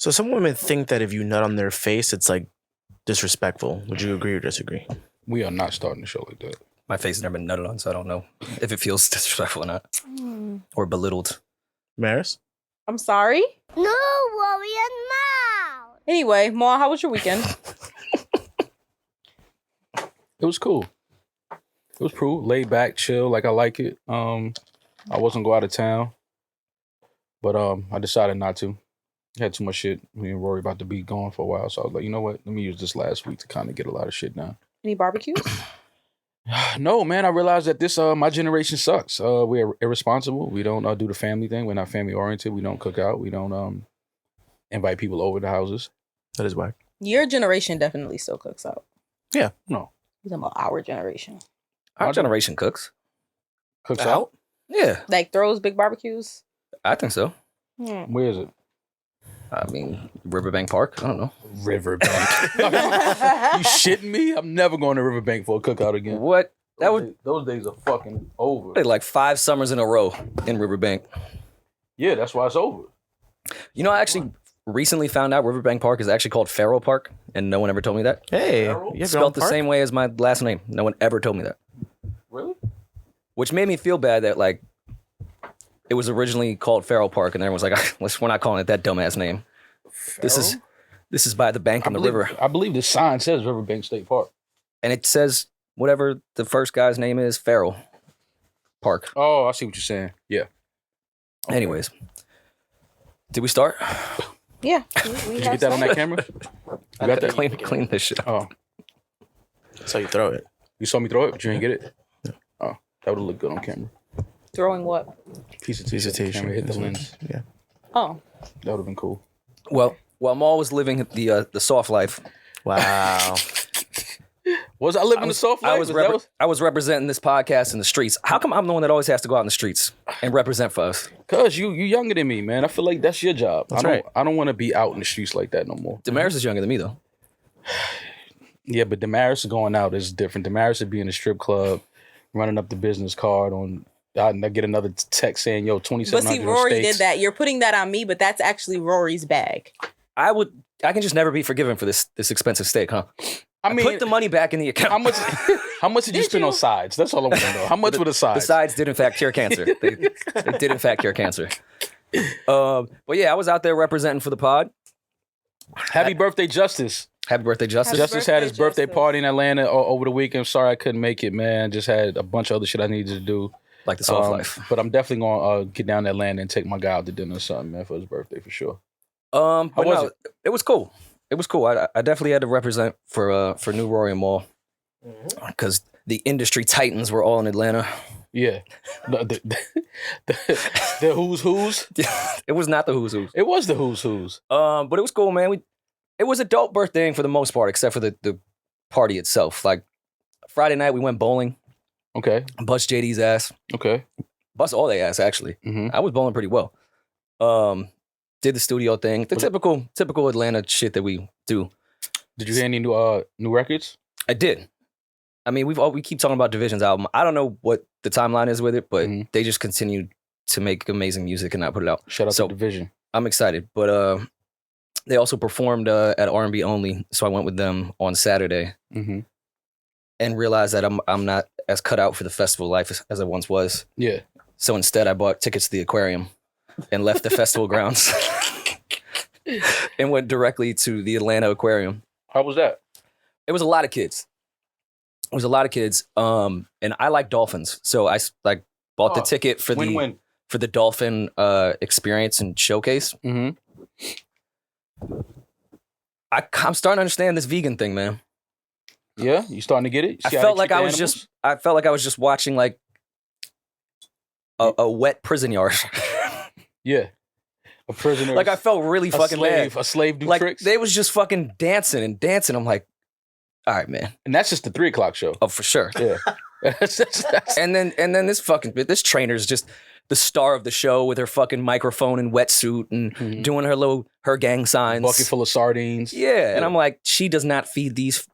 So some women think that if you nut on their face, it's like disrespectful. Would you agree or disagree? We are not starting the show like that. My face has never been nutted on, so I don't know if it feels disrespectful or not. Or belittled. Maris? I'm sorry? No, Rory and Mal. Anyway, Ma, how was your weekend? It was cool. It was cool. Laid back, chill, like I like it. I wasn't go out of town. But I decided not to. Had too much shit. Me and Rory about to be gone for a while. So I was like, you know what? Let me use this last week to kind of get a lot of shit done. Any barbecues? No, man. I realized that this my generation sucks. We're irresponsible. We don't do the family thing. We're not family oriented. We don't cook out. We don't invite people over to houses. That is whack. Your generation definitely still cooks out. Yeah. No. You're talking about our generation. Our generation cooks. Cooks out? Yeah, Like throws big barbecues? I think so. Where is it? I mean, Riverbank Park. I don't know. Riverbank. You shitting me? I'm never going to Riverbank for a cookout again. What? Those days are fucking over. Like 5 summers in a row in Riverbank. Yeah, that's why it's over. You know, I actually recently found out Riverbank Park is actually called Pharrell Park, and no one ever told me that. Hey, you have your own Spelled the park? same way as my last name. No one ever told me that. Really? Which made me feel bad that, like, it was originally called Pharrell Park, and everyone was like, we're not calling it that dumbass name. This is by the bank on the river. I believe the sign says Riverbank State Park. And it says whatever the first guy's name is, Pharrell Park. Oh, I see what you're saying. Yeah. Okay. Anyways. Did we start? Yeah. Did you get that on that camera? You got that? Clean this shit up. Oh, That's how you throw it. you saw me throw it, but you didn't get it? Oh, that would have looked good on camera. Throwing what? Piece of Piece of tissue. tissue. Camera hit the lens. Yeah. Oh. That would have been cool. Well, while Maul was living the soft life, Wow. Was I living the soft life? I was representing this podcast in the streets. How come I'm the one that always has to go out in the streets and represent for us? Cause you younger than me, man. I feel like that's your job. That's right. I don't want to be out in the streets like that no more. Demaris is younger than me, though. Yeah, but Demaris going out is different. Demaris would be in a strip club, running up the business card on. I get another text saying, "Yo, 2,700." But see, Rory did that. You're putting that on me, but that's actually Rory's bag. I can just never be forgiven for this expensive steak, huh? I mean, put the money back in the account. How much did you spend on sides? That's all I want to know. How much were the sides? The sides did in fact cure cancer. They did in fact cure cancer. But yeah, I was out there representing for the pod. Happy birthday, Justice. Happy birthday, Justice. Happy Justice had his birthday Justice. party in Atlanta over the weekend. Sorry I couldn't make it, man. Just had a bunch of other shit I needed to do. Like the soft life. But I'm definitely going to get down to Atlanta and take my guy out to dinner or something, man, for his birthday for sure. But was no, it? it was cool. It was cool. I definitely had to represent for New Rory and Maul because the industry titans were all in Atlanta. Yeah. The who's. It was not the who's who's. It was the who's. But it was cool, man. It was adult birthday for the most part, except for the party itself. Like Friday night, we went bowling. Okay. Bust JD's ass. Okay. Bust all their ass, actually. Mm-hmm. I was bowling pretty well. Did the studio thing. The typical Atlanta shit that we do. Did you hear any new records? I did. I mean, we keep talking about Division's album. I don't know what the timeline is with it, but they just continued to make amazing music and not put it out. Shout out So, to Division. I'm excited. But they also performed at R&B Only, so I went with them on Saturday Mm-hmm. and realized that I'm not as cut out for the festival life as I once was. Yeah. So instead, I bought tickets to the aquarium and left the festival grounds and went directly to the Atlanta Aquarium. How was that? It was a lot of kids. And I like dolphins, so I bought the ticket for the dolphin experience and showcase. Mm-hmm. I'm starting to understand this vegan thing, man. Yeah, you starting to get it? I felt like I was just watching like a wet prison yard. Yeah. A prisoner. Like I felt really fucking mad. A slave do Like tricks. they was just fucking dancing and dancing. I'm like, all right, man. And that's just the 3 o'clock show. Oh, for sure. Yeah. That's And then this trainer's just the star of the show with her fucking microphone and wetsuit and doing her gang signs. bucket full of sardines. Yeah. And I'm like, she does not feed these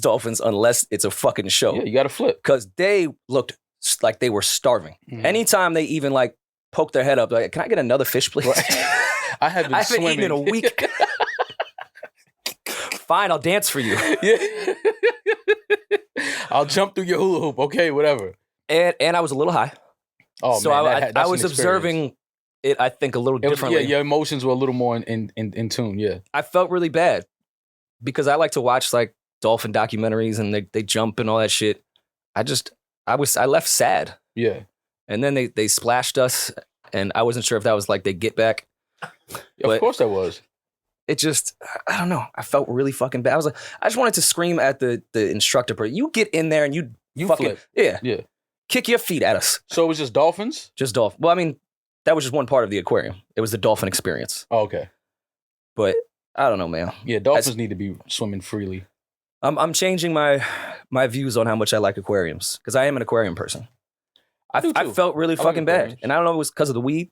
dolphins unless it's a fucking show. Yeah, you got to flip. Because they looked like they were starving. Anytime they even like poked their head up, like, can I get another fish, please? Right. I haven't eaten in a week. fine, I'll dance for you. Yeah. I'll jump through your hula hoop. Okay, whatever. And I was a little high. Oh, so man, I was observing it, I think, a little differently. Yeah, your emotions were a little more in tune, yeah. I felt really bad because I like to watch like dolphin documentaries and they jump and all that shit. I left sad. Yeah. And then they splashed us and I wasn't sure if that was like they get back. Of course that was. It just, I don't know. I felt really fucking bad. I was like, I just wanted to scream at the instructor, but you get in there and you fucking flip. Yeah. Kick your feet at us. So it was just dolphins? Just dolphin. Well, I mean, that was just one part of the aquarium. It was the dolphin experience. Oh, okay. But I don't know, man. Yeah, dolphins need to be swimming freely. I'm changing my views on how much I like aquariums because I am an aquarium person. I felt really fucking bad, and I don't know if it was because of the weed,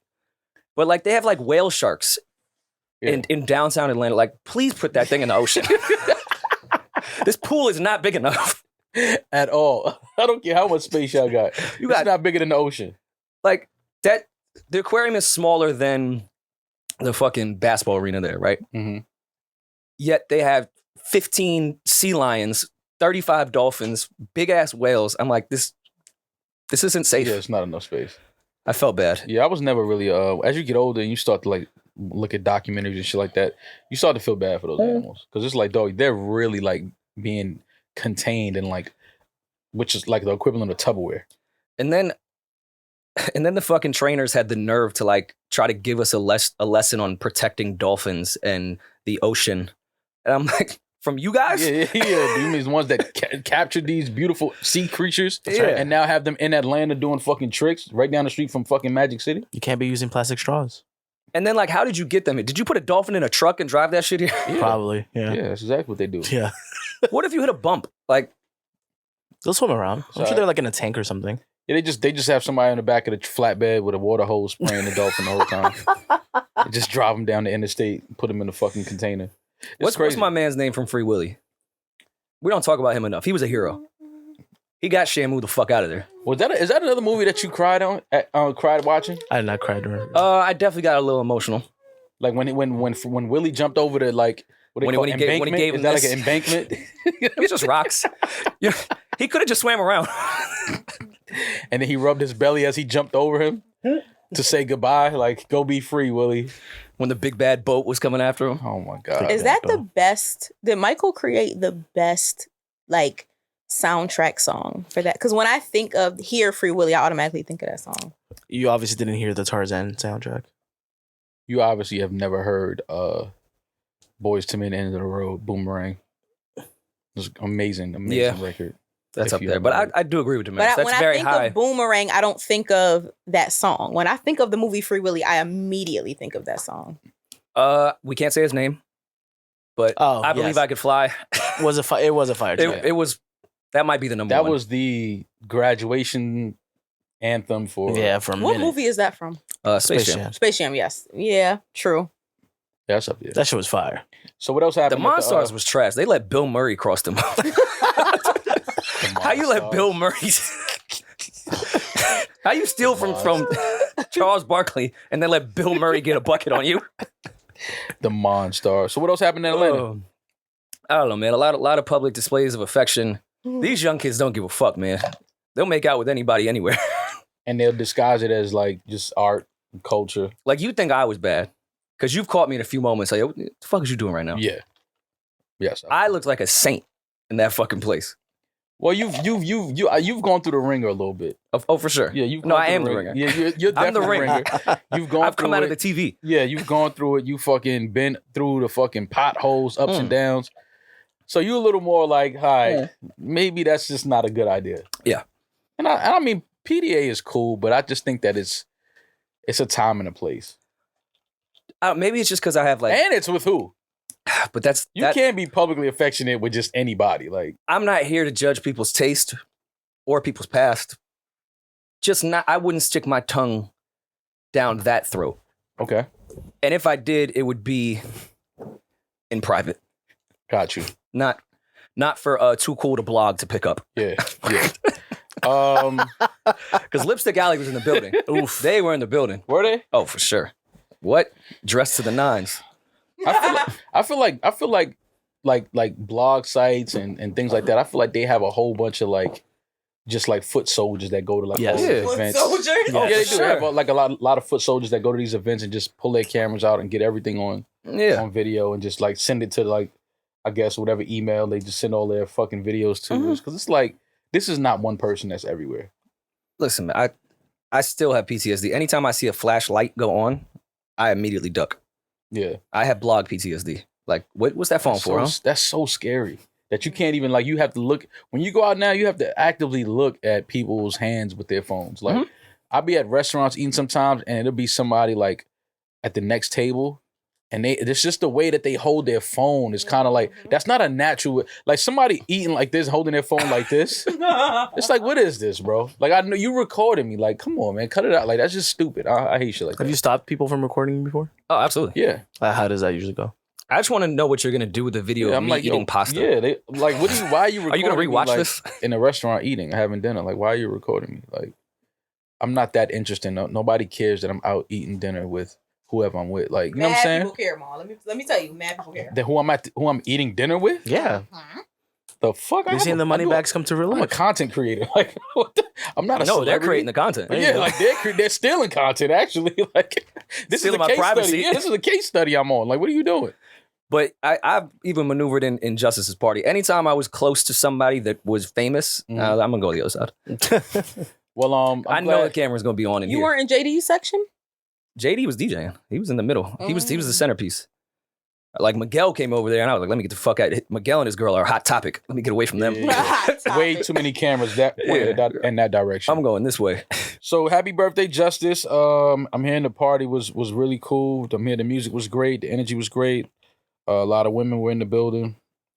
but like they have like whale sharks in downtown Atlanta. Like, please put that thing in the ocean. This pool is not big enough at all. I don't care how much space y'all got. It's not bigger than the ocean. Like that. The aquarium is smaller than the fucking basketball arena there, right? Mm-hmm. Yet they have 15 sea lions, 35 dolphins, big ass whales. I'm like, this isn't safe. Yeah, it's not enough space. I felt bad. Yeah, I was never really. As you get older and you start to like look at documentaries and shit like that, you start to feel bad for those animals because it's like, dog, they're really like being contained and like, which is like the equivalent of Tupperware. And then the fucking trainers had the nerve to like try to give us a lesson on protecting dolphins and the ocean. And I'm like, from you guys? Yeah. These ones that captured these beautiful sea creatures and now have them in Atlanta doing fucking tricks right down the street from fucking Magic City. You can't be using plastic straws. And then like, how did you get them? Did you put a dolphin in a truck and drive that shit here? Yeah. Probably, yeah. Yeah, that's exactly what they do. Yeah. What if you hit a bump? Like, they'll swim around. I'm sure they're like in a tank or something. Yeah, they just have somebody in the back of the flatbed with a water hose spraying the dolphin the whole time. They just drive them down the interstate, put them in a fucking container. What's my man's name from Free Willy? We don't talk about him enough. He was a hero. He got Shamu the fuck out of there. Is that another movie that you cried cried watching? I did not cry during. I definitely got a little emotional. Like when Willie jumped over the like what when he gave is him that this? like an embankment? It was just rocks. Yeah, he could have just swam around. And then he rubbed his belly as he jumped over him to say goodbye. Like, go be free, Willie. When the big bad boat was coming after him. Oh my God. Is that the best? Did Michael create the best like soundtrack song for that? Because when I think of Free Willy, I automatically think of that song. You obviously didn't hear the Tarzan soundtrack. You obviously have never heard Boys to Men End of the Road, Boomerang. It's amazing record. That's up there. But I do agree with Demaris. But that's when very I think high. of Boomerang, I don't think of that song. When I think of the movie Free Willy, I immediately think of that song. We can't say his name, but I believe I could fly. It was a fire track. It was. That might be the number one. That was the graduation anthem for. Yeah, for a What minute. movie is that from? Space Jam. Space Jam, yes. Yeah, true. Yeah, that's up there. That shit was fire. So what else happened? The Monstars was trash. They let Bill Murray cross them. How you let Bill Murray? How you steal from Charles Barkley and then let Bill Murray get a bucket on you? The Monstars. So what else happened in Atlanta? I don't know, man. A lot of public displays of affection. These young kids don't give a fuck, man. They'll make out with anybody anywhere. And they'll disguise it as like just art and culture. Like you think I was bad because you've caught me in a few moments. Like, what the fuck is you doing right now? Yeah. Yes. I looked like a saint in that fucking place. Well, you've gone through the ringer a little bit. Oh, for sure. Yeah, I am the ringer. Yeah, you're definitely I'm the ringer. You've gone. I've come out of the TV. Yeah, you've gone through it. You fucking been through the fucking potholes, ups and downs. So you're a little more like, hi, maybe that's just not a good idea. Yeah. And I mean, PDA is cool, but I just think that it's a time and a place. Maybe it's just because I have like, and it's with who. But you can't be publicly affectionate with just anybody. Like, I'm not here to judge people's taste or people's past. I wouldn't stick my tongue down that throat. Okay. And if I did, it would be in private. Got you. Not for Too Cool to Blog to pick up. Yeah. Because Lipstick Alley was in the building. Oof. They were in the building. Were they? Oh, for sure. What? Dressed to the nines. I feel like like blog sites and things like that, I feel like they have a whole bunch of like just like foot soldiers that go to like all these events. Foot soldiers? Yeah, they do. Sure. They have like a lot of foot soldiers that go to these events and just pull their cameras out and get everything on video and just like send it to like, I guess whatever email they just send all their fucking videos to. Because it's like, this is not one person that's everywhere. Listen, man, I still have PTSD. Anytime I see a flashlight go on, I immediately duck. Yeah. I have blog PTSD. Like, what's that phone for? Huh? That's so scary. That you can't even, like, you have to look, when you go out now, you have to actively look at people's hands with their phones. Like, I'll be at restaurants eating sometimes, and it'll be somebody, like, at the next table, and it's just the way that they hold their phone is kind of like, that's not a natural, like, somebody eating like this, holding their phone like this, it's like, what is this, bro? Like, I know you recorded me, like, come on, man, cut it out. Like, that's just stupid. I hate shit like that. Have you stopped people from recording you before? Oh, absolutely. Yeah. How does that usually go? I just want to know what you're gonna do with the video of I'm me like, eating pasta. Yeah, like, why are you recording Are you gonna me, rewatch like, this? in a restaurant eating, having dinner? Like, why are you recording me? Like, I'm not that interested. Nobody cares that I'm out eating dinner with whoever I'm with. Like, you know what I'm saying? Mad people care, Ma. Let me tell you, mad people care. That who I'm eating dinner with? Yeah. The fuck? You're seeing the money bags come to real I'm a life. content creator. Like, I'm not a No, they're celebrity. creating the content. But yeah, like they're stealing content. Actually, like this Stealing is a my case privacy. study. Yeah, this is a case study I'm on. Like, what are you doing? But I've even maneuvered in Justice's party. Anytime I was close to somebody that was famous, I'm gonna go to the other side. Well, I know the camera's gonna be on in You here. weren't in JD's section? JD was DJing. He was in the middle. He was the centerpiece. Like Miguel came over there, and I was like, "Let me get the fuck out." Miguel and his girl are a hot topic. Let me get away from them. Yeah. Way too many cameras that pointed in that direction. I'm going this way. So happy birthday, Justice. I'm hearing the party was really cool. I'm hearing the music was great. The energy was great. A lot of women were in the building.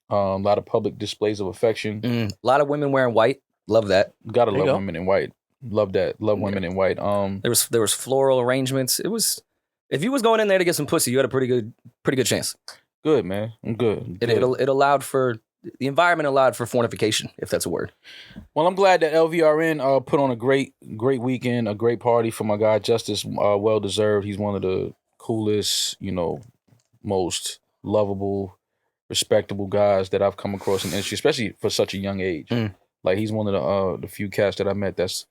A lot of public displays of affection. A lot of women wearing white. Love that. Gotta love women in white. Love that. Love women in white. There was floral arrangements. It was, if you was going in there to get some pussy, you had a pretty good chance. Good, man. I'm good. It allowed for, the environment allowed for fornication, if that's a word. Well, I'm glad that LVRN put on a great weekend, a great party for my guy Justice. Well deserved. He's one of the coolest, most lovable, respectable guys that I've come across in the industry, especially for such a young age. Like, he's one of the few cats that I met that's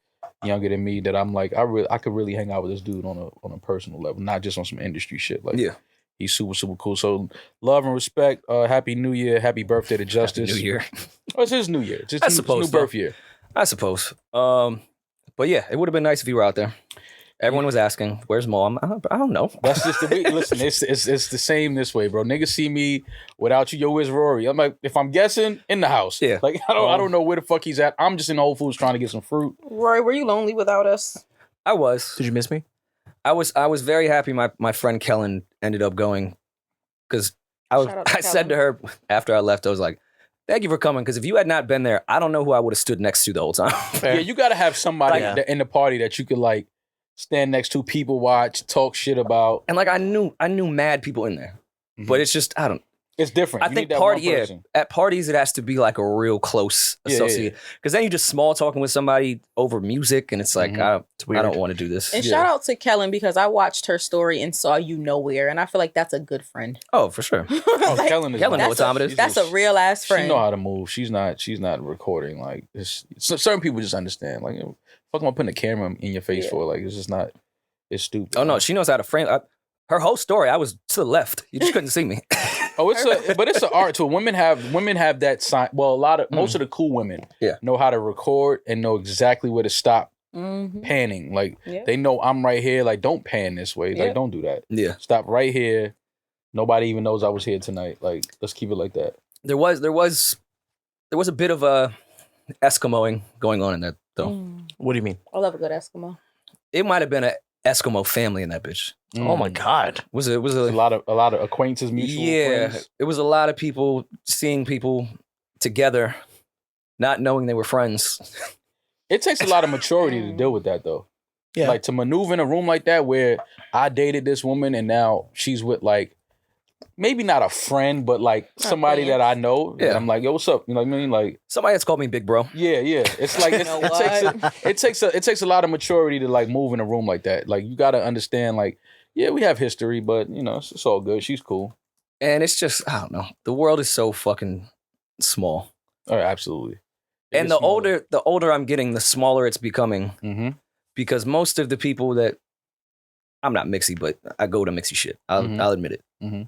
younger than me that I'm like, I could really hang out with this dude on a personal level, not just on some industry shit. Like, he's super, super cool. So love and respect. Happy New Year. Happy birthday to Justice. Happy New Year. Oh, it's his New Year. It's his new birth year. I suppose. But yeah, it would have been nice if you were out there. Everyone was asking, "Where's Mom?" I don't know. That's just the way. Listen, it's the same this way, bro. Niggas see me without you. Yo, where's Rory? I'm like, if I'm guessing, in the house. Yeah. Like, I don't know where the fuck he's at. I'm just in Whole Foods trying to get some fruit. Rory, were you lonely without us? I was. Did you miss me? I was very happy my friend Kellen ended up going, because I said to her after I left, I was like, "Thank you for coming, because if you had not been there, I don't know who I would have stood next to the whole time." Yeah, you got to have somebody in the party that you could like stand next to, people watch, talk shit about. And like I knew mad people in there. But it's just, it's different. I think at parties it has to be like a real close associate. Because then you just small talking with somebody over music, and it's like, I don't want to do this. And shout out to Kellen, because I watched her story and saw you nowhere, and I feel like that's a good friend. Oh, for sure. Like, Kellen know what time it is. That's a real ass friend. She know how to move. She's not recording. Like, certain people just understand. Like, fuck am I putting a camera in your face for? Like, it's just not. It's stupid. Oh no, she knows how to frame. Her whole story, I was to the left. You just couldn't see me. Oh, it's an art too. Women have that sign. Well, most of the cool women know how to record and know exactly where to stop panning. Like, they know I'm right here. Like, don't pan this way. Like, don't do that. Yeah, stop right here. Nobody even knows I was here tonight. Like, let's keep it like that. There was a bit of a Eskimoing going on in that though. What do you mean? I love a good Eskimo. It might have been an Eskimo family in that bitch. Oh my god! Was it a lot of acquaintances, mutual friends? It was a lot of people seeing people together, not knowing they were friends. It takes a lot of maturity to deal with that, though. Yeah, like to maneuver in a room like that where I dated this woman and now she's with like maybe not a friend, but like somebody that I know. Yeah, and I'm like, yo, what's up? You know what I mean? Like somebody that's called me big bro. Yeah. It's like it takes a lot of maturity to like move in a room like that. Like, you got to understand, like, yeah, we have history, but it's all good. She's cool. And it's just, I don't know. The world is so fucking small. Oh, absolutely. And the older I'm getting, the smaller it's becoming. Mm-hmm. Because most of the people that, I'm not mixy, but I go to mixy shit. I'll admit it. Mm-hmm.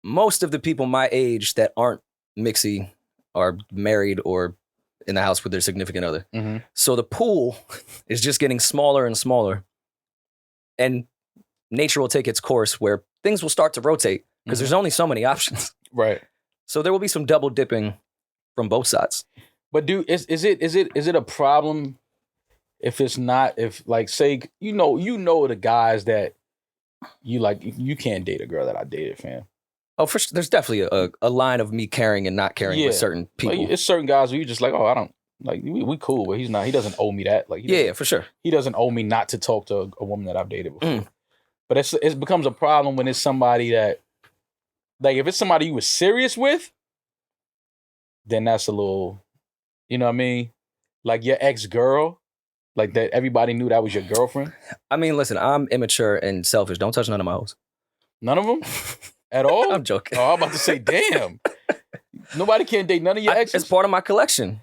Most of the people my age that aren't mixy are married or in the house with their significant other. Mm-hmm. So the pool is just getting smaller and smaller. And nature will take its course where things will start to rotate because there's only so many options. Right. So there will be some double dipping from both sides. But is it a problem if it's not, if like say you know the guys that you like, you can't date a girl that I dated, fam. Oh, for sure. There's definitely a line of me caring and not caring with certain people. Like, it's certain guys where you just like, oh, I don't like we cool, but he doesn't owe me that. Like yeah, for sure. He doesn't owe me not to talk to a woman that I've dated before. But it becomes a problem when it's somebody that, like, if it's somebody you were serious with, then that's a little, you know what I mean? Like your ex-girl, like that everybody knew that was your girlfriend. I mean, listen, I'm immature and selfish. Don't touch none of my hoes. None of them? At all? I'm joking. Oh, I'm about to say, damn. Nobody can date none of your exes? It's part of my collection.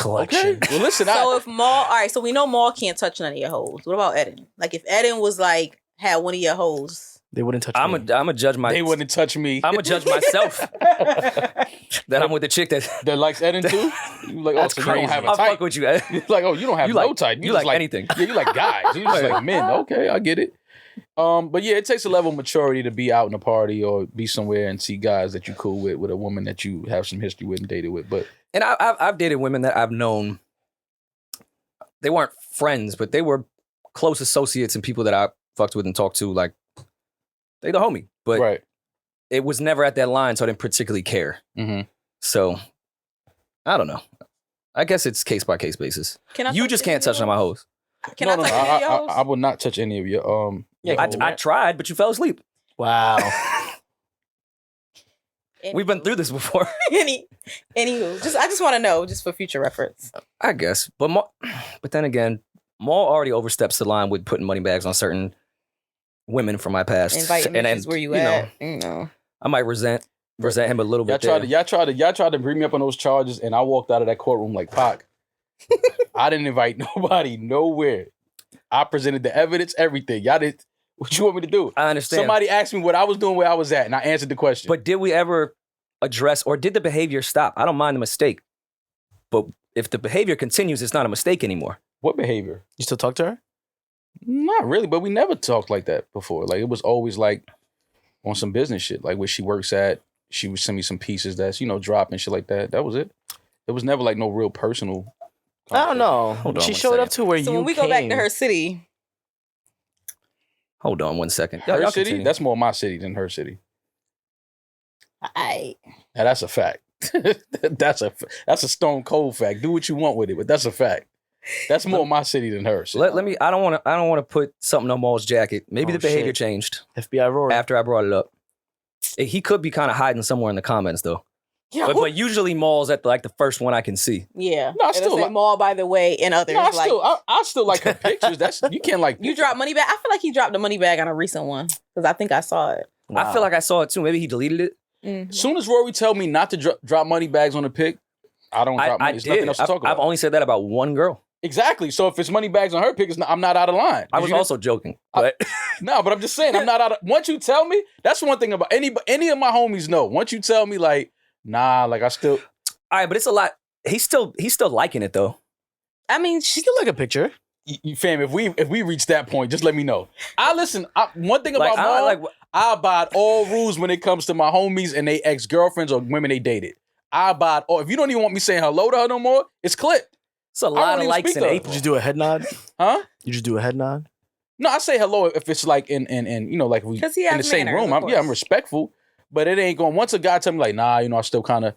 Okay. Well, listen. So if Maul, all right, so we know Maul can't touch none of your hoes. What about Eddin? Like if Eddin was like, had one of your hoes. They wouldn't touch I'm me. a judge my. They wouldn't touch me. I'm a judge myself. That I'm with the chick that likes Eddin too? You like, that's so crazy. you don't have a I'll type. fuck with you. You're like, oh, you don't have You no like- type. you just like anything. Yeah, you like guys. You just like men. Okay, I get it. But yeah, it takes a level of maturity to be out in a party or be somewhere and see guys that you cool with a woman that you have some history with and dated with. But And I've dated women that I've known. They weren't friends, but they were close associates and people that I fucked with and talked to. Like they the homie, but right. it was never at that line, so I didn't particularly care. Mm-hmm. So I don't know. I guess it's case by case basis. You just can't touch on my hoes. Can I touch any of your hoes? I would not touch any of your I tried, but you fell asleep. Wow. We've been through this before. Anywho, I just want to know, just for future reference. I guess, but then again, Maul already oversteps the line with putting money bags on certain women from my past. Inviting bitches where you at? I might resent him a little bit. Y'all tried to bring me up on those charges, and I walked out of that courtroom like Pac. I didn't invite nobody nowhere. I presented the evidence, everything. Y'all did. What you want me to do? I understand. Somebody asked me what I was doing, where I was at, and I answered the question. But did we ever address, or did the behavior stop? I don't mind the mistake, but if the behavior continues, it's not a mistake anymore. What behavior? You still talk to her? Not really, but we never talked like that before. Like it was always like on some business shit, like where she works at. She would send me some pieces that's dropping shit like that. That was it. It was never like no real personal. I don't know. Hold on She one showed second. up to where you So when we came. go back to her city, Hold on one second. Her Y'all city? continue. That's more my city than her city. I Now, that's a fact. that's a stone cold fact. Do what you want with it, but that's a fact. That's more my city than her. Let me. I don't want to put something on Maul's jacket. Maybe Oh, the behavior shit. changed FBI Rory. after I brought it up. He could be kind of hiding somewhere in the comments though. But usually Maul's at like the first one I can see. Yeah. No, I It'll still say like- Maul, by the way, and others. No, like, I still like her pictures. That's you can't like you dropped money bag. I feel like he dropped the money bag on a recent one because I think I saw it. I feel like I saw it too. Maybe he deleted it. Mhm. As soon as Rory tell me not to drop money bags on a pic, I don't drop money. I There's nothing did. else to talk about. I've only said that about one girl. Exactly. So if it's money bags on her pic, I'm not out of line. I was also joking. But No, but I'm just saying I'm not out of. Once you tell me, that's one thing about any of my homies know. Once you tell me like, nah, like I still. all right, but it's a lot. He's still liking it though. I mean, She can like a picture. Fam, if we reach that point, just let me know. One thing about Maul, I abide all rules when it comes to my homies and they ex-girlfriends or women they dated. I abide all. If you don't even want me saying hello to her no more, it's clipped. it's a lot of even likes speak in to her. April. Did you do a head nod? Huh? You just do a head nod? No, I say hello if it's like in like we 'Cause he in has the same manners, room. of I'm course. respectful, but it ain't going. Once a guy tell me like, nah, I still kind of,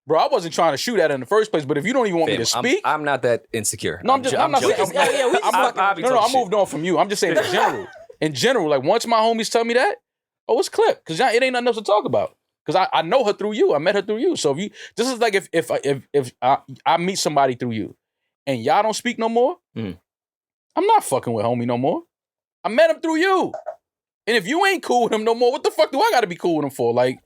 bro. I wasn't trying to shoot at her in the first place. But if you don't even want me to speak, I'm not that insecure. no, I'm not saying. joking. I moved on from you. I'm just saying in general. In general, like once my homies tell me that, oh, it's clipped because it ain't nothing else to talk about. Because I know her through you. I met her through you. So this is like if I meet somebody through you, and y'all don't speak no more, Mhm. I'm not fucking with homie no more. I met him through you. And if you ain't cool with him no more, what the fuck do I got to be cool with him for? Like,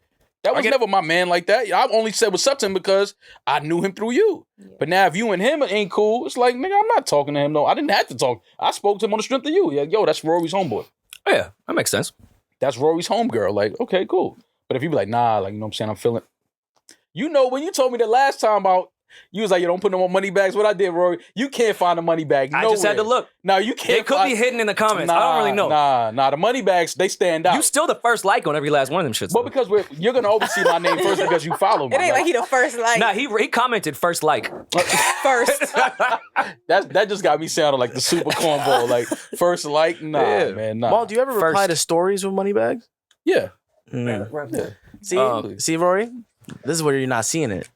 that was never my man like that. I only said what's up to him because I knew him through you. Yeah. But now if you and him ain't cool, it's like, nigga, I'm not talking to him. No, I didn't have to talk. I spoke to him on the strength of you. Yeah, yo, that's Rory's homeboy. Oh, yeah, that makes sense. That's Rory's homegirl. Like, okay, cool. But if you be like, nah, like, you know what I'm saying? I'm feeling. You know, when you told me the last time about, you was like, you don't put no more money bags. What I did, Rory, you can't find the money bag nowhere. I just had to look. No, you can't. It could be hidden in the comments. I don't really know. Nah, the money bags, they stand out. You still the first like on every last one of them shits. But because you're going to always see my name first because you follow me. It ain't like he the first like. Nah, he commented first like. First. that just got me sounding like the super cornball. Like, first like, man, nah. Maul, do you ever reply to stories with money bags? Yeah. Yeah. See, Rory? This is where you're not seeing it.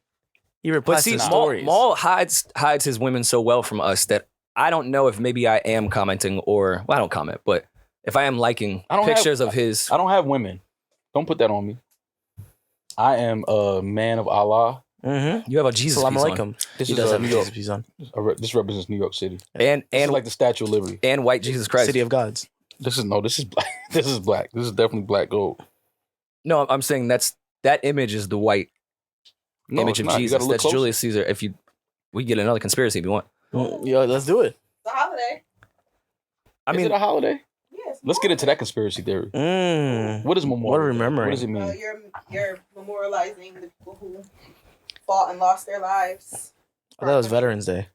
He replies to stories. Maul hides his women so well from us that I don't know if maybe I am commenting or, well, I don't comment, but if I am liking pictures of his. I don't have women. Don't put that on me. I am a man of Allah. Mm-hmm. You have a Jesus piece on. This does have a Jesus piece on. This represents New York City. And like the Statue of Liberty. And white Jesus Christ. City of Gods. This is black. This is black. This is definitely black gold. No, I'm saying that image is the white image of Jesus. That's close. Julius Caesar. We get another conspiracy if you want. Yo, let's do it. It's a holiday. Is it a holiday? Yes. Let's get into that conspiracy theory. What is Memorial? What are we remembering? What does it mean? You're memorializing the people who fought and lost their lives. I thought it was Veterans Day.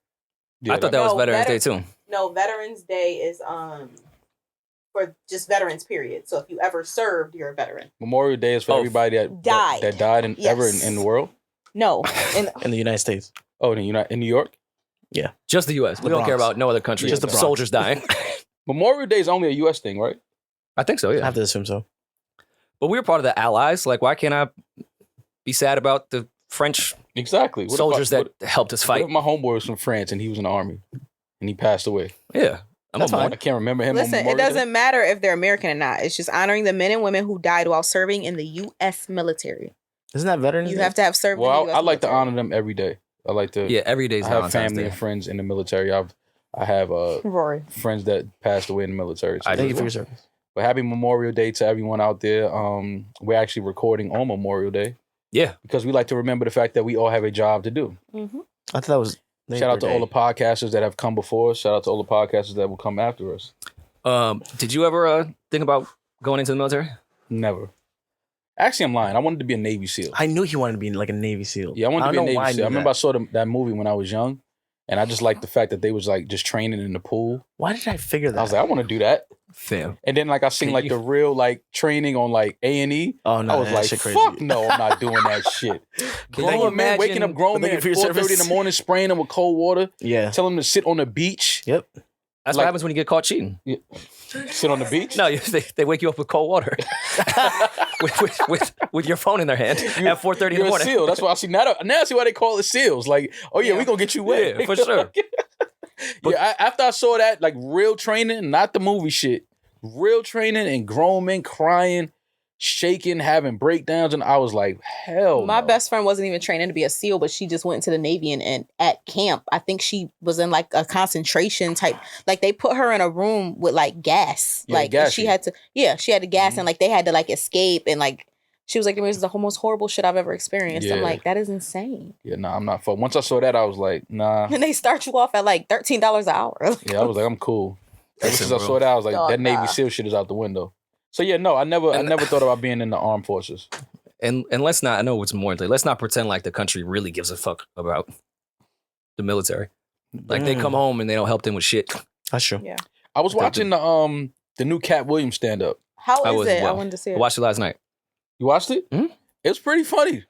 Yeah, I thought that was Veterans Day too. No, Veterans Day is for just veterans, period. So if you ever served, you're a veteran. Memorial Day is for everybody that died ever in the world? No. In the United States. Oh, in New York? Yeah. Just the U.S. We don't care about no other country. Just the soldiers dying. Memorial Day is only a U.S. thing, right? I think so, yeah. I have to assume so. But we were part of the Allies. Like, why can't I be sad about the French soldiers that helped us fight? What if my homeboy was from France and he was in the army and he passed away? Yeah. I can't remember him. Listen, it doesn't matter if they're American or not. It's just honoring the men and women who died while serving in the U.S. military. Isn't that Veterans Day? You have to have served in the U.S. I like to honor them every day. I like to. Yeah, every day. I have family and friends in the military. I have Rory. friends that passed away in the military. So thank you for your service. But happy Memorial Day to everyone out there. We're actually recording on Memorial Day. Yeah. Because we like to remember the fact that we all have a job to do. Mm-hmm. I thought that was... Shout out to all the podcasters that have come before us. Shout out to all the podcasters that will come after us. Did you ever think about going into the military? Never. Actually, I'm lying. I wanted to be a Navy SEAL. I knew he wanted to be like a Navy SEAL. Yeah, I wanted to be a Navy SEAL. I remember I saw that movie when I was young, and I just liked the fact that they was like just training in the pool. Why did I figure that? I was like, I want to do that. Fam. And then like I seen like the real like training on like A&E. Oh no, I was like, fuck no, I'm not doing that shit. Grown man, waking up grown man at 4:30 in the morning, spraying them with cold water. Yeah. Telling them to sit on the beach. Yep. That's what happens when you get caught cheating. Yeah. Sit on the beach? No, they wake you up with cold water. with your phone in their hand at 4:30 in the morning. You're a SEAL. That's why I see now I see why they call it SEALs. Like, oh yeah, we gonna get you wet. Yeah, for sure. But after I saw that, like real training, not the movie shit, real training and grown men crying, shaking, having breakdowns, and I was like, hell. My best friend wasn't even training to be a SEAL, but she just went to the Navy and at camp, I think she was in like a concentration type. Like they put her in a room with like gas, like she had to gas, and like they had to like escape, and like she was like, "This is the most horrible shit I've ever experienced." Yeah. I'm like, that is insane. Yeah, nah, I'm not. Once I saw that, I was like, nah. And they start you off at like $13 an hour. Yeah, I was like, I'm cool. Ever since I saw that, I was like, that Navy SEAL shit is out the window. So yeah, no, I never thought about being in the armed forces. And let's not, I know what's more, let's not pretend like the country really gives a fuck about the military. Like they come home and they don't help them with shit. That's true. Yeah. I was watching the new Katt Williams stand up. How is it? I wanted to see it. I watched it last night. You watched it? Mm-hmm. It was pretty funny.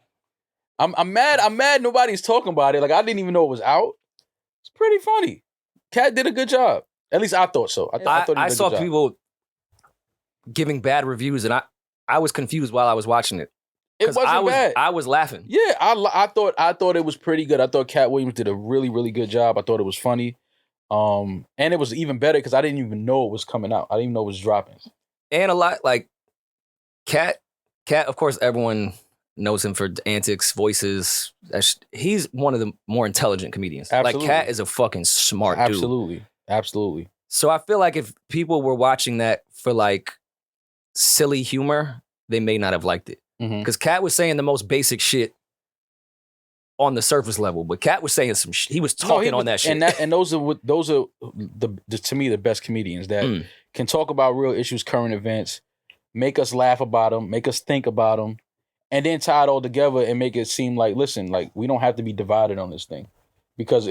I'm mad nobody's talking about it. Like I didn't even know it was out. It's pretty funny. Katt did a good job. At least I thought so. I thought he did I a saw good job. people giving bad reviews, and I was confused while I was watching it. It wasn't bad. I was laughing. Yeah, I thought it was pretty good. I thought Katt Williams did a really, really good job. I thought it was funny. And it was even better because I didn't even know it was coming out. I didn't even know it was dropping. And a lot like Katt, of course, everyone knows him for antics, voices. He's one of the more intelligent comedians. Absolutely. Like Katt is a fucking smart dude. Absolutely. So I feel like if people were watching that for like silly humor, they may not have liked it. Because Katt was saying the most basic shit on the surface level, but Katt was saying some shit. He was talking on that shit. And those are to me the best comedians that can talk about real issues, current events, make us laugh about them, make us think about them, and then tie it all together and make it seem like, listen, like we don't have to be divided on this thing because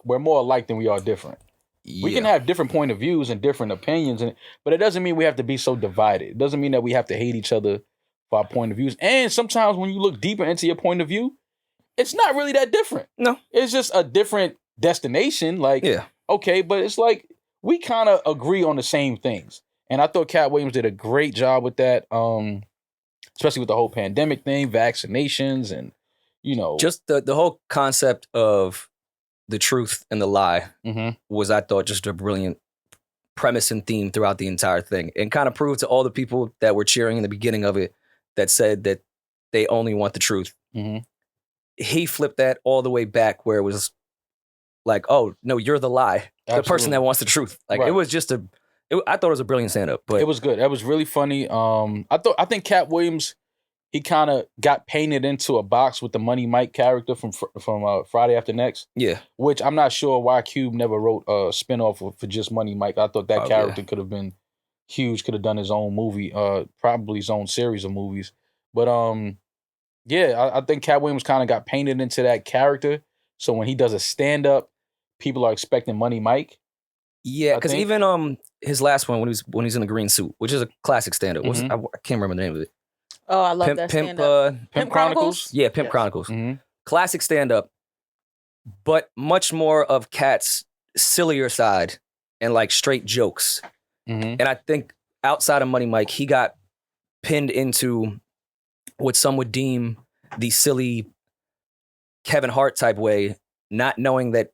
we're more alike than we are different. Yeah. We can have different point of views and different opinions, but it doesn't mean we have to be so divided. It doesn't mean that we have to hate each other for our point of views. And sometimes when you look deeper into your point of view, it's not really that different. No. It's just a different destination. Like, okay, but it's like we kind of agree on the same things. And I thought Katt Williams did a great job with that, especially with the whole pandemic thing, vaccinations, and, just the whole concept of the truth and the lie was, I thought, just a brilliant premise and theme throughout the entire thing, and kind of proved to all the people that were cheering in the beginning of it that said that they only want the truth. He flipped that all the way back where it was like, oh, no, you're the lie. Absolutely. The person that wants the truth. Like, it was just I thought it was a brilliant stand-up. But it was good. That was really funny. I think Katt Williams, he kind of got painted into a box with the Money Mike character from Friday After Next. Yeah. Which I'm not sure why Cube never wrote a spinoff for just Money Mike. I thought that character could have been huge, could have done his own movie, probably his own series of movies. But I think Katt Williams kind of got painted into that character. So when he does a stand-up, people are expecting Money Mike. Yeah, because even his last one when he's in the green suit, which is a classic stand-up. I can't remember the name of it. Oh, I love that stand-up. Pimp Chronicles? Yeah, Pimp Chronicles. Classic stand-up, but much more of Katt's sillier side and like straight jokes. And I think outside of Money Mike, he got pinned into what some would deem the silly Kevin Hart type way, not knowing that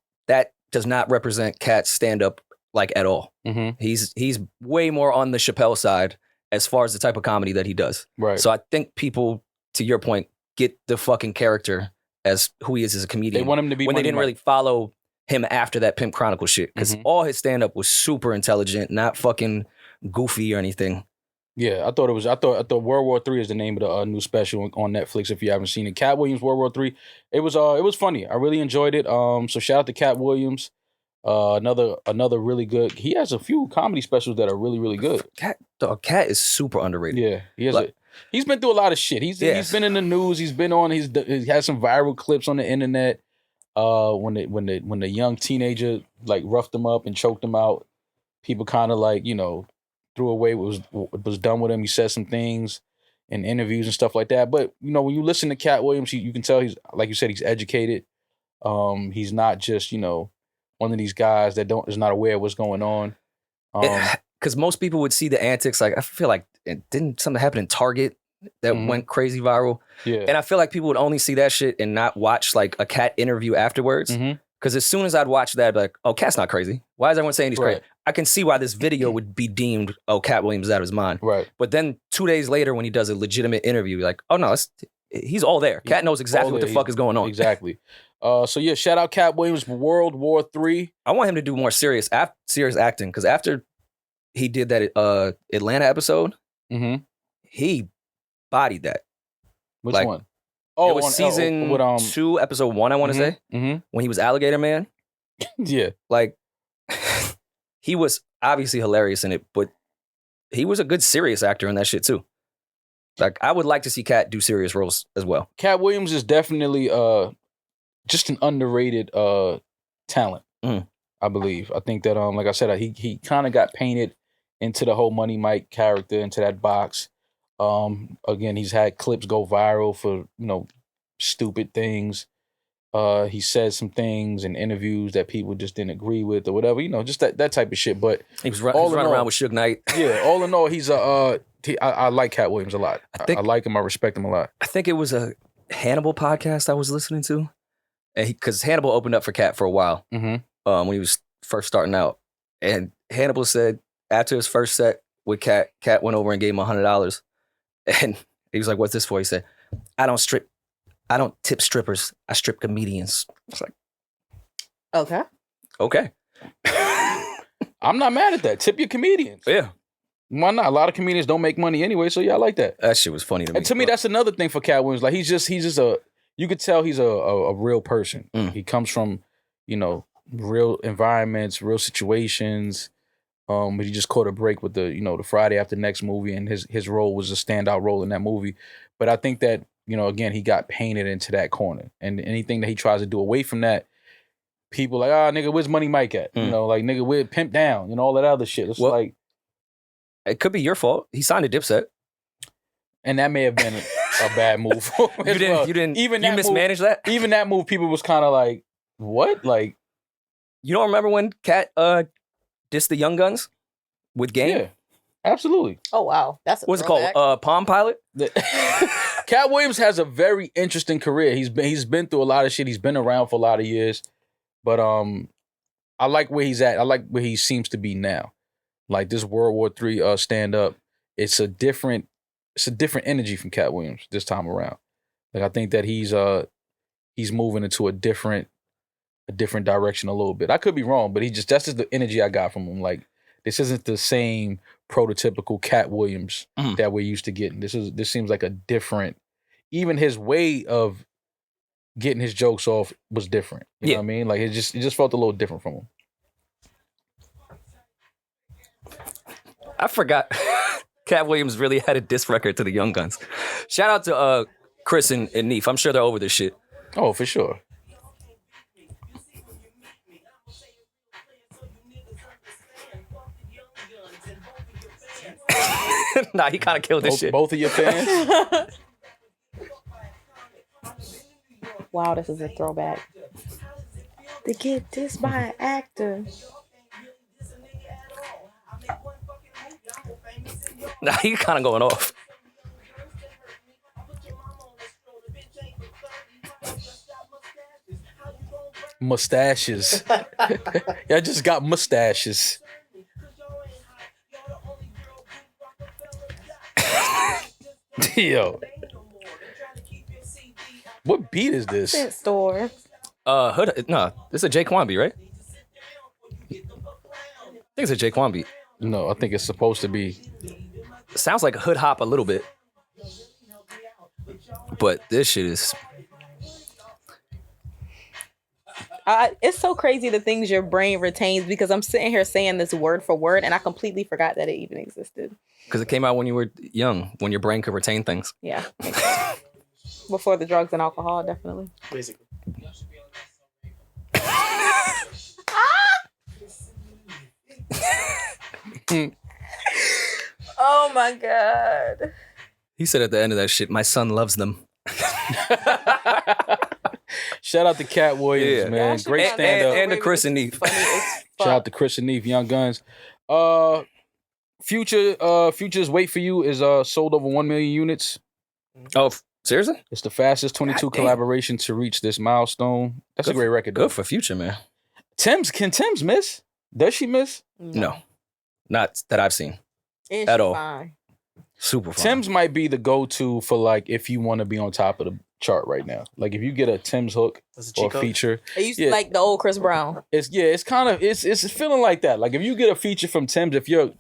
does not represent Katt's stand-up like at all. He's way more on the Chappelle side as far as the type of comedy that he does. Right. So I think people, to your point, get the fucking character as who he is as a comedian. They want him to be when they didn't really follow him after that Pimp Chronicle shit, because all his stand-up was super intelligent, not fucking goofy or anything. Yeah, I thought World War III is the name of the new special on Netflix. If you haven't seen it, Katt Williams World War III. It was funny. I really enjoyed it. So shout out to Katt Williams. Another really good. He has a few comedy specials that are really, really good. Katt is super underrated. Yeah, he's been through a lot of shit. He's been in the news. He's been on. He has some viral clips on the internet. When the young teenager like roughed him up and choked him out, people kind of like threw away what was done with him. He said some things in interviews and stuff like that. But when you listen to Katt Williams, you can tell he's, like you said, he's educated. He's not just one of these guys that is not aware of what's going on. Because most people would see the antics. Like, I feel like didn't something happen in Target that went crazy viral? Yeah. And I feel like people would only see that shit and not watch like a Katt interview afterwards. Because as soon as I'd watch that, I'd be like, oh, Katt's not crazy. Why is everyone saying he's crazy? I can see why this video would be deemed, oh, Katt Williams is out of his mind. Right. But then 2 days later, when he does a legitimate interview, you're like, oh no, he's all there. Katt knows exactly what the fuck is going on. Exactly. So yeah, shout out Katt Williams, World War III. I want him to do more serious acting, because after he did that Atlanta episode, he bodied that. Which one? Oh, it was season 2, episode 1, I want to say, when he was Alligator Man. Yeah. Like, he was obviously hilarious in it, but he was a good serious actor in that shit too. Like, I would like to see Katt do serious roles as well. Katt Williams is definitely just an underrated talent, I believe. I think that like I said, he kind of got painted into the whole Money Mike character, into that box. Again, he's had clips go viral for stupid things. He said some things in interviews that people just didn't agree with or whatever, just that type of shit. But he was running around with Suge Knight. Yeah, all in all, he's I like Katt Williams a lot. I like him. I respect him a lot. I think it was a Hannibal podcast I was listening to, because Hannibal opened up for Katt for a while when he was first starting out, and Hannibal said after his first set with Katt went over and gave him $100, and he was like, "What's this for?" He said, "I don't tip strippers. I strip comedians." It's like, okay. I'm not mad at that. Tip your comedians. Yeah. Why not? A lot of comedians don't make money anyway, so yeah, I like that. That shit was funny to me. And to me, that's another thing for Katt Williams. Like he's just you could tell he's a real person. He comes from, real environments, real situations. But he just caught a break with the Friday After Next movie, and his role was a standout role in that movie. But I think that, again, he got painted into that corner. And anything that he tries to do away from that, people like, nigga, where's Money Mike at? Like, nigga, where Pimp Down? All that other shit. It's like... It could be your fault. He signed a Dipset. And that may have been a bad move. You mismanaged that? Even that move, people was kind of like, what? Like... You don't remember when Katt dissed the Young Guns with Game? Yeah, absolutely. Oh, wow. What's it called? Palm Pilot? Katt Williams has a very interesting career. He's been through a lot of shit. He's been around for a lot of years. But I like where he's at. I like where he seems to be now. Like this World War III stand-up, it's a different energy from Katt Williams this time around. Like I think that he's moving into a different direction a little bit. I could be wrong, but that's just the energy I got from him. Like this isn't the same prototypical Katt Williams that we're used to getting. This seems like a different, even his way of getting his jokes off was different. You know what I mean? Like it just felt a little different from him. I forgot Katt Williams really had a diss record to the Young Guns. Shout out to Crusin and Neef. I'm sure they're over this shit. Oh, for sure. Nah, he kind of killed this shit. Both of your fans? Wow, this is a throwback. To get dissed by an actor. Nah, he kind of going off. Mustaches. Y'all just got mustaches. Yo. What beat is this? Cent store. Hood. No, this is a Jaquan beat, right? I think it's a Jaquan beat. No, I think it's supposed to be. It sounds like a hood hop a little bit. But this shit is... It's so crazy the things your brain retains, because I'm sitting here saying this word for word and I completely forgot that it even existed. Because it came out when you were young, when your brain could retain things. Yeah. Before the drugs and alcohol, definitely. Basically. Oh my God. He said at the end of that shit, my son loves them. Shout out to Katt Williams, man. Great stand-up. And to Chris and Neef. Shout out to Chris and Neef, Young Guns. Future's Wait For You is sold over 1 million units. Oh, seriously? It's the fastest 22 collaboration to reach this milestone. That's a great record, though. Good for Future, man. Can Tim's miss? Does she miss? No. Not that I've seen. It's at all. Fine. Super fine. Tim's might be the go-to for like if you want to be on top of the chart right now. Like if you get a Tim's hook or feature. It used to like the old Chris Brown. It's feeling like that. Like if you get a feature from Tim's, if you're,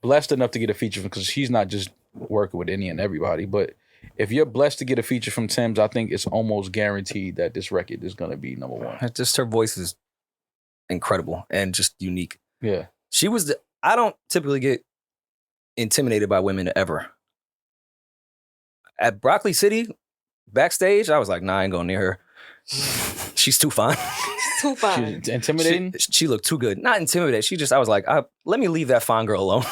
blessed enough to get a feature from, because she's not just working with any and everybody, but if you're blessed to get a feature from Tim's, I think it's almost guaranteed that this record is going to be number one. Just her voice is incredible and just unique. Yeah. I don't typically get intimidated by women ever. At Broccoli City, backstage, I was like, nah, I ain't going near her. She's too fine. Too fine. She's intimidating? She looked too good. Not intimidated. I was like, let me leave that fine girl alone.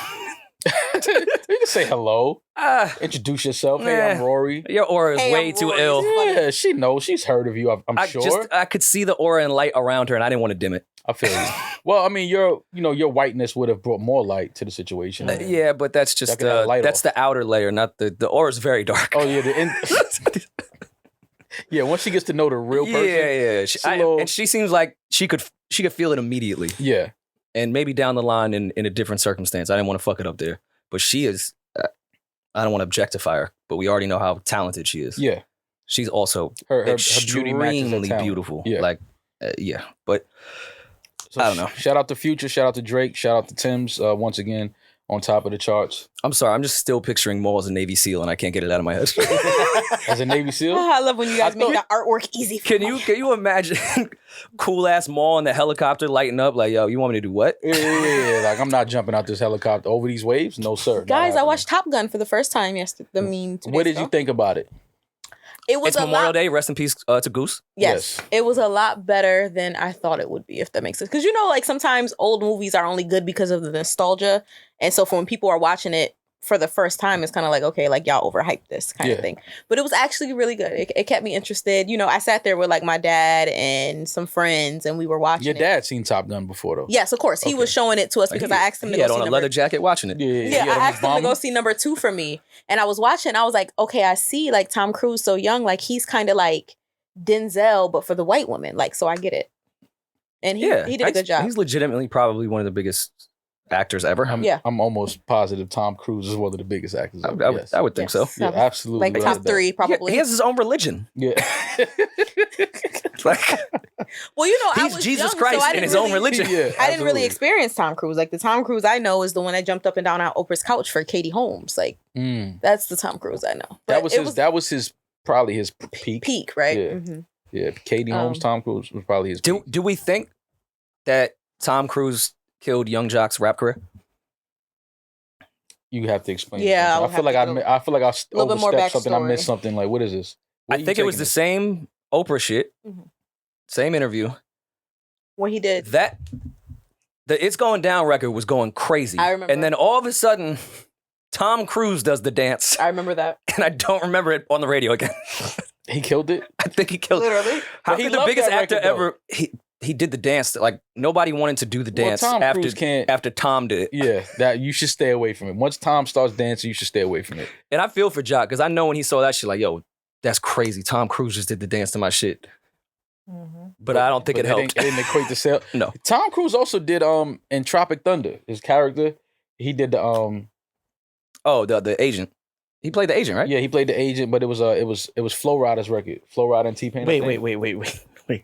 You can say hello. Introduce yourself. Hey, I'm Rory. Your aura is way too ill. Yeah, she knows. She's heard of you, I'm sure. I could see the aura and light around her, and I didn't want to dim it. I feel you. Well, I mean, your whiteness would have brought more light to the situation. Yeah, but that's just the outer layer, not the aura's very dark. Oh yeah, yeah. Once she gets to know the real person, and she seems like she could feel it immediately. Yeah, and maybe down the line in a different circumstance. I didn't want to fuck it up there, but she is. I don't want to objectify her, but we already know how talented she is. Yeah, she's also her extremely beautiful. Yeah, but. So I don't know. Shout out to Future. Shout out to Drake. Shout out to Tim's once again. on top of the charts. I'm sorry, I'm just still picturing Maul as a Navy SEAL, and I can't get it out of my head. As a Navy SEAL? I love when you guys make the artwork easy for me. Can you imagine cool ass Maul in the helicopter lighting up? Like, yo, you want me to do what? Yeah. Like, I'm not jumping out this helicopter over these waves. No, sir. Guys, I watched Top Gun for the first time yesterday. What did you think about it? It's Memorial Day. Rest in peace to Goose. Yes. It was a lot better than I thought it would be, if that makes sense. Because, like sometimes old movies are only good because of the nostalgia. And so for when people are watching it for the first time, it's kind of like, okay, like y'all overhyped this kind of thing. But it was actually really good. It kept me interested. I sat there with like my dad and some friends and we were watching Your dad seen Top Gun before though? Yes, of course. He was showing it to us because I asked him to go see He had on a leather jacket watching it. Yeah, I asked him to go see number 2 for me. And I was watching, I was like, okay, I see like Tom Cruise so young, like he's kind of like Denzel, but for the white woman. Like, so I get it. And he did a good job. He's legitimately probably one of the biggest actors ever. I'm almost positive Tom Cruise is one of the biggest actors ever. I would think so. Yeah, absolutely. Like top 3 probably. He has his own religion. Yeah. Well, I he's was Jesus young, Christ so in his own religion. Yeah, I didn't really experience Tom Cruise. Like the Tom Cruise I know is the one that jumped up and down on Oprah's couch for Katie Holmes. Like that's the Tom Cruise I know. That was his probably his peak. Peak, right? Yeah. Mm-hmm. Yeah. Katie Holmes, Tom Cruise was probably his peak. Do we think that Tom Cruise killed Young Jock's rap career? You have to explain. Yeah, I feel like I overstepped something. I missed something. Like, what is this? I think it was the same Oprah shit, same interview. What he did. The It's Going Down record was going crazy. I remember. And then all of a sudden, Tom Cruise does the dance. I remember that. And I don't remember it on the radio again. He killed it? I think he killed it. Literally. How could the biggest actor ever... He did the dance. Like, nobody wanted to do the dance after Tom did it. Yeah, that you should stay away from it. Once Tom starts dancing, you should stay away from it. And I feel for Jock, because I know when he saw that shit, like, yo, that's crazy. Tom Cruise just did the dance to my shit. But I don't think it helped. It didn't equate to sale. No. Tom Cruise also did in Tropic Thunder, his character, he did the the agent. He played the agent, right? Yeah, he played the agent, but it was Flo Rida's record. Flo Rida and T-Pain. Wait.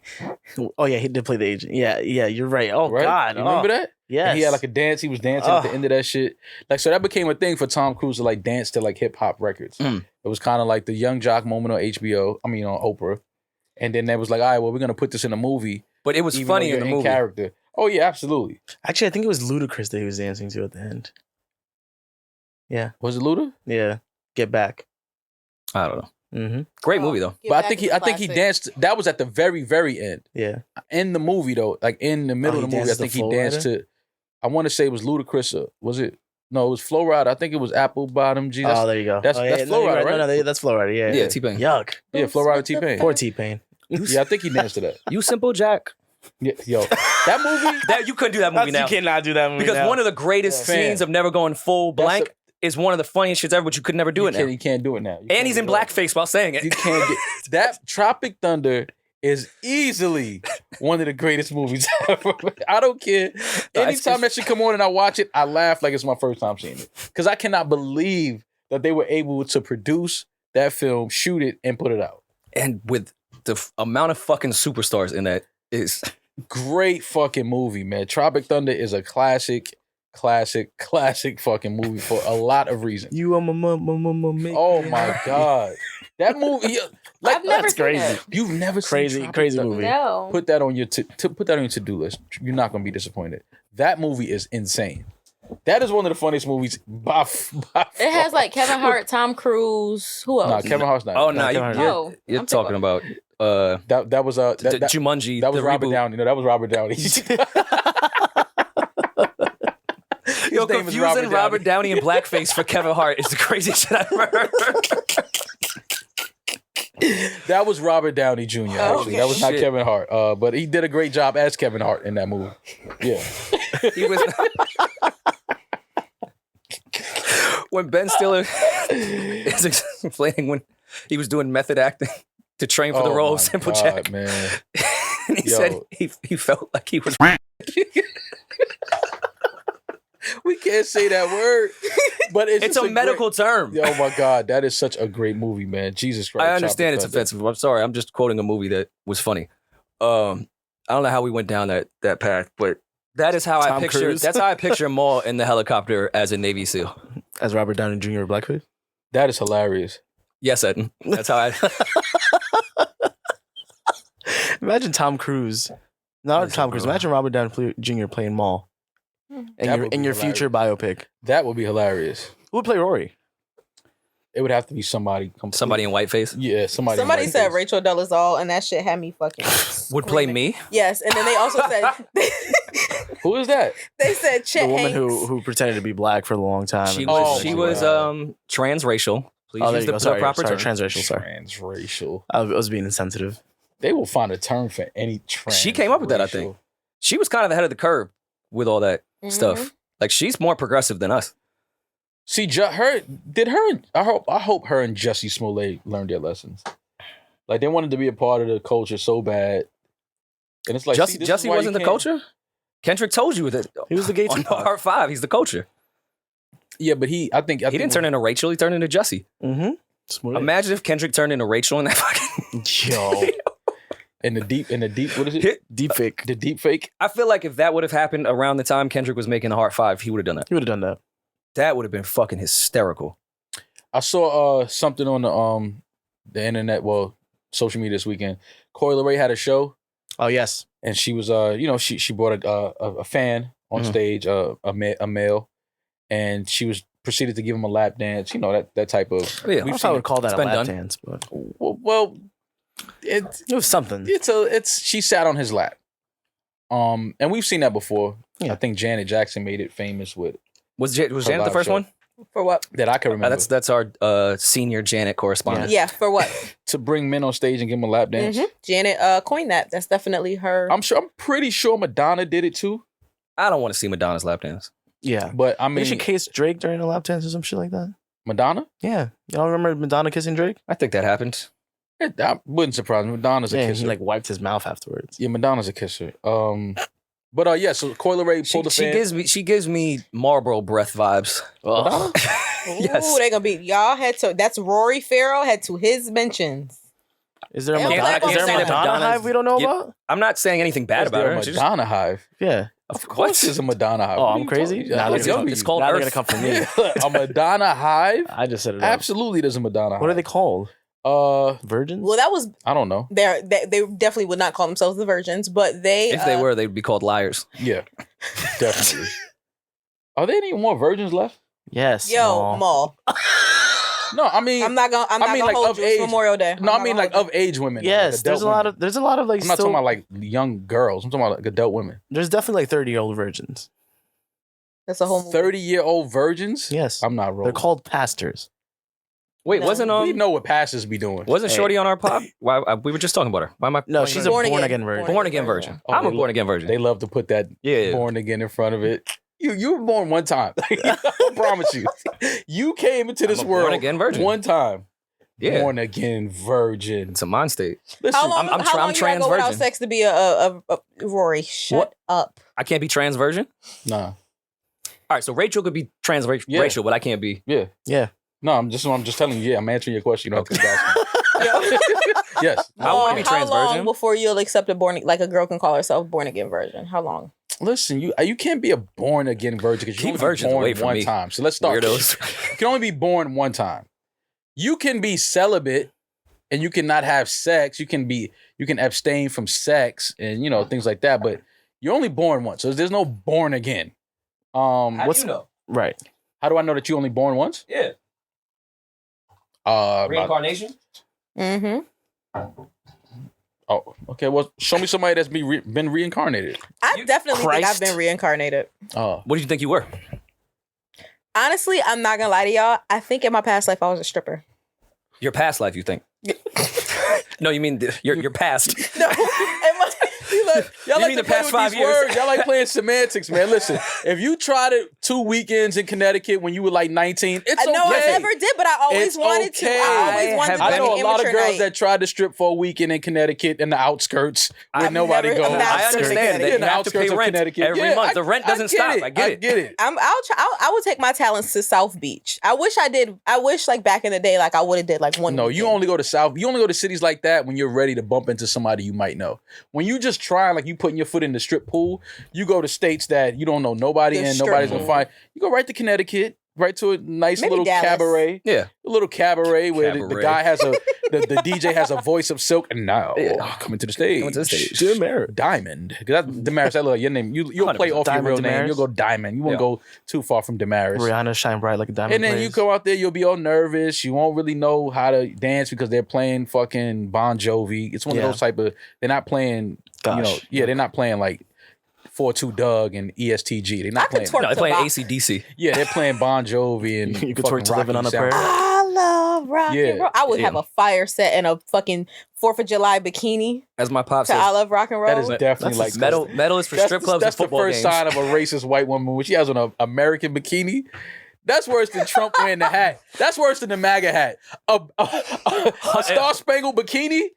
Oh yeah, he did play the agent. Yeah, you're right. Oh right? God, you remember that? Yeah, he had like a dance. He was dancing at the end of that shit. Like, so that became a thing for Tom Cruise to like dance to like hip hop records. It was kind of like the Young Jock moment on HBO. I mean, on Oprah. And then they was like, all right, well, we're gonna put this in a movie. But it was funny in the movie. Character. Oh yeah, absolutely. Actually, I think it was Ludacris that he was dancing to at the end. Yeah. Was it Luda? Yeah. Get Back. I don't know. Great movie though. But I think he danced. That was at the very, very end. Yeah. In the movie though, like in the middle of the movie, I think he danced to. I want to say it was Ludacris. Was it? No, it was Flo Rida. I think it was Apple Bottom G. Oh, there you go. That's Flo Rida, right? No, that's Flo Rida. Yeah. Yeah, T-Pain. Yuck. Yeah, Flo Rida, T-Pain. Poor T-Pain. Yeah, I think he danced to that. You Simple Jack. Yeah, yo, that movie. That you couldn't do that movie now. You cannot do that movie because now. one of the greatest scenes of never going full blank is one of the funniest shits ever, but you could never do it now. You can't do it now. And he's in blackface while saying it. You can't get that. Tropic Thunder is easily one of the greatest movies ever. I don't care. Anytime that shit come on and I watch it, I laugh like it's my first time seeing it. Because I cannot believe that they were able to produce that film, shoot it, and put it out. And with the amount of fucking superstars in that is... Great fucking movie, man. Tropic Thunder is a classic fucking movie for a lot of reasons. You are my Oh my God. That movie, like, I've never that's crazy. That. You've never seen crazy movie. No. Put that on your to-do list. You're not gonna be disappointed. That movie is insane. That is one of the funniest movies by It has like Kevin Hart, Tom Cruise. Who else? Nah, Kevin Hart's not. Oh no, you're talking about that was Jumanji. That was Robert Downey. No, that was Robert Downey. Yo, confusing Robert Downey and blackface for Kevin Hart is the craziest shit I've ever heard. That was Robert Downey Jr. Actually, that was not Kevin Hart. But he did a great job as Kevin Hart in that movie. Yeah, he was. When Ben Stiller is explaining when he was doing method acting to train for the role of Simple Jack, man, and he said he felt like he was. We can't say that word, but it's a medical term. Oh my God, that is such a great movie, man. Jesus Christ. I understand it's offensive. I'm sorry. I'm just quoting a movie that was funny. I don't know how we went down that path, but That is how Tom I picture. Cruise. That's how I picture Maul in the helicopter as a Navy SEAL. As Robert Downey Jr. Blackface? That is hilarious. Yes, Eddin. That's how I. Imagine Tom Cruise. Not Tom Cruise. Imagine Robert Downey Jr. playing Maul. In your future biopic. That would be hilarious. Who would play Rory? It would have to be somebody. Somebody in whiteface? Yeah, somebody. Somebody said Rachel Dolezal, and that shit had me fucking. Would play me? Yes, and then they also said. Who is that? They said Chet The woman Hanks. who pretended to be black for a long time. She and- was transracial. Please use the proper term. Transracial, sorry. Transracial. I was being insensitive. They will find a term for any trans. She came up with that, I think. She was kind of ahead of the curve with all that stuff. Like, she's more progressive than us. See, I hope her and Jussie Smollett learned their lessons. Like, they wanted to be a part of the culture so bad. And it's like, Jussie wasn't the culture? Kendrick told you that. He was the gay on R.I.P. He's the culture. Yeah, but he didn't turn into Rachel. He turned into Jussie. Mm-hmm. Imagine if Kendrick turned into Rachel in that fucking. Yo. in the deep, what is it? Deep fake. The deep fake. I feel like if that would have happened around the time Kendrick was making the Heart 5, he would have done that. He would have done that. That would have been fucking hysterical. I saw something on the internet, well, social media this weekend. Leray had a show. Oh yes. And she was she brought a fan on stage, a male, and she was proceeded to give him a lap dance. You know, that type of. Yeah, I would call that a lap dance, but well, it was something. She sat on his lap. And we've seen that before. Yeah. I think Janet Jackson made it famous with. Was Janet the first one? For what? That I can remember. That's our senior Janet correspondent. Yeah, for what? To bring men on stage and give them a lap dance. Janet coined that. That's definitely her. I'm pretty sure Madonna did it too. I don't want to see Madonna's lap dance. Yeah, but I mean, did she kiss Drake during a lap dance or some shit like that? Madonna? Yeah, y'all remember Madonna kissing Drake? I think that happened. That wouldn't surprise me. Madonna's a kisser. He like wiped his mouth afterwards. Yeah, Madonna's a kisser. But yeah, so Leray pulled the fan. She gives me Marlboro breath vibes. Madonna? Yes. Ooh, they gonna be y'all had to. That's Rory Farrell had to his mentions. Is there a Madonna hive we don't know about? I'm not saying anything bad about her. Madonna hive. Yeah. Of course there's a Madonna hive. Oh, I'm crazy? It's called Now Earth. they're gonna come for me. A Madonna hive? I just said it. Absolutely there's a Madonna hive. What are they called? Virgins? Well, that was. I don't know. They definitely would not call themselves the virgins, but they. If they were, they'd be called liars. Yeah, definitely. Are there any more virgins left? Yes. Yo, Maul. No, I mean, I'm not gonna hold you. It's Memorial Day. No, I mean like of age women. Yes, like there's a lot of like. I'm not talking about like young girls. I'm talking about like adult women. There's definitely like 30-year-old virgins. That's a whole movie. 30-year-old virgins. Yes, I'm not rolling. They're called pastors. Wait, wasn't we know what pastors be doing? Wasn't Shorty on our pod? Why we were just talking about her? Why am I? No, she's a born again virgin. Born again virgin. Oh, I'm a born again virgin. They love to put that born again in front of it. You were born one time. I promise you. You came into this world born again virgin. One time. Yeah. Born again virgin. It's a mind state. Listen, how long I'm you trans gotta go virgin. without sex to be a Rory? Shut up. I can't be trans virgin? Nah. All right, so Rachel could be trans Rachel, but I can't be. Yeah. Yeah. No, I'm just telling you. Yeah, I'm answering your question. You don't have to ask me. Yes. I want to be trans How long virgin. before you'll accept a girl can call herself born again virgin? How long? Listen, you can't be a born again virgin because you Keep can only be virgins away born from one me. time. So let's start. Weirdos. You can only be born one time. You can be celibate and you cannot have sex. You can abstain from sex and things like that. But you're only born once, so there's no born again. How do you know? Right. How do I know that you only born once? Yeah. Reincarnation? Mm-hmm. Oh, okay. Well, show me somebody that's been reincarnated. I definitely think I've been reincarnated. Oh. What do you think you were? Honestly, I'm not gonna lie to y'all. I think in my past life I was a stripper. Your past life, you think? No, you mean your past. No, y'all You like mean to the play past with 5 these years? words. Y'all like playing semantics, man. Listen, if you tried it 2 weekends in Connecticut when you were like 19, it's okay. No, I never did, but I always wanted to. I always wanted to. I know a lot of girls night. that tried to strip for a weekend in Connecticut in the outskirts where nobody goes. I understand that you have to pay rent every month. The rent doesn't stop. I get it. I would take my talents to South Beach. I wish I did. I wish like back in the day, like I would have did like one. No, weekend. you only go to South. You only go to cities like that when you're ready to bump into somebody you might know. When you just just trying, like you putting your foot in the strip pool, you go to states that you don't know nobody and nobody's gonna find. You go right to Connecticut. Right to a nice Maybe little Dallas. Cabaret. Yeah. A little cabaret where the guy has the DJ has a voice of silk. And now, coming to the stage. Demaris. Diamond. Because Demaris, that look your name. You'll play off your real name. You'll go Diamond. You won't go too far from Demaris. Rihanna shine bright like a diamond. And then you go out there, you'll be all nervous. You won't really know how to dance because they're playing fucking Bon Jovi. It's one of those type of, they're not playing, they're not playing like 4-2 Doug and ESTG. They're not playing. No, they're playing AC/DC. Yeah, they're playing Bon Jovi and you could twerk to Living on a Prayer. I love rock and roll. I would have a fire set and a fucking 4th of July bikini. As my pop says, I love rock and roll. That is definitely like metal is for strip clubs and football games. That's the first sign of a racist white woman when she has on an American bikini. That's worse than Trump wearing the hat. That's worse than the MAGA hat. A star-spangled bikini?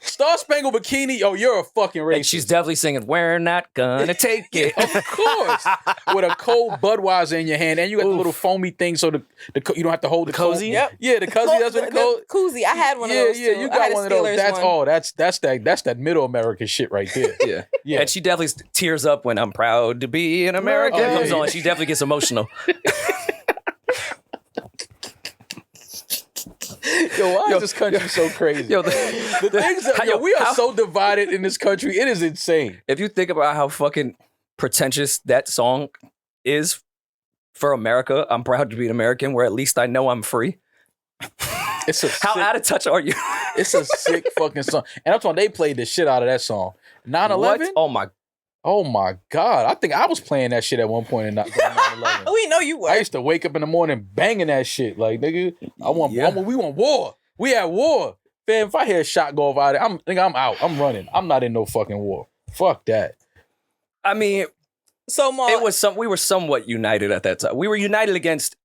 Star-spangled bikini? Oh, you're a fucking racist. And she's definitely singing, "We're not gonna take it." Of course. With a cold Budweiser in your hand. And you got the little foamy thing so you don't have to hold the cozy? Yep. Yeah, the cozy. That's what the koozie. I had one of those, Yeah, too. you got one of those. That's that middle American shit right there. Yeah. And she definitely tears up when "I'm proud to be an American" comes on. She definitely gets emotional. Yo, why is this country so crazy? Yo, the things that we are so divided in this country. It is insane. If you think about how fucking pretentious that song is for America, "I'm proud to be an American," where at least I know I'm free. How out of touch are you? It's a sick fucking song. And I'm talking, they played the shit out of that song. 9/11? Oh my God. I think I was playing that shit at one point in 9/11. We know you were. I used to wake up in the morning banging that shit. Like, nigga, we want war. We at war. Man, if I hear a shot go off out of it, I'm out. I'm running. I'm not in no fucking war. Fuck that. I mean, we were somewhat united at that time. We were united against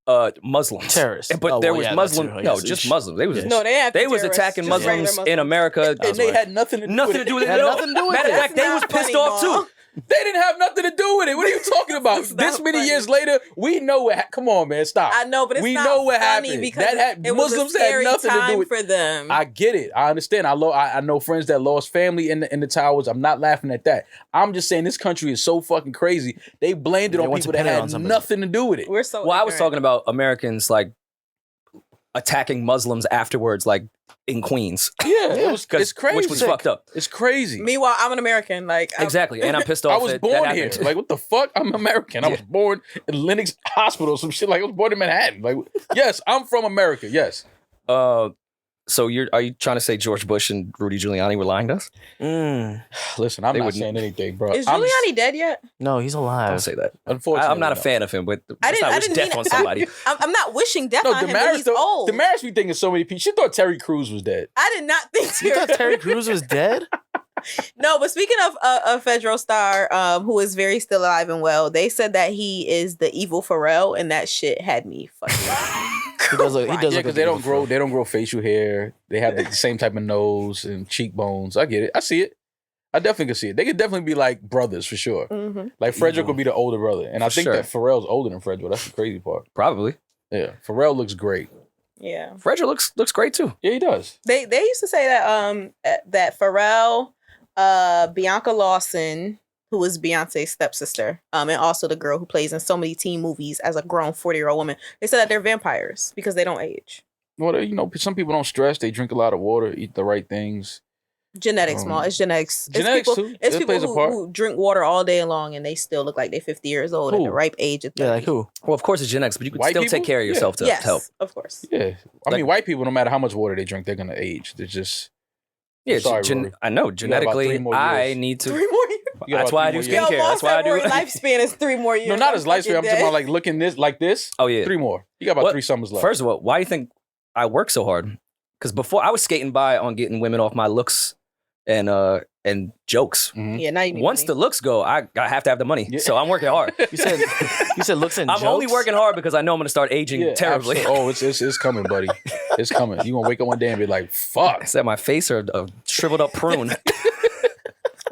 Muslims. Terrorists. But there was Muslims. Just Muslims. They was attacking Muslims in America. And they had nothing to do with it. Matter of fact, they was pissed off too. They didn't have nothing to do with it. What are you talking about? This many years later, we know what. Come on, man, stop. I know, but we know what happened. Because Muslims had nothing to do with for them. I get it. I understand. I know friends that lost family in the towers. I'm not laughing at that. I'm just saying this country is so fucking crazy. They blamed it on people that had nothing to do with it. We're so. Well, I was talking about Americans like attacking Muslims afterwards, like in Queens. Yeah, it's crazy. Which was fucked up. It's crazy. Meanwhile, I'm an American. Exactly, and I'm pissed off. I was born here. Like, what the fuck? I'm American. I was born in Lenox Hospital, some shit. Like, I was born in Manhattan. Like, yes, I'm from America. Yes. So are you trying to say George Bush and Rudy Giuliani were lying to us? Listen, I'm not saying anything, bro. Is Giuliani dead yet? No, he's alive. Don't say that. Unfortunately, I'm not a fan of him, but I didn't wish death on somebody. I'm not wishing death on him, but he's old. Demaris be thinking so many people. She thought Terry Crews was dead. I did not think You thought Terry Crews was dead? No, but speaking of a Federal star who is very still alive and well, they said that he is the evil Pharrell, and that shit had me fucking. He does because they don't grow facial hair. They have the same type of nose and cheekbones. I get it. I see it. I definitely can see it. They could definitely be like brothers for sure. Mm-hmm. Like Frederick would be the older brother, and I think that Pharrell's older than Frederick. That's the crazy part. Probably. Yeah, Pharrell looks great. Yeah, Frederick looks great too. Yeah, he does. They used to say that Pharrell, Bianca Lawson, who was Beyonce's stepsister, and also the girl who plays in so many teen movies as a grown 40-year-old woman. They said that they're vampires because they don't age. Well, some people don't stress. They drink a lot of water, eat the right things. Genetics, Maul. It's genetics. Genetics too. It's people who drink water all day long and they still look like they're 50 years old at the ripe age of 30. Yeah, like who? Well, of course it's genetics, but you can still take care of yourself to help. Of course. Yeah. I mean, white people, no matter how much water they drink, they're going to age. They're just... Yeah, I know. Genetically, I need to... 3 more years. That's why I do skincare. That's why I do... lifespan is 3 more years. No, not his lifespan. I'm talking about like looking like this. Oh, yeah. 3 more. You got about 3 summers left. First of all, why do you think I work so hard? Because before, I was skating by on getting women off my looks and jokes. Mm-hmm. Yeah, now you need Once money. the looks go, I have to have the money. Yeah. So I'm working hard. You said looks and I'm jokes? only working hard because I know I'm going to start aging terribly. Absolutely. Oh, it's coming, buddy. It's coming. You're going to wake up one day and be like, fuck. I said my face or a shriveled up prune.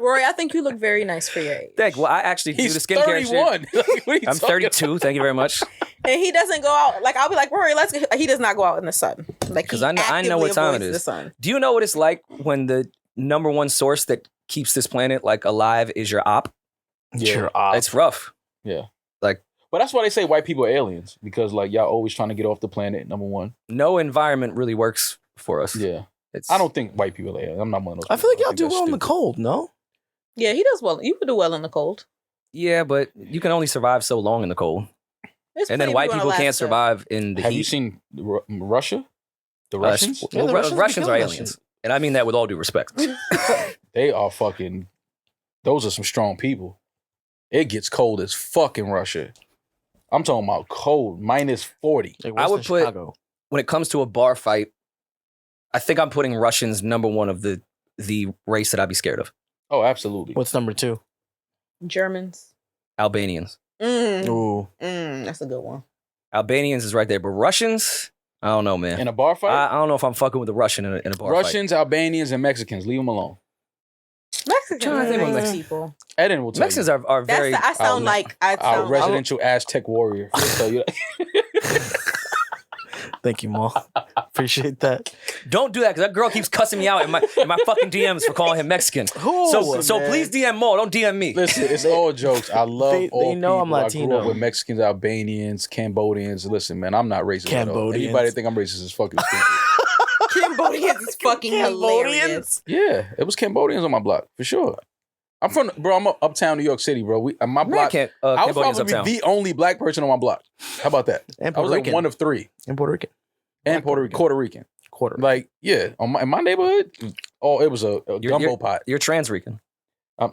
Rory, I think you look very nice for your age. Thank you. Well, I actually do the skincare 31. shit. I'm 32. Thank you very much. And he doesn't go out. Like, I'll be like, Rory, he does not go out in the sun. Like, because I know what time it is. Do you know what it's like when the number one source that keeps this planet like alive is your op. Your op. It's rough. Yeah. Like, but that's why they say white people are aliens, because like y'all always trying to get off the planet, number one. No environment really works for us. Yeah. I don't think white people are aliens. I'm not one of those. I feel like y'all do well in the cold, no? Yeah, he does well. You could do well in the cold. Yeah, but you can only survive so long in the cold. And then white people can't survive in the heat. Have you seen Russia? The Russians? Well, the Russians are aliens. And I mean that with all due respect. They are fucking... Those are some strong people. It gets cold as fuck in Russia. I'm talking about cold, minus 40. Like I would put, Chicago. when it comes to a bar fight, I think I'm putting Russians number one of the race that I'd be scared of. Oh, absolutely. What's number 2? Germans. Albanians. Ooh. That's a good one. Albanians is right there, but Russians, I don't know, man. In a bar fight? I don't know if I'm fucking with a Russian in a bar fight. Russians, Albanians, and Mexicans. Leave them alone. Mexicans Trying to think are what nice people. Eddin will tell Mexicans you. are very... I sound like Our residential Aztec warrior. He'll tell you that. Thank you, Maul. Appreciate that. Don't do that, because that girl keeps cussing me out in my fucking DMs for calling him Mexican. So please DM Maul, don't DM me. Listen, it's all jokes. I love all they know people. I'm Latino. I grew up with Mexicans, Albanians, Cambodians. Listen, man, I'm not racist at all. Cambodians. Anybody think I'm racist is fucking stupid. Cambodians is fucking hilarious. Yeah, it was Cambodians on my block, for sure. I'm uptown New York City, bro. My block, I was probably the only black person on my block. How about that? And I was like one of 3. And Puerto Rican. And Puerto Rican. Like, yeah, in my neighborhood, it was a gumbo pot. You're trans Rican.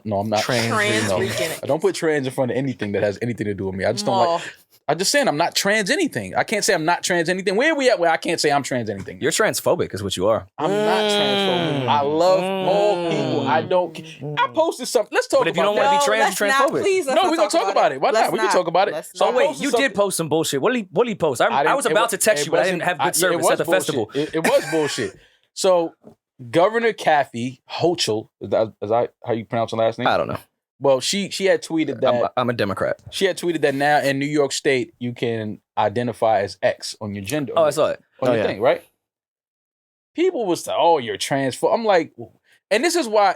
No, I'm not. Trans Rican. I don't put trans in front of anything that has anything to do with me. I just don't like... I'm just saying I'm not trans anything. I can't say I'm not trans anything. Where are we at where I can't say I'm trans anything? You're transphobic is what you are. I'm not transphobic. I love all people. I don't... I posted something. Let's talk about that. But if you don't want to be trans, you're transphobic. No, we're going to talk about it. Why not? We can talk about it. So wait, you did post some bullshit. What did he post? I was about to text you, but I didn't have good service at the festival. It was bullshit. So Governor Kathy Hochul, is that how you pronounce her last name? I don't know. Well, she had tweeted that... I'm a Democrat. She had tweeted that now in New York State, you can identify as X on your gender. Oh, I saw it. On your thing, right? People was like, oh, you're transphobic. I'm like... And this is why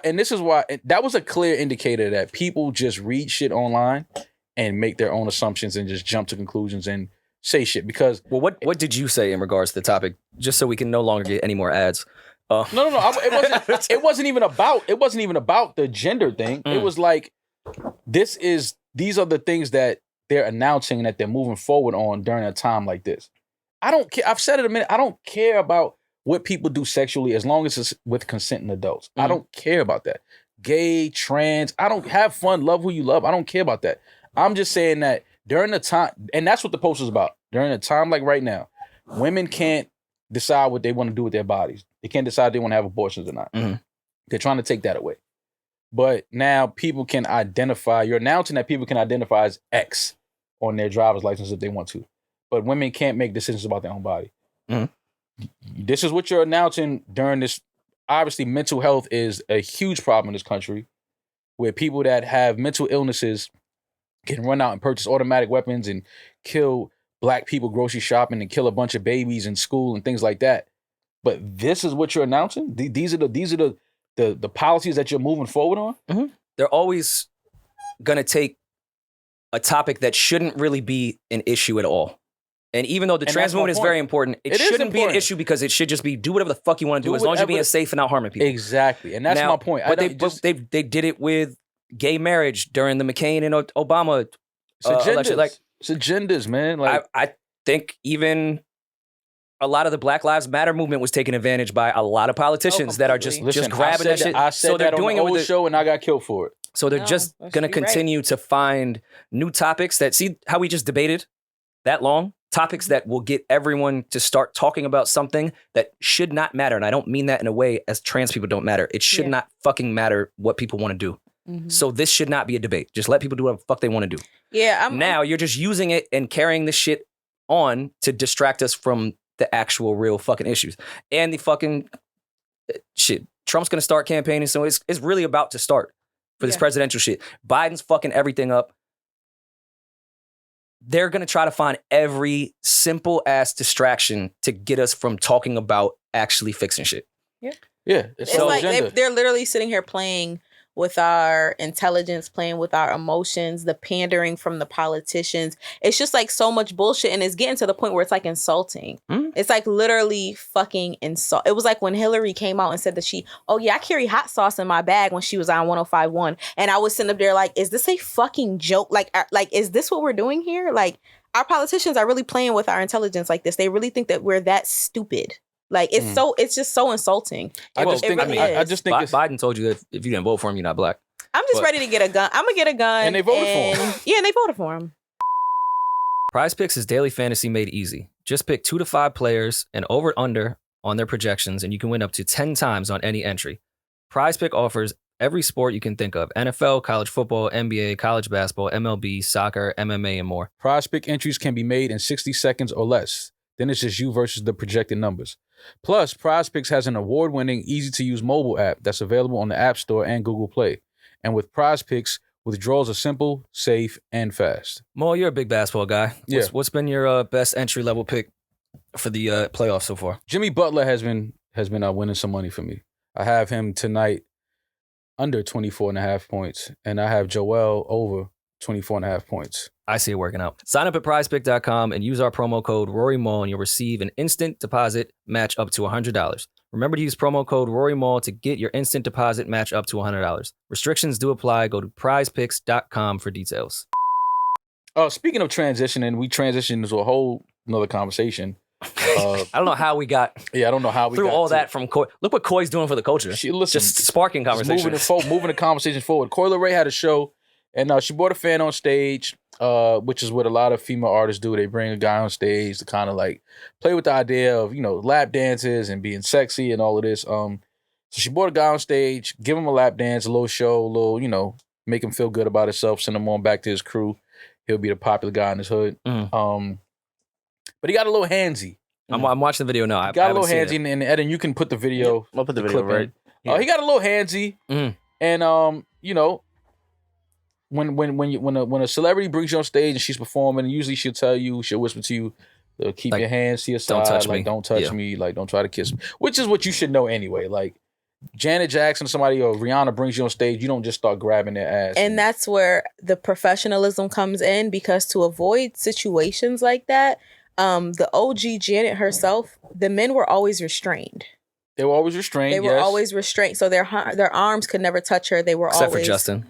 that was a clear indicator that people just read shit online and make their own assumptions and just jump to conclusions and say shit. Because... Well, what did you say in regards to the topic? Just so we can no longer get any more ads. No. It wasn't even about the gender thing. It was like, these are the things that they're announcing that they're moving forward on during a time like this. I don't care. I've said it a minute. I don't care about what people do sexually as long as it's with consenting adults. I don't care about that. Gay, trans, I don't have fun, love who you love. I don't care about that. I'm just saying that during the time, and that's what the post was about. During a time like right now, women can't decide what they want to do with their bodies. They can't decide if they want to have abortions or not. Mm-hmm. They're trying to take that away. But now people can identify, you're announcing that people can identify as X on their driver's license if they want to. But women can't make decisions about their own body. Mm-hmm. This is what you're announcing during this. Obviously, mental health is a huge problem in this country, where people that have mental illnesses can run out and purchase automatic weapons and kill black people grocery shopping and kill a bunch of babies in school and things like that. But this is what you're announcing? These are the policies that you're moving forward on? Mm-hmm. They're always going to take a topic that shouldn't really be an issue at all. And even though the trans movement is very important, it shouldn't be an issue because it should just be do whatever the fuck you want to do as long as you're being safe and not harming people. Exactly. And that's my point. But they did it with gay marriage during the McCain and Obama election. Like, it's agendas, man. Like, I think even a lot of the Black Lives Matter movement was taken advantage by a lot of politicians that are just grabbing that shit. I said that on the old show and I got killed for it. So they're just going to continue to find new topics that, see how we just debated that long? Topics that will get everyone to start talking about something that should not matter. And I don't mean that in a way as trans people don't matter. It should not fucking matter what people want to do. Mm-hmm. So this should not be a debate. Just let people do whatever the fuck they want to do. Yeah. Now you're just using it and carrying this shit on to distract us from the actual real fucking issues. And the fucking shit. Trump's going to start campaigning. So it's really about to start for this presidential shit. Biden's fucking everything up. They're going to try to find every simple ass distraction to get us from talking about actually fixing shit. Yeah. It's like they're literally sitting here playing with our intelligence, playing with our emotions, the pandering from the politicians. It's just like so much bullshit, and it's getting to the point where it's like insulting. It's like literally fucking insult. It was like when Hillary came out and said that I carry hot sauce in my bag when she was on 105.1, and I was sitting up there like, is this a fucking joke? Like, is this what we're doing here? Like, our politicians are really playing with our intelligence like this. They really think that we're that stupid. Like, it's just so insulting. I just think Biden told you that if you didn't vote for him, you're not black. I'm just ready to get a gun. I'm gonna get a gun. And they voted for him. Yeah, and they voted for him. Prize Picks is daily fantasy made easy. Just pick 2 to 5 players and over/under on their projections, and you can win up to 10 times on any entry. Prize Pick offers every sport you can think of: NFL, college football, NBA, college basketball, MLB, soccer, MMA, and more. Prize Pick entries can be made in 60 seconds or less. Then it's just you versus the projected numbers. Plus, Prize Picks has an award-winning, easy-to-use mobile app that's available on the App Store and Google Play. And with Prize Picks, withdrawals are simple, safe, and fast. Mo, you're a big basketball guy. Yeah. What's been your best entry-level pick for the playoffs so far? Jimmy Butler has been winning some money for me. I have him tonight under 24.5 points, and I have Joel over 24.5 points. I see it working out. Sign up at prizepick.com and use our promo code RoryMall, and you'll receive an instant deposit match up to $100. Remember to use promo code RoryMall to get your instant deposit match up to $100. Restrictions do apply. Go to prizepicks.com for details. Speaking of transitioning, we transitioned into a whole another conversation. I don't know how we got I don't know how we through got all that from Coy. Look what Coy's doing for the culture. Just sparking conversation. Moving the conversation forward. Leray had a show, and she brought a fan on stage, which is what a lot of female artists do. They bring a guy on stage to kind of like play with the idea of, lap dances and being sexy and all of this. So she brought a guy on stage, give him a lap dance, a little show, a little, make him feel good about himself, send him on back to his crew. He'll be the popular guy in his hood. But he got a little handsy. I'm watching the video now. Got a little handsy, and Eddin, you can put the video. I'll put the video right. Yeah. He got a little handsy, and when a celebrity brings you on stage and she's performing, usually she'll whisper to you, keep your hands to your side, don't touch me, like don't try to kiss me, which is what you should know anyway. Like Janet Jackson, somebody or Rihanna brings you on stage, you don't just start grabbing their ass. And that's where the professionalism comes in, because to avoid situations like that, the OG Janet herself, the men were always restrained. They were always restrained. They were always restrained, so their arms could never touch her. They were except always for Justin.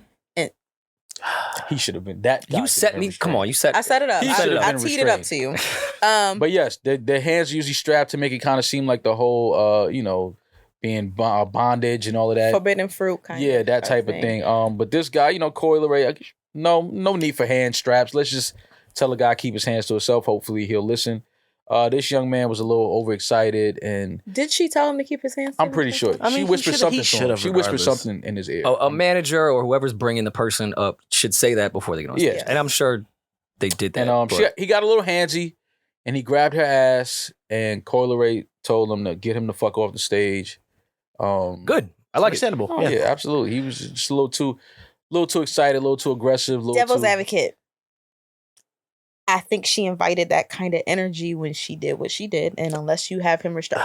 He should have been that. You set me. Come on, you set. I set it up. I teed it up to you. But yes, their hands are usually strapped to make it kind of seem like the whole, being bondage and all of that. Forbidden fruit kind of. Yeah, that type of thing. But this guy, Coy Leray, no need for hand straps. Let's just tell a guy keep his hands to himself. Hopefully he'll listen. This young man was a little overexcited, and did she tell him to keep his hands? I'm pretty sure. She whispered something to him. She whispered something in his ear. A manager or whoever's bringing the person up should say that before they get on stage. Yeah. And I'm sure they did that. And he got a little handsy, and he grabbed her ass, and Coy Leray told him to get him the fuck off the stage. Good. I like it. Understandable. Yeah, absolutely. He was just a little too excited, a little too aggressive. Devil's advocate. I think she invited that kind of energy when she did what she did, and unless you have him restrained,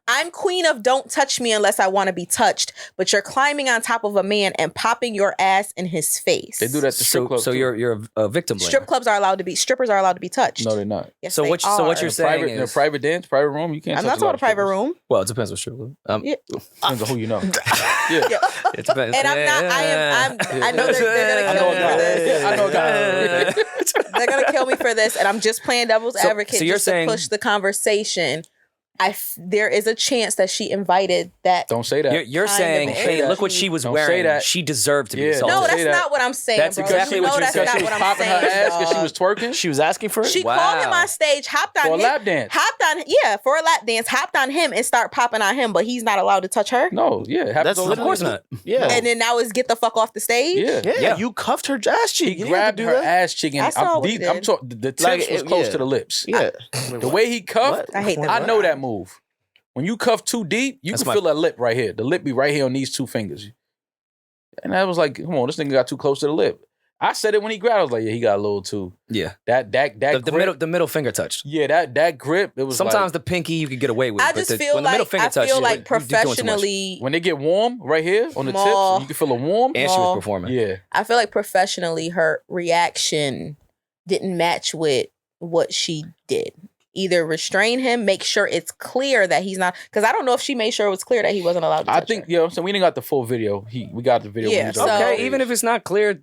I'm queen of don't touch me unless I want to be touched. But you're climbing on top of a man and popping your ass in his face. They do that to strip clubs. So you're a victim. Strippers are allowed to be touched. No, they're not. Yes, so what you're saying is in a private dance, private room, you can't. I'm not talking about a private room. Well, it depends what strip club. Depends on who you know. Yeah. It depends. And I know they're gonna kill me for this. I know a guy. They're gonna kill me for this, and I'm just playing devil's advocate so you're just saying, to push the conversation. There is a chance that she invited that. Don't say that. You're saying, hey, look what she was wearing. She deserved to be assaulted. No, that's not what I'm saying. That's bro. exactly what you're saying. That's not what I'm saying. Her ass because she was twerking. She was asking for it. She called him on stage, hopped on for him, a lap dance. For a lap dance, hopped on him and start popping on him, but he's not allowed to touch her. No, yeah, that's of course not. Yeah, and then now is get the fuck off the stage. Yeah. You cuffed her ass cheek. He grabbed her ass cheek, and I'm talking. The tips was close to the lips. Yeah, the way he cuffed, I hate that. I know that move. When you cuff too deep, you can feel that lip right here. The lip be right here on these two fingers. And I was like, come on, this nigga got too close to the lip. I said it when he grabbed. I was like, yeah, he got a little too. Yeah. That grip, the middle finger touch. Yeah, that grip. It was sometimes the pinky you could get away with. I just feel like professionally, when they get warm right here on the tips, you can feel it warm. And she was performing. Yeah, I feel like professionally her reaction didn't match with what she did. Either restrain him, make sure it's clear that he's not. Because I don't know if she made sure it was clear that he wasn't allowed to. I think so. We didn't got the full video. We got the video. Yeah. Okay. Even if it's not clear.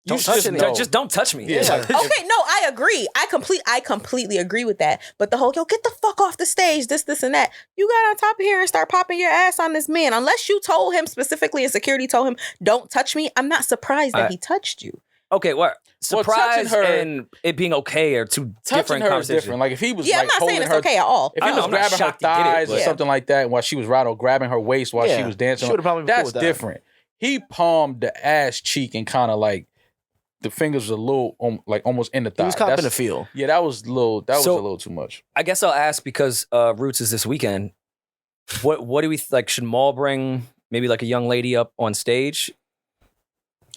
Just don't touch me. Yeah. Okay, no, I agree. I completely agree with that. But the whole, get the fuck off the stage, this, and that. You got on top of here and start popping your ass on this man. Unless you told him specifically and security told him, don't touch me, I'm not surprised that he touched you. Okay, well, surprise her, and it being okay are two different conversations. Her is different. Like if he was I'm not saying it's okay at all. If he was grabbing her thighs or something like that while she was riding or grabbing her waist while she was dancing, that's different. He palmed the ass cheek and kind of like the fingers was a little like almost in the thigh. He was copping the feel. Yeah, that was a little too much. I guess I'll ask because Roots is this weekend. What do we like? Should Maul bring maybe like a young lady up on stage?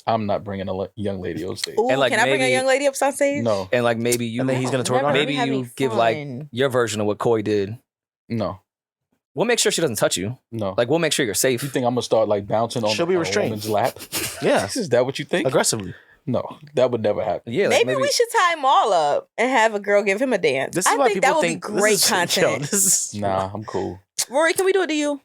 I'm not bringing a young lady on stage. Ooh, and can I bring a young lady up on stage? No. And like maybe you. And then he's gonna twerk on her. Maybe you give like your version of what Koi did. No. We'll make sure she doesn't touch you. No. Like we'll make sure you're safe. You think I'm gonna start like bouncing on She'll be restrained. woman's lap? Yeah. Is that what you think? Aggressively. No, that would never happen. Yeah, like maybe we should tie Maul up and have a girl give him a dance. I think that would be great content. Nah, I'm cool. Rory, can we do it to you?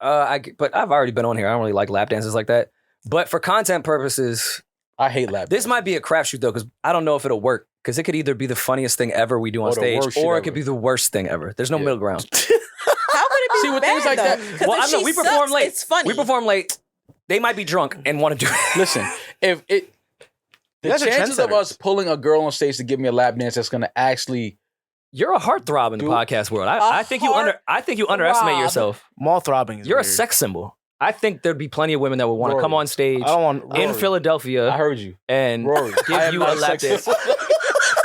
But I've already been on here. I don't really like lap dances like that. But for content purposes, I hate lap dances. This might be a crapshoot though, because I don't know if it'll work. Because it could either be the funniest thing ever we do on stage, or it could be the worst thing ever. There's no middle ground. How could it be with things like that? Well, I know we perform late. It's funny. We perform late. They might be drunk and want to do it. Listen, if it the chances of us pulling a girl on stage to give me a lap dance that's gonna actually you're a heartthrob in the podcast world. I think you underestimate yourself. Maul throbbing is You're weird. A sex symbol. I think there'd be plenty of women that would want to come on stage in Philadelphia. I heard you. And Rory, give you a lap dance.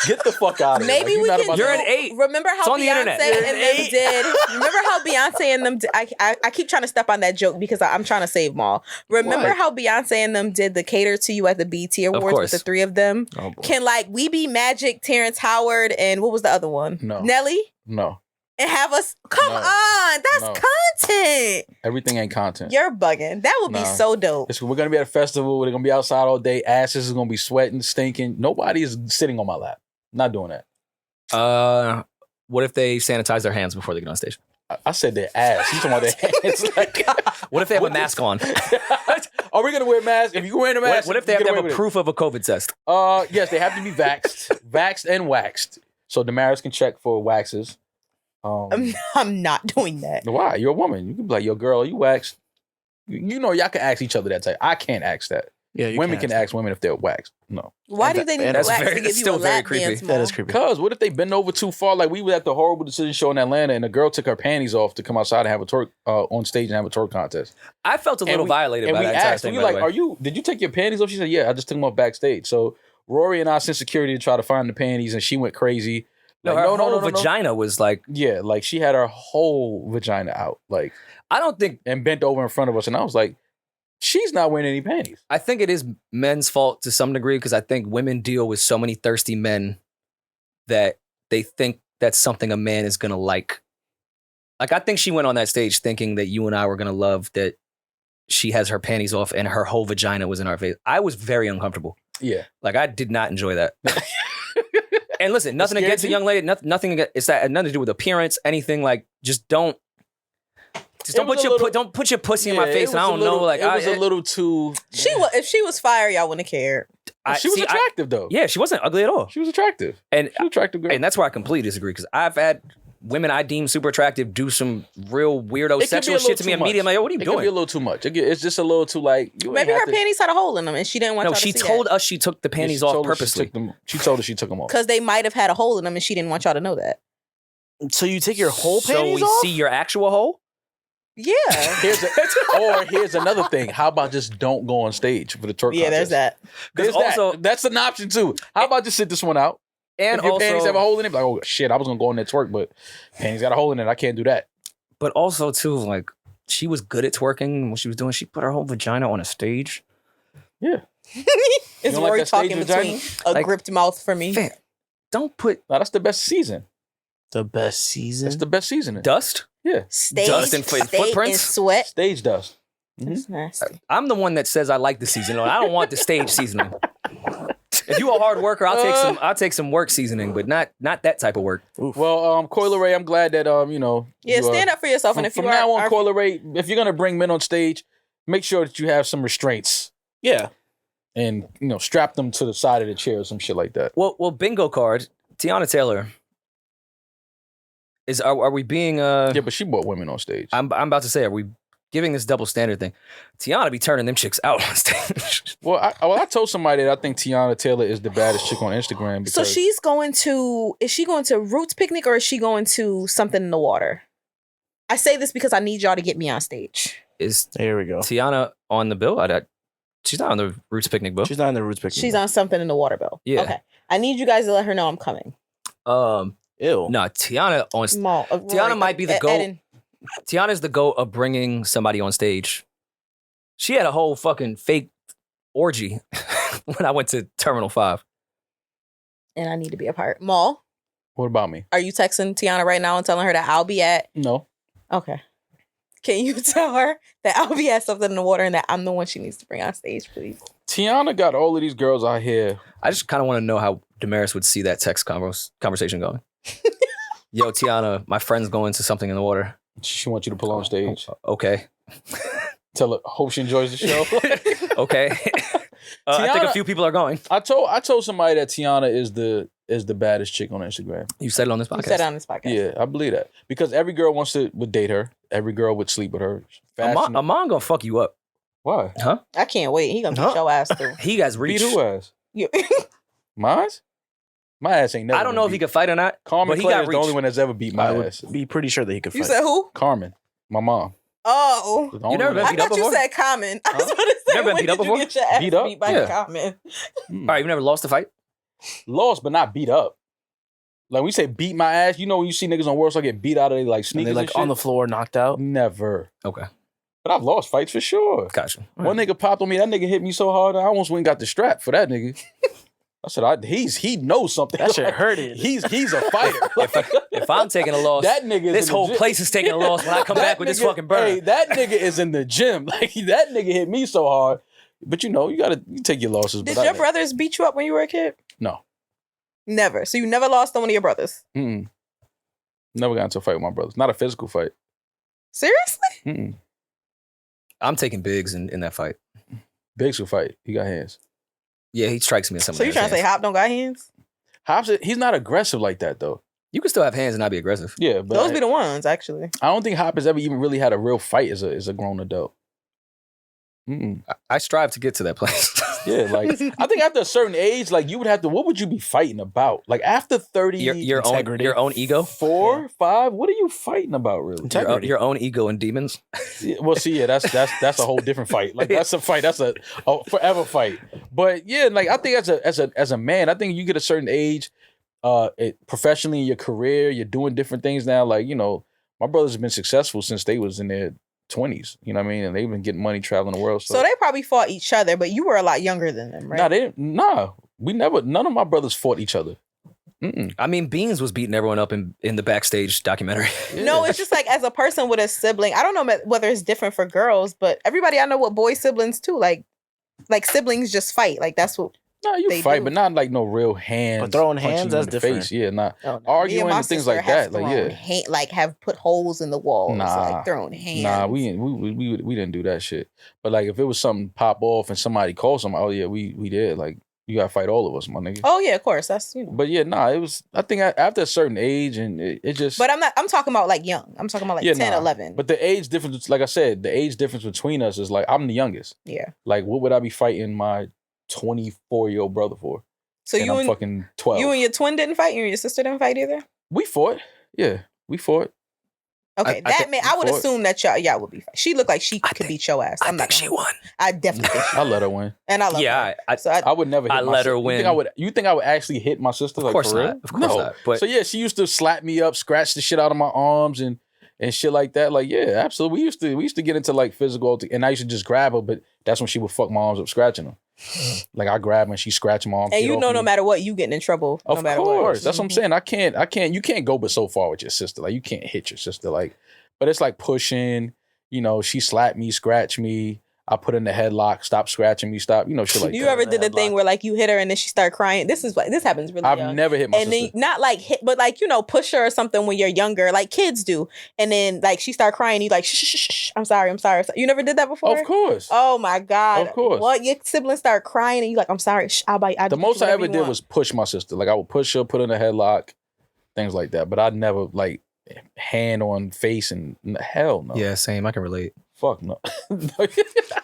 Get the fuck out of here. Maybe we can. You're an 8. Remember how Beyonce and them did? Remember how Beyonce and them did? I keep trying to step on that joke because I'm trying to save Maul. Remember how Beyonce and them did the Cater to You at the BET Awards with the 3 of them? Oh, can like we be Magic, Terrence Howard, and what was the other one? No. Nelly? No. And have us come on. That's content. Everything ain't content. You're bugging. That would be so dope. We're gonna be at a festival. We're gonna be outside all day. Asses is gonna be sweating, stinking. Nobody is sitting on my lap. Not doing that. What if they sanitize their hands before they get on stage? I said their ass. You talking about their hands? Like, what if they have a mask on? Are we gonna wear masks? If you wearing a mask, what if they have to have a proof of a COVID test? Yes, they have to be vaxxed and waxed. So Demaris can check for waxes. I'm not doing that. Why? You're a woman. You can be like, yo, girl, you waxed. You know, y'all can ask each other that type. I can't ask that. Yeah, women can ask women if they're waxed. No. Why do they need wax to give you a lap dance? That is creepy. Because what if they bend over too far? Like we were at the Horrible Decision show in Atlanta, and a girl took her panties off to come outside and have a twerk on stage and have a twerk contest. I felt a little violated by that entire thing. We like, did you take your panties off? She said, yeah, I just took them off backstage. So Rory and I sent security to try to find the panties, and she went crazy. Like, her whole vagina was like... Yeah, like she had her whole vagina out. Like I don't think... And bent over in front of us, and I was like, she's not wearing any panties. I think it is men's fault to some degree because I think women deal with so many thirsty men that they think that's something a man is going to like. Like, I think she went on that stage thinking that you and I were going to love that she has her panties off and her whole vagina was in our face. I was very uncomfortable. Yeah. Like, I did not enjoy that. And listen, nothing against a young lady. Nothing against, it's that nothing to do with appearance, anything. Like, just don't. Just don't put your pussy in my face, and I don't know. Like, it was a little too. If she was fire, y'all wouldn't have cared. She was attractive though. Yeah, she wasn't ugly at all. She was attractive. And she was attractive girl. And that's where I completely disagree because I've had women I deem super attractive do some real weirdo sexual shit to me immediately. I'm like, yo, what are you doing? It could be a little too much. It's just a little too like. Maybe her panties had a hole in them, and she didn't want. No, she told us she took the panties off purposely. She told us she took them off because they might have had a hole in them, and she didn't want y'all to know that. So you take your whole panties off? So we see your actual hole? Yeah. Here's another thing. How about just don't go on stage for the twerk contest? There's that. That's an option too. How about just sit this one out? And if your panties have a hole in it, like, oh shit, I was gonna go on that twerk, but panties got a hole in it. I can't do that. But also too, like, she was good at twerking. What she was doing, she put her whole vagina on a stage. Yeah. Is Rory like talking between a gripped mouth for me? Fam, don't put... No, that's the best season. The best season? That's the best season. Dust? Yeah. Stage, dust and footprints? And sweat. Stage dust. That's nasty. I'm the one that says I like the seasoning. I don't want the stage seasoning. If you a hard worker, I'll take some work seasoning, but not that type of work. Oof. Well, Coil Ray, I'm glad that Yeah, stand up for yourself. And if from you now on, Coil Ray, if you're gonna bring men on stage, make sure that you have some restraints. Yeah. And strap them to the side of the chair or some shit like that. Well, bingo card. Teyana Taylor. Are we being Yeah, but she brought women on stage. I'm about to say, are we giving this double standard thing? Teyana be turning them chicks out on stage. Well, I told somebody that I think Teyana Taylor is the baddest chick on Instagram. So she's going to, is she going to Roots Picnic or is she going to something in the water? I say this because I need y'all to get me on stage. Here we go. Teyana on the bill? She's not on the Roots Picnic bill. She's not on the Roots Picnic. She's on something in the water bill. Yeah. Okay. I need you guys to let her know I'm coming. Ew. No, Teyana on Teyana might be the GOAT. Tiana's the GOAT of bringing somebody on stage. She had a whole fucking fake orgy when I went to Terminal 5. And I need to be a part. Maul, What about me? are you texting Teyana right now and telling her that I'll be at? No. Okay. Can you tell her that I'll be at something in the water and that I'm the one she needs to bring on stage, please? Teyana got all of these girls out here. I just kind of want to know how Demaris would see that text conversation going. Yo, Teyana, my friend's going to something in the water. She wants you to pull on stage. Okay. Tell her, hope she enjoys the show. Okay. I think a few people are going. I told somebody that Teyana is the baddest chick on Instagram. You said it on this podcast. You said it on this podcast. Yeah, I believe that. Because every girl would date her. Every girl would sleep with her. Amon gonna fuck you up. Why? Huh? I can't wait. He gonna beat your ass through. He guys reach. Beat who ass? You. Mine? My ass ain't never. I don't know if he could fight or not. Carmen but Clay he got is the only one that's ever beat my I would ass. be pretty sure that he could fight. You said who? Carmen, my mom. Oh. You never been I beat up thought you before? said Common. I was about to say, Never been when beat up did you before? get your ass Beat up? beat by Yeah. Common? All right, you never lost a fight? Lost, but not beat up. Like when you say beat my ass, you know when you see niggas on World Star get beat out of their like And sneakers they and like shit? on the floor, knocked out. Never. Okay. But I've lost fights for sure. Gotcha. One nigga popped on me. That nigga hit me so hard I almost went and got the strap for that nigga. I said, he knows something. That shit hurted. He's a fighter. If I'm taking a loss, That nigga is this in the whole gym. place is taking a loss when I come That back with this nigga- fucking burn. Hey, that nigga is in the gym. Like that nigga hit me so hard. But you take your losses. Did but your brothers beat you up when you were a kid? No. Never. So you never lost to one of your brothers? Mm-mm. Never got into a fight with my brothers. Not a physical fight. Seriously? Mm-mm. I'm taking Biggs in that fight. Biggs will fight. He got hands. Yeah, he strikes me as something. So you trying to say Hop don't got hands? Hobbs, he's not aggressive like that though. You can still have hands and not be aggressive. Yeah, but Those be the ones, actually. I don't think Hop has ever even really had a real fight as a grown adult. Mm-mm. I strive to get to that place. Yeah, like I think after a certain age, like you would have to. What would you be fighting about? Like after 30, your own ego, 4, 5. What are you fighting about, really? your own ego and demons. Yeah, well, see, yeah, that's a whole different fight. Like that's a fight. That's a forever fight. But yeah, like I think as a man, I think you get a certain age, professionally in your career, you're doing different things now. Like my brothers have been successful since they was in their 20s. You know what I mean? And they've been getting money traveling the world. So they probably fought each other, but you were a lot younger than them, right? Nah, they didn't. Nah, we never. None of my brothers fought each other. Mm-mm. I mean, Beans was beating everyone up in the backstage documentary. No, it's just like as a person with a sibling, I don't know whether it's different for girls, but everybody I know with boy siblings too, like siblings just fight. Like that's what. No, you they fight, do. but not like no real hands. But throwing punching hands, you that's in the different. face. Yeah, not Oh, no. arguing Me my and things sister like have that. Like thrown have put holes in the walls, like throwing hands. Nah, we didn't do that shit. But like if it was something pop off and somebody called somebody, oh yeah, we did. Like you gotta fight all of us, my nigga. Oh yeah, of course. That's But yeah, nah, it was. I think after a certain age, and it just. But I'm talking about like young. I'm talking about like 10, 11. But the age difference, like I said, the age difference between us is like I'm the youngest. Yeah. Like what would I be fighting my 24-year-old brother for? So and I'm fucking 12. You and your twin didn't fight. You and your sister didn't fight either. We fought. Yeah, we fought. Okay, I would assume that y'all would be fighting. She looked like she could beat your ass. I think she won. I definitely think she I let her win. And I love her. I would never hit I my let sister. her win. You think I would actually hit my sister? Of Like, course for real? not. Of course not. But so yeah, she used to slap me up, scratch the shit out of my arms, and and shit like that. Like, yeah, absolutely. We used to get into like physical, and I used to just grab her, but that's when she would fuck my arms up, scratching them. Like I grab her and she scratch my arms. And you know, no matter what, you getting in trouble. Of no matter course, what. That's what I'm saying. I can't. You can't go but so far with your sister. Like you can't hit your sister. Like, but it's like pushing. You know, she slapped me, scratched me. I put her in the headlock, stop scratching me, stop, you know, shit like that. You ever did the thing where like you hit her and then she started crying? This happens really young. I've never hit my sister. And then not like hit, but like, you know, push her or something when you're younger, like kids do. And then like she started crying, you like, shh, I'm sorry. You never did that before? Of course. Oh my God. Of course. What? Your siblings start crying and you like, I'm sorry. Shh, the most I ever did was push my sister. Like I would push her, put her in a headlock, things like that. But I'd never like hand on face and hell no. Yeah, same. I can relate. Fuck no.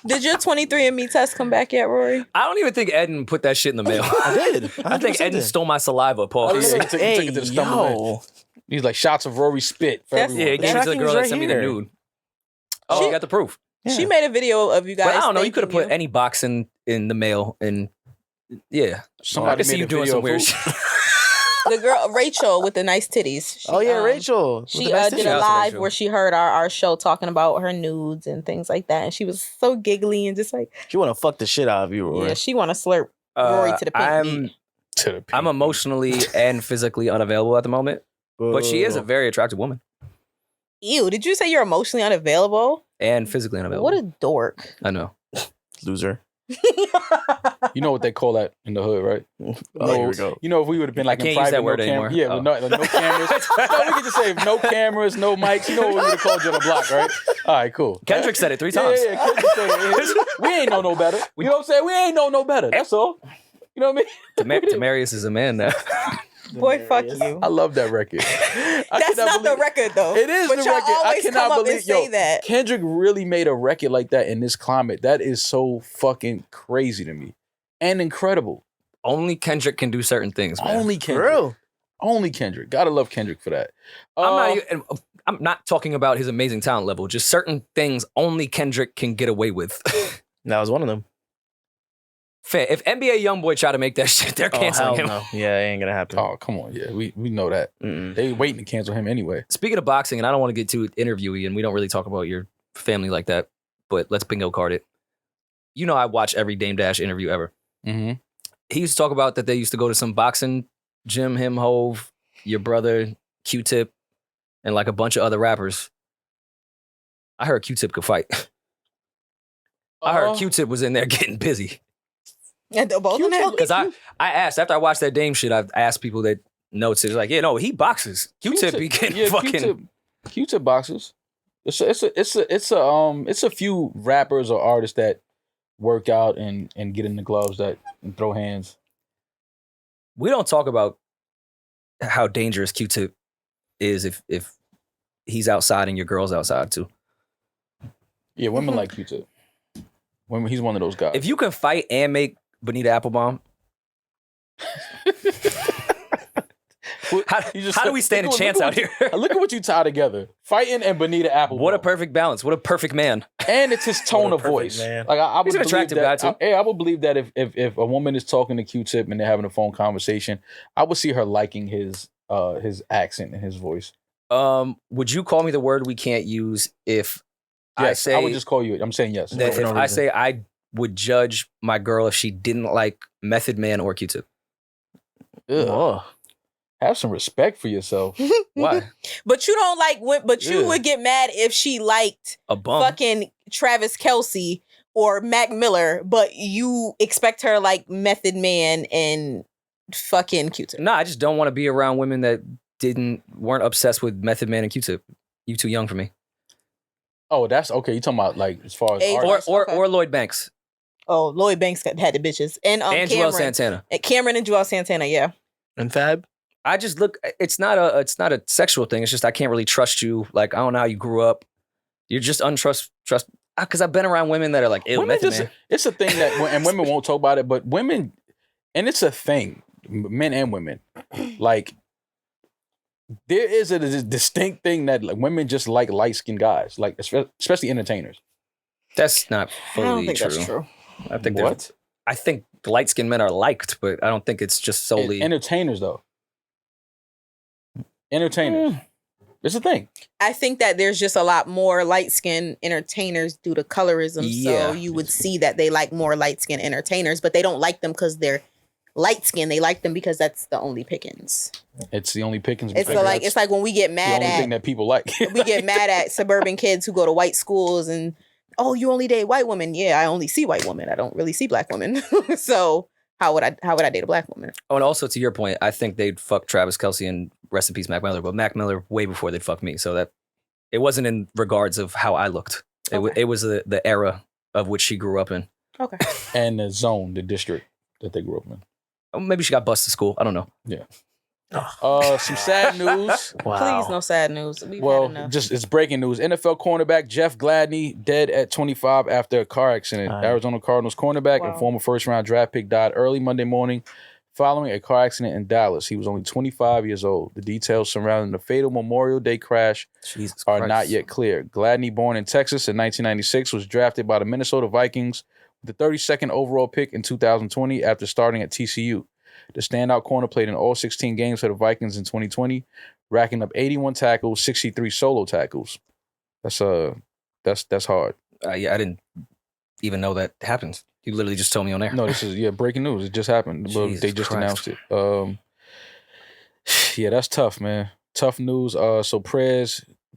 Did your 23andMe test come back yet, Rory? I don't even think Eddin put that shit in the mail. I did. I think Eddin stole my saliva, Paul. He took it to the stomach. He's like shots of Rory spit. Yeah, he gave it to the girl that sent me the nude. Oh, you got the proof. Yeah. She made a video of you guys. But I don't know. You could have put any box in the mail, and yeah, somebody I could see you doing some weird shit. The girl Rachel with the nice titties. Rachel. She did a live where she heard our show talking about her nudes and things like that, and she was so giggly and just like she want to fuck the shit out of you, Rory. Yeah, she want to slurp Rory to the pink. I'm emotionally and physically unavailable at the moment, but she is a very attractive woman. Ew! Did you say you're emotionally unavailable? And physically unavailable. What a dork! I know. Loser. You know what they call that in the hood, right? Here we go. You know, if we would have been like in private, that word anymore. Yeah, with no cameras. No, we could just say no cameras, no mics. You know what we would have called you on the block, right? All right, cool. Kendrick said it 3 times. Yeah, Kendrick said it. We ain't know no better. You know what I'm saying? We ain't know no better. That's all. You know what I mean? Demaris is a man now. Boy, fuck you. I love that record. That's not the record, though. It is but the y'all record. Always I cannot come believe up and say that. Kendrick really made a record like that in this climate. That is so fucking crazy to me. And incredible. Only Kendrick can do certain things, man. Only Kendrick. Real. Only Kendrick. Gotta love Kendrick for that. I'm not talking about his amazing talent level. Just certain things only Kendrick can get away with. That was one of them. Fair. If NBA YoungBoy try to make that shit, they're canceling him. No. Yeah, it ain't gonna happen. Oh, come on. Yeah, we know that. They waiting to cancel him anyway. Speaking of boxing, and I don't want to get too interviewy, and we don't really talk about your family like that, but let's bingo card it. You know I watch every Dame Dash interview ever. Mm-hmm. He used to talk about that they used to go to some boxing gym, him, Hove, your brother, Q-Tip, and like a bunch of other rappers. I heard Q-Tip could fight. I heard Q-Tip was in there getting busy. Because I asked, after I watched that Dame shit, I've asked people that know, it's like, yeah, no, he boxes. Q-Tip he can fucking... Q-Tip boxes. It's a few rappers or artists that work out and get in the gloves and throw hands. We don't talk about how dangerous Q-Tip is if he's outside and your girl's outside too. Yeah, women like Q-Tip. Women, he's one of those guys. If you can fight and make Bonita Applebomb, how do we stand a chance out here? Look at what you tie together. Fighting and Bonita Applebomb. What a perfect balance. What a perfect man. And it's his tone of voice. Man. Like I He's an attractive guy too. I would believe that if a woman is talking to Q-Tip and they're having a phone conversation, I would see her liking his accent and his voice. Would you call me the word we can't use if yes, I would just call you. I'm saying yes. If I say I would judge my girl if she didn't like Method Man or Q-Tip. Ugh. Have some respect for yourself. Why? But you don't like. But you would get mad if she liked a bum. Fucking Travis Kelce or Mac Miller, but you expect her like Method Man and fucking Q-Tip. Nah, I just don't want to be around women that weren't obsessed with Method Man and Q-Tip. You too young for me. Oh, that's okay. You talking about like as far as or Lloyd Banks. Oh, Lloyd Banks had the bitches and Joel Santana. Cameron and Joel Santana, yeah. And Fab. I just look. It's not a sexual thing. It's just I can't really trust you. Like I don't know how you grew up. You're just trust. Because I've been around women that are like, ew, Method Man. It's a thing that and women won't talk about it, but women, and it's a thing, men and women, like. There is a distinct thing that like women just like light-skinned guys, like especially entertainers. That's not fully I don't think true. that's true. I think what? I think light-skinned men are liked, but I don't think it's just solely entertainers though. Entertainers. It's a thing. I think that there's just a lot more light-skinned entertainers due to colorism. Yeah. So you would see that they like more light-skinned entertainers, but they don't like them because they're light-skinned. They like them because that's the only pickings. It's the only pickings. It's like when we get mad the only thing that people like. we get mad at suburban kids who go to white schools and, oh, you only date white women. Yeah, I only see white women. I don't really see black women. So how would I date a black woman? Oh, and also to your point, I think they'd fuck Travis Kelce and rest in peace Mac Miller, but Mac Miller way before they'd fuck me. So that it wasn't in regards of how I looked. It was the era of which she grew up in. Okay. And the zone, the district that they grew up in. Maybe she got bused to school. I don't know. Yeah. Some sad news. Wow. Please, no sad news. We've had Well, enough. it's breaking news. NFL cornerback Jeff Gladney dead at 25 after a car accident. Arizona Cardinals cornerback and former first-round draft pick died early Monday morning following a car accident in Dallas. He was only 25 years old. The details surrounding the fatal Memorial Day crash are not yet clear. Gladney, born in Texas in 1996, was drafted by the Minnesota Vikings with the 32nd overall pick in 2020 after starting at TCU. The standout corner played in all 16 games for the Vikings in 2020, racking up 81 tackles, 63 solo tackles. That's hard. Yeah, I didn't even know that happened. You literally just told me on air. No, this is breaking news. It just happened. They just announced it. Yeah, that's tough, man. Tough news. So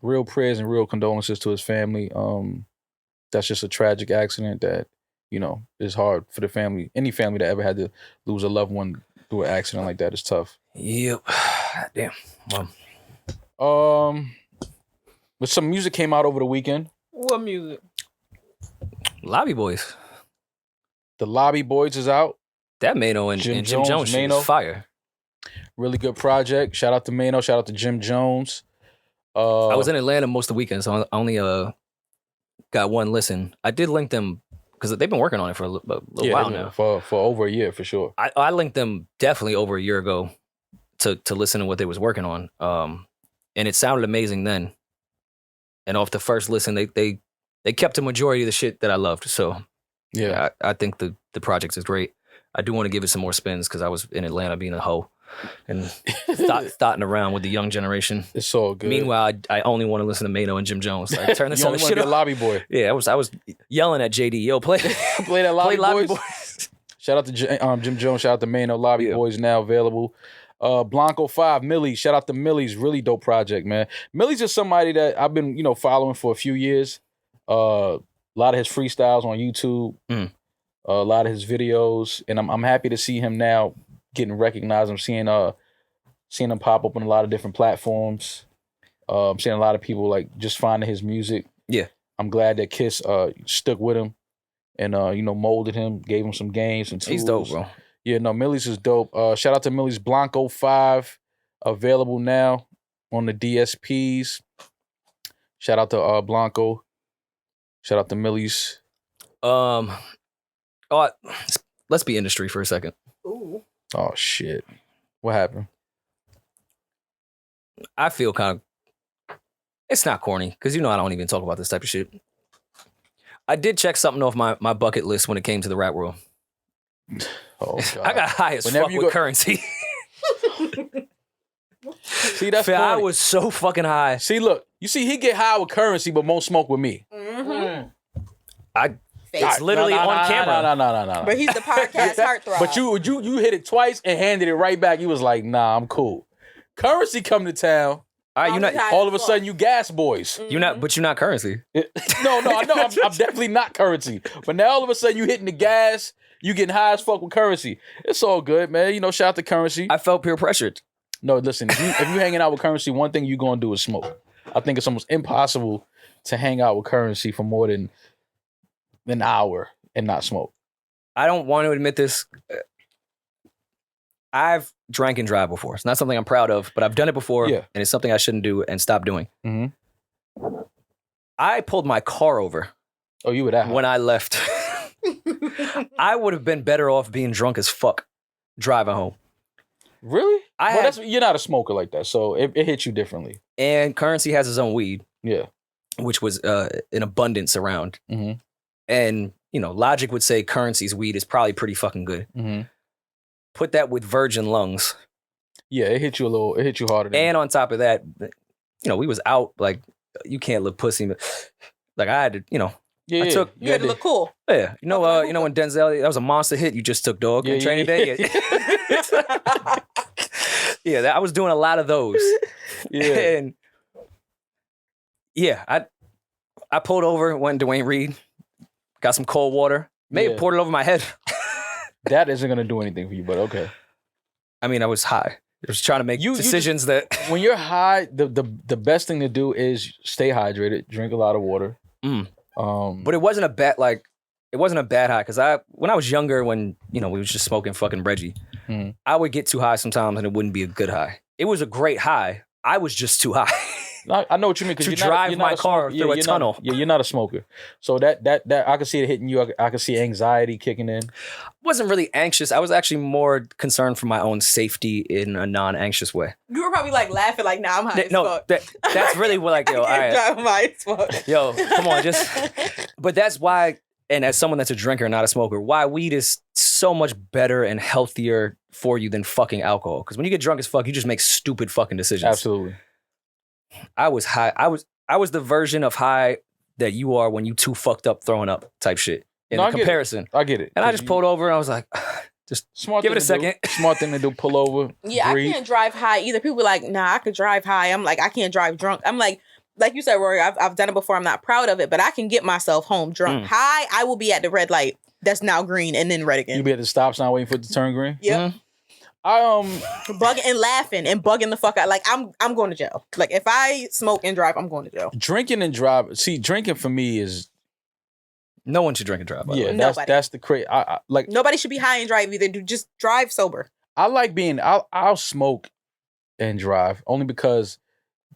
real prayers and real condolences to his family. That's just a tragic accident that, is hard for the family. Any family that ever had to lose a loved one through an accident like that is tough. Yep. Damn. Well. But some music came out over the weekend. What music? Lobby Boys. The Lobby Boys is out. That Mano and Jim Jones shit is fire. Really good project. Shout out to Mano. Shout out to Jim Jones. I was in Atlanta most of the weekend, so I only got one listen. I did link them because they've been working on it for a little while now. For over a year, for sure. I linked them definitely over a year ago to listen to what they was working on. And it sounded amazing then. And off the first listen, they kept the majority of the shit that I loved. So yeah, I think the project is great. I do want to give it some more spins because I was in Atlanta being a hoe and thotting around with the young generation. It's all good. Meanwhile, I only want to listen to Mano and Jim Jones. Like, turn this other shit up. Lobby Boy. Yeah, I was yelling at JD. Yo, play that Lobby Boys. Shout out to Jim Jones. Shout out to Mano. Lobby Boys now available. Blanco 5, Millie. Shout out to Millie's really dope project, man. Millie's just somebody that I've been, following for a few years. A lot of his freestyles on YouTube. A lot of his videos, and I'm happy to see him now getting recognized. I'm seeing him pop up on a lot of different platforms. I'm seeing a lot of people like just finding his music. Yeah, I'm glad that Kiss stuck with him and molded him, gave him some games and tools. He's dope, bro. Yeah, no, Millie's is dope. Shout out to Millie's Blanco 5, available now on the DSPs. Shout out to Blanco. Shout out to Millie's. Let's be industry for a second. Ooh. Oh shit! What happened? I feel kind of. It's not corny because I don't even talk about this type of shit. I did check something off my bucket list when it came to the rap world. Oh God! I got high as fuck with Currency. See, that's I was so fucking high. See, look, you see, he get high with Currency, but won't smoke with me. Mm-hmm. It's literally on camera. No. But he's the podcast heartthrob. But you hit it twice and handed it right back. You was like, nah, I'm cool. Currency come to town. All right, you're not. All of a sudden, you gas boys. You're not, but you're not Currency. No, I know. I'm definitely not Currency. But now all of a sudden, you hitting the gas. You getting high as fuck with Currency. It's all good, man. Shout out to Currency. I felt peer pressured. No, listen. If you hanging out with Currency, one thing you gonna do is smoke. I think it's almost impossible to hang out with Currency for more than an hour and not smoke. I don't want to admit this. I've drank and drive before. It's not something I'm proud of, but I've done it before, and it's something I shouldn't do and stop doing. Mm-hmm. I pulled my car over. Oh, you were that high. When I left. I would have been better off being drunk as fuck driving home. Really? You're not a smoker like that, so it hits you differently. And Currency has his own weed. Yeah. Which was in abundance around. Mm-hmm. And, logic would say Currency's weed is probably pretty fucking good. Mm-hmm. Put that with virgin lungs. Yeah, it hit you harder. And on top of that, we was out, like, you can't look pussy. But, like, I had to, you had to look cool. Yeah. When Denzel, that was a monster hit, you just took dog on training day. Yeah, I was doing a lot of those. Yeah. And I pulled over, went to Dwayne Reed, got some cold water, poured it over my head. That isn't going to do anything for you, but okay. I mean, I was high. I was trying to make decisions that... When you're high, the best thing to do is stay hydrated, drink a lot of water. But it wasn't a bad high, because when I was younger, when, we was just smoking fucking Reggie, I would get too high sometimes and it wouldn't be a good high. It was a great high. I was just too high. I know what you mean. To drive my car through a tunnel. You're not a smoker. So that I can see it hitting you. I can see anxiety kicking in. I wasn't really anxious. I was actually more concerned for my own safety in a non-anxious way. You were probably like laughing like, nah, I'm high as fuck. That's really what, like, yo, all right. I'm high as fuck. Yo, come on, but that's why, and as someone that's a drinker, not a smoker, why weed is so much better and healthier for you than fucking alcohol. Because when you get drunk as fuck, you just make stupid fucking decisions. Absolutely. I was high. I was the version of high that you are when you too fucked up throwing up type shit. In comparison. I get it. And I just pulled over and I was like, just give it a second. Smart thing to do, pull over. Yeah, breathe. I can't drive high either. People be like, nah, I could drive high. I'm like, I can't drive drunk. I'm like you said, Rory, I've done it before. I'm not proud of it, but I can get myself home drunk. High, I will be at the red light that's now green and then red again. You be at the stop sign waiting for it to turn green? Yep. Bugging and laughing and bugging the fuck out. Like, I'm going to jail. Like, if I smoke and drive, I'm going to jail. Drinking and drive. See, drinking for me is... No one should drink and drive. By the way. That's the crazy. Like, nobody should be high and drive either. Just drive sober. I like being... I'll smoke and drive only because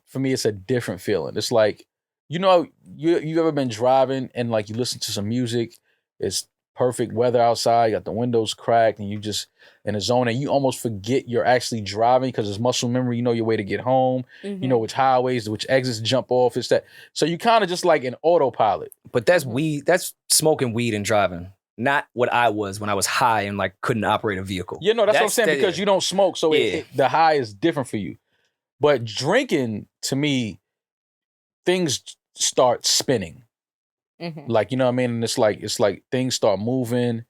for me it's a different feeling. It's like, you ever been driving and like you listen to some music, it's perfect weather outside, you got the windows cracked, and you just in a zone, and you almost forget you're actually driving because it's muscle memory. You know your way to get home. You know which highways, which exits jump off. It's that. So you kind of just like an autopilot. But that's weed. That's smoking weed and driving. Not what I was when I was high and like couldn't operate a vehicle. Yeah, no, that's what I'm saying, because you don't smoke, so the high is different for you. But drinking, to me, things start spinning. Like, you know what I mean? And it's like things start moving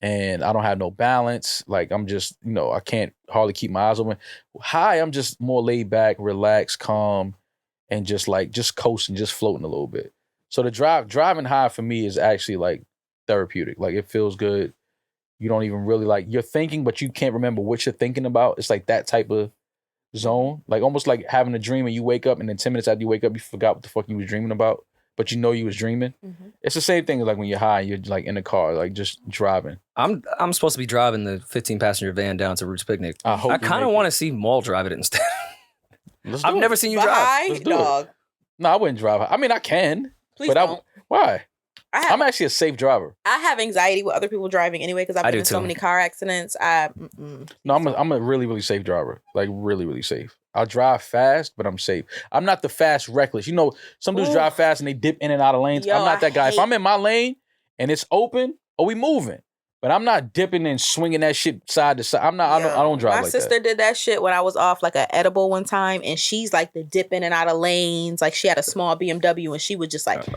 and I don't have no balance. Like, I'm just, I can't hardly keep my eyes open. High, I'm just more laid back, relaxed, calm, and just coasting, just floating a little bit. So the driving high for me is actually like therapeutic. Like, it feels good. You don't even really you're thinking, but you can't remember what you're thinking about. It's like that type of zone. Like, almost like having a dream and you wake up and then 10 minutes after you wake up, you forgot what the fuck you was dreaming about. But you know you was dreaming. It's the same thing as like when you're high, you're like in the car, like just driving. I'm supposed to be driving the 15-passenger van down to Roots Picnic. I kind of want to see Maul drive it instead. I've never seen you drive. Let's do it. No, I wouldn't drive. I mean, I can. Please don't. Why? I'm actually a safe driver. I have anxiety with other people driving anyway because I've been in so many car accidents. No, I'm a really, really safe driver. Like, really, really safe. I'll drive fast, but I'm safe. I'm not the fast reckless. Some dudes drive fast and they dip in and out of lanes. I'm not that guy. If I'm in my lane and it's open, we moving. But I'm not dipping and swinging that shit side to side. I don't drive like that. My sister did that shit when I was off like an edible one time, and she's like the dip in and out of lanes. Like, she had a small BMW, and she would just like in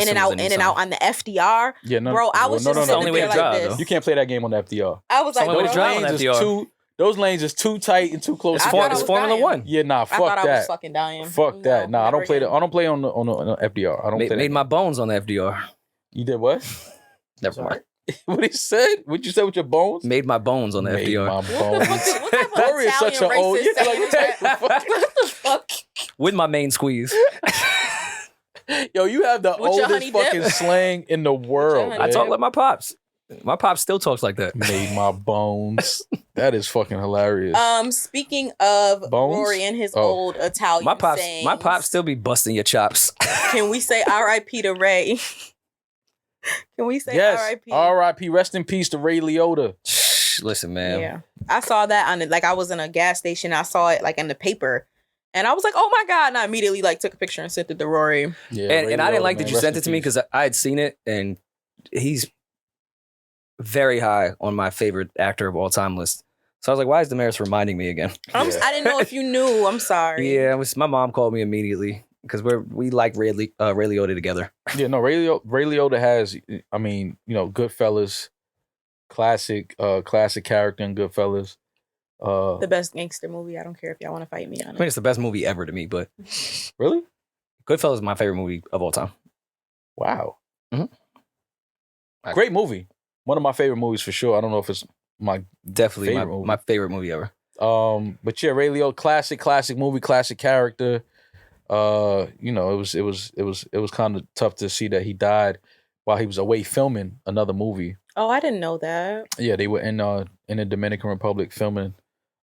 and out on the FDR. Yeah, no, bro, I was just the only way to drive. You can't play that game on the FDR. I was like, those lanes is too tight and too close. It's Formula One. Yeah, nah, fuck that. I thought I was fucking dying. Fuck that. Nah, I don't play that. I don't play on the FDR. I don't play that. Made my bones on the FDR. You did what? Never mind. What he said? What you said with your bones? Made my bones on the FDR. My bones. What type of Rory is such an old. What the fuck? With my main squeeze. Yo, you have the oldest fucking slang in the world. I talk like my pops. My pops still talks like that. Made my bones. That is fucking hilarious. Speaking of bones? Rory and his old Italian sayings, my pops still be busting your chops. Can we say R.I.P. to Ray? Can we say R.I.P.? R.I.P. Rest in peace to Ray Liotta. Listen, man. Yeah, I saw that on it. Like, I was in a gas station. I saw it like in the paper. And I was like, oh my God. And I immediately like took a picture and sent it to Rory. Yeah, and I didn't like that you sent it to me because I had seen it and he's very high on my favorite actor of all time list. So I was like, why is Demaris reminding me again? I didn't know if you knew. I'm sorry. Yeah, my mom called me immediately because we like Ray Liotta together. Yeah, no, Ray Liotta has, I mean, you know, Goodfellas, classic character in Goodfellas. The best gangster movie. I don't care if y'all want to fight me on it. I mean, it's the best movie ever to me, but really, Goodfellas is my favorite movie of all time. Wow. Mm-hmm. Great movie. One of my favorite movies for sure. I don't know if it's my my favorite movie ever. But yeah, Ray Liotta, classic movie, classic character. You know, it was kind of tough to see that he died while he was away filming another movie. Oh, I didn't know that. Yeah, they were in the Dominican Republic filming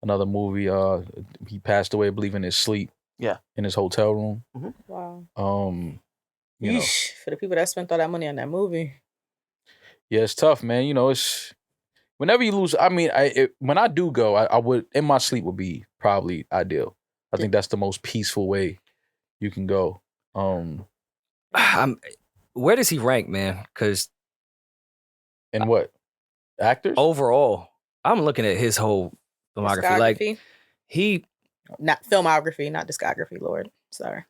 another movie. He passed away, I believe, in his sleep. Yeah, in his hotel room. Mm-hmm. Wow. You know. For the people that spent all that money on that movie. Yeah, it's tough, man. You know, it's whenever you lose. I mean, when I do go, I would in my sleep would be probably ideal. I think that's the most peaceful way you can go. Where does he rank, man? Because in what actors overall, I'm looking at his whole filmography. Like he, not filmography, not discography. Lord, sorry.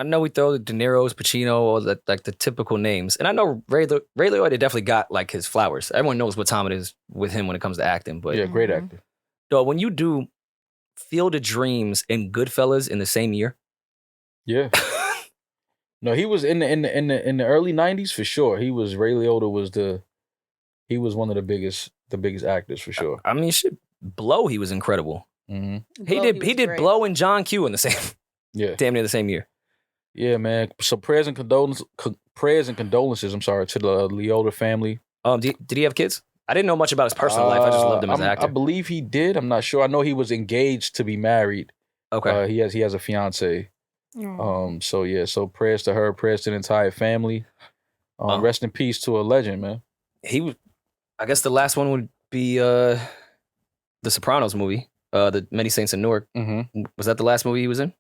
I know we throw the De Niro's, Pacino, or the typical names, and I know Ray Liotta definitely got like his flowers. Everyone knows what time it is with him when it comes to acting. But yeah, great actor. Though when you do Field of Dreams and Goodfellas in the same year, yeah. No, he was in the early '90s for sure. Ray Liotta was one of the biggest actors for sure. I mean, shit, Blow, he was incredible. Mm-hmm. He did Blow and John Q in the same, damn near the same year. Yeah, man. So prayers and condolences. I'm sorry, to the Liotta family. Did he have kids? I didn't know much about his personal life. I just loved him as an actor. I believe he did. I'm not sure. I know he was engaged to be married. Okay. He has a fiance. So yeah. So prayers to her. Prayers to the entire family. Rest in peace to a legend, man. I guess the last one would be the Sopranos movie. The Many Saints in Newark. Mm-hmm. Was that the last movie he was in?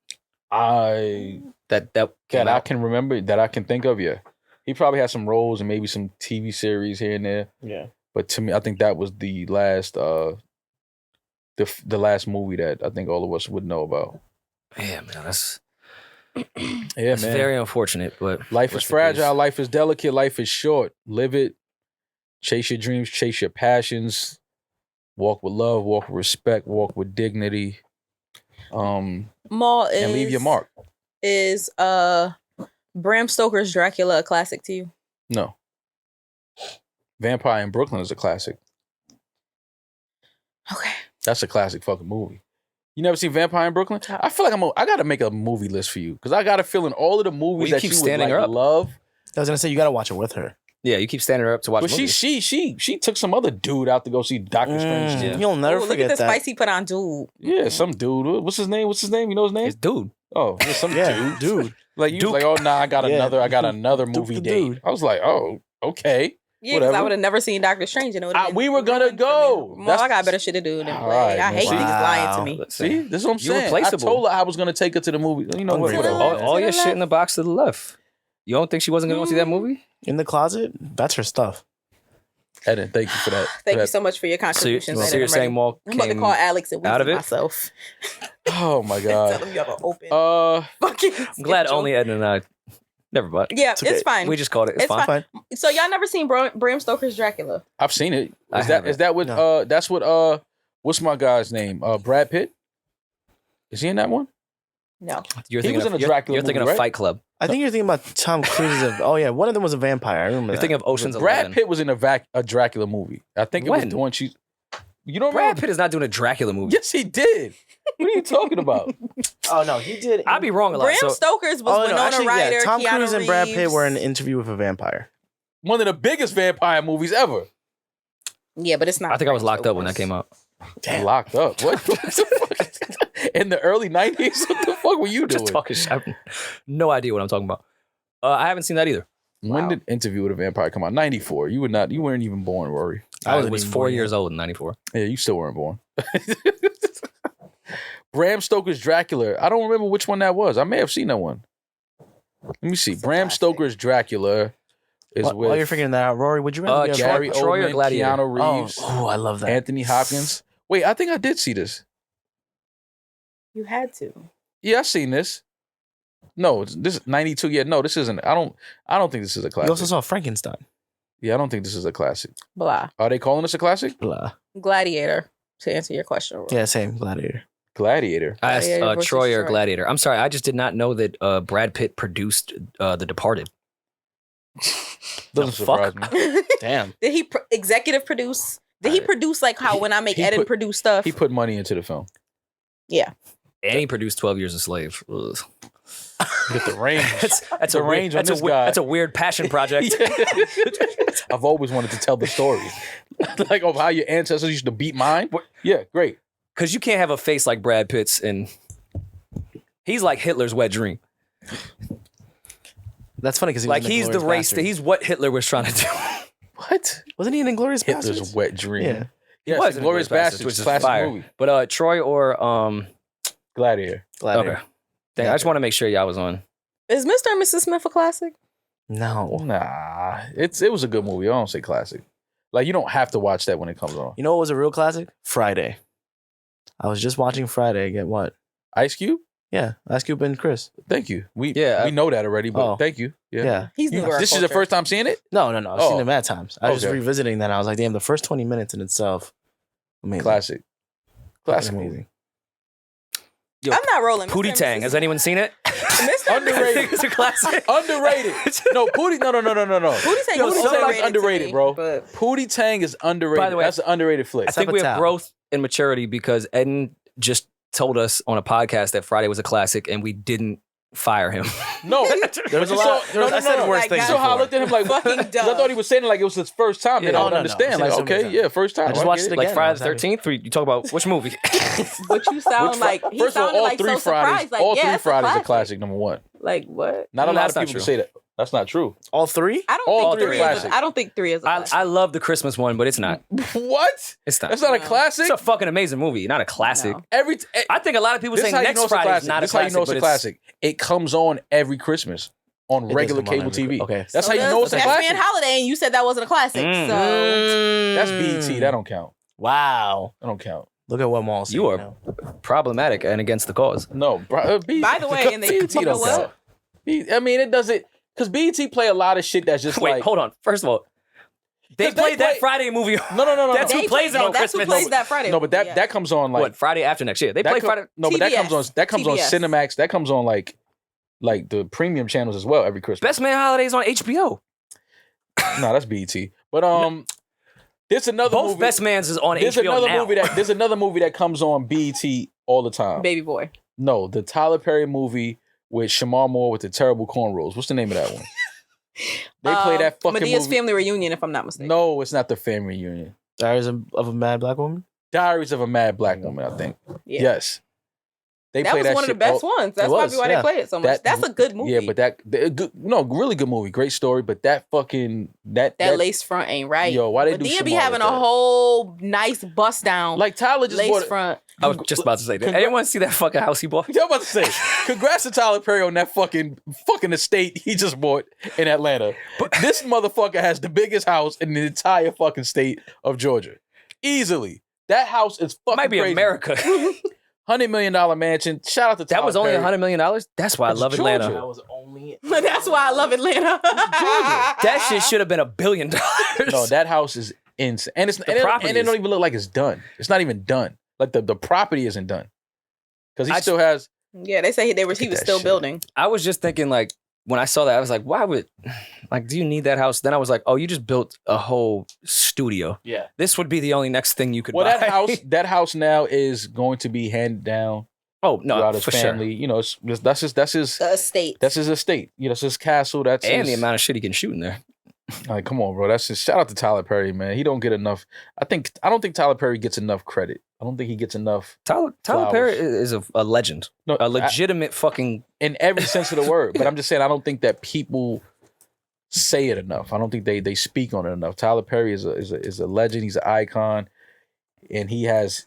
That I can remember, that I can think of. Yeah, he probably had some roles and maybe some TV series here and there. Yeah, but to me, I think that was the last the last movie that I think all of us would know about. Yeah, man, that's man, very unfortunate. But life is fragile, life is delicate, life is short. Live it, chase your dreams, chase your passions, walk with love, walk with respect, walk with dignity. Maul is, and leave your mark. Is Bram Stoker's Dracula a classic to you? No. Vampire in Brooklyn is a classic. Okay. That's a classic fucking movie. You never seen Vampire in Brooklyn? I feel like I gotta make a movie list for you because I got a feeling all of the movies that you would like, love. I was gonna say you gotta watch it with her. Yeah, you keep standing her up to watch. But she took some other dude out to go see Doctor Strange. Yeah. You'll never forget look at the that. spice he put on dude. Yeah, some dude. What's his name? You know his name? It's dude. Oh, yeah, some dude. Like you Duke. was like, oh nah, I got another movie date. Dude. I was like, oh, okay. Yeah, because I would have never seen Doctor Strange. And we were gonna go. Well, I got better shit to do than play. I hate niggas lying to me. See, this is what I'm saying. Replaceable. I told her I was gonna take her to the movie. You know what? All your shit in the box to the left. You don't think she wasn't gonna go see that movie? In the closet? That's her stuff. Eddin, thank you for that. Thank you so much for your contributions. So you're saying Maul I'm about to call Alex and out of it? myself. Oh my god. Tell him you have an open. Fucking. I'm glad only Eddin and I. Never mind. Yeah, it's fine. We just called it. It's fine. So y'all never seen Bram Stoker's Dracula? I've seen it. Is that what? No. That's what. What's my guy's name? Brad Pitt. Is he in that one? No. You're He was in a Dracula You're thinking movie, of right? Fight Club. I think you're thinking about Tom Cruise. One of them was a vampire. I remember. You're thinking of Ocean's Brad 11. Pitt was in a Dracula movie. I think it was the one she. You don't Brad remember? Pitt is not doing a Dracula movie. Yes, he did. What are you talking about? Oh no, he did. I'd be wrong a lot. Bram Stoker's was Winona Ryder. Tom Keanu Cruise and Brad Reeves. Pitt were in an interview with a vampire. One of the biggest vampire movies ever. Yeah, but it's not. I think I was locked up when that came out. Damn. Locked up. What the fuck? In the early 90s? What the fuck were you doing? Just talking shit. I have no idea what I'm talking about. I haven't seen that either. When did Interview with a Vampire come out? 94. You weren't even born, Rory. I was 4 years old in 94. Yeah, you still weren't born. Bram Stoker's Dracula. I don't remember which one that was. I may have seen that one. Let me see. Bram Stoker's Dracula is with... While you're figuring that out, Rory, would you rather be Gary Troy or Oldman, Gladiator? Keanu Reeves. Oh, I love that. Anthony Hopkins. Wait, I think I did see this. You had to. Yeah, I seen this. No, this is 92. Yeah, no, this isn't. I don't think this is a classic. You also saw Frankenstein. Yeah, I don't think this is a classic. Blah. Are they calling this a classic? Blah. Gladiator, to answer your question. Yeah, same. Gladiator. Gladiator. I asked Gladiator versus Troy or Troy. Gladiator. I'm sorry, I just did not know that Brad Pitt produced The Departed. Doesn't surprise me. Damn. Did he executive produce? Did he produce like how when I make Eddin produce stuff? He put money into the film. Yeah. And he produced 12 Years a Slave. Ugh. Get the range. That's The a range range. on this guy. That's a weird passion project. I've always wanted to tell the story. Like of how your ancestors used to beat mine. Yeah, great. Because you can't have a face like Brad Pitt's, and he's like Hitler's wet dream. That's funny because Like he's the race. He's what Hitler was trying to do. What? Wasn't he in Inglourious Hitler's Basterds? wet dream. Yeah. Yes, was in Glorious Inglourious Bastards, which is classic fire. movie. But Troy or Gladiator. Gladiator. okay. Dang, I just want to make sure y'all was on. Is Mr. and Mrs. Smith a classic? No. Nah, it was a good movie. I don't say classic. Like you don't have to watch that when it comes on. You know what was a real classic? Friday. I was just watching Friday. Get what? Ice Cube. Yeah, Ice Cube and Chris. Thank you. We Yeah. we know that already, but Oh. thank you. Yeah. Yeah. He's new to our This is your culture. first time seeing it? No. I've Oh. seen it mad times. I was just Okay. revisiting that. And I was like, damn, the first 20 minutes in itself, amazing. Classic. Classic movie. amazing. Yo, I'm not rolling. Pootie Tang. Has anyone seen it? Mr. Underrated. I think it's a classic. Underrated. No, Pootie. No. Pootie Tang Yo, was Pootie Tang is overrated to underrated, me, bro. but- Pootie Tang is underrated. By the way, That's an underrated flick. I think we have Sabotage. growth and maturity because Eddin just told us on a podcast that Friday was a classic and we didn't fire him. No, There was a You lot. saw- There was, no, I said no. worse Like, things. So how I before. looked at him like, Fucking 'cause I dumb. thought he was saying it like it was his first time. Then Yeah. I Oh, would no, no. understand. I've Like, seen it so many okay, times. yeah, first time. I just watched get it Like again. Friday I the was happy. 13th? You talk about which movie? But you sound like he First of all, sounded all like three so Fridays, surprised. Like, all yeah, three it's Fridays are classic. classic. Number one. Like what? Not a lot That's of not people true. can say that. That's not true. All three? I don't All think three three are is. classic. I don't think three is. A classic. I love the Christmas one, but it's not. What? It's not. That's not a No. classic. It's a fucking amazing movie, not a classic. No. I think a lot of people This say is how you next know it's a Friday is classic. not a This is how you classic, know it's but a classic. It comes on every Christmas on It regular does come on cable every- TV. okay. That's So how you know it's a Best classic. Man Holiday, and you said that wasn't a classic. Mm. So That's BET. That don't count. Wow. That don't count. Look at what Maul said. You are now. problematic and against the cause. No, BET. By the way, and they- BET you know don't what? count. I mean, it doesn't because BET play a lot of shit that's just Wait, like. hold on. First of all, they 'Cause they played that play- Friday movie. No. That's who plays it on That's who Christmas. plays that Friday. No, but that Yeah. that comes on like What, Friday after next year? They that play com- Friday. No, but that comes on TBS. Cinemax. That comes on like the premium channels as well every Christmas. Best Man Holidays on HBO. No, that's BET. But there's another Both movie. Best Man's is on There's HBO another now. movie there's another movie that comes on BET all the time. Baby Boy. No, the Tyler Perry movie with Shamar Moore with the terrible cornrows. What's the name of that one? They play that fucking Medea's movie. Family Reunion, if I'm not mistaken. No, it's not the Family Reunion. Diaries of a Mad Black Woman? Diaries of a Mad Black Woman, I think. Yeah. Yes. They That play was that one of the shit best all- ones. That's It was, probably why yeah. they play it so much. That's a good movie. Yeah, but really good movie, great story. But that fucking that lace front ain't right. Yo, why they do Medea be Shamar having with a that? whole nice bust down like Tyler just lace bought. front. I was just about to say that. Anyone see that fucking house he bought? I'm about to say, congrats to Tyler Perry on that fucking estate he just bought in Atlanta. But this motherfucker has the biggest house in the entire fucking state of Georgia, easily. That house is fucking Might be crazy. America. $100 million mansion. Shout out to Tyler That was only Perry. $100 million? That's why I It's love Georgia. Atlanta. That was only. That's why I love Atlanta. That shit should have been $1 billion. No, that house is insane, and property and it is- don't even look like it's done. It's not even done. Like the property isn't done because he I- still has. Yeah, they say he was that still shit. building. I was just thinking, like, when I saw that, I was like, why would, like, do you need that house? Then I was like, oh, you just built a whole studio. Yeah. This would be the only next thing you could Well, buy. that house now is going to be handed down Oh, no, throughout his for family. You know, that's his The estate. that's his estate. You know, that's his castle. That's sure. And the his, amount of shit he can shoot in there. like, come on, bro. That's just shout out to Tyler Perry, man. He don't get enough. I don't think Tyler Perry gets enough credit. I don't think he gets enough Tyler Flowers. Perry is a legend. No, A legitimate fucking... in every sense of the word. But I'm just saying, I don't think that people say it enough. I don't think they speak on it enough. Tyler Perry is a legend. He's an icon, and he has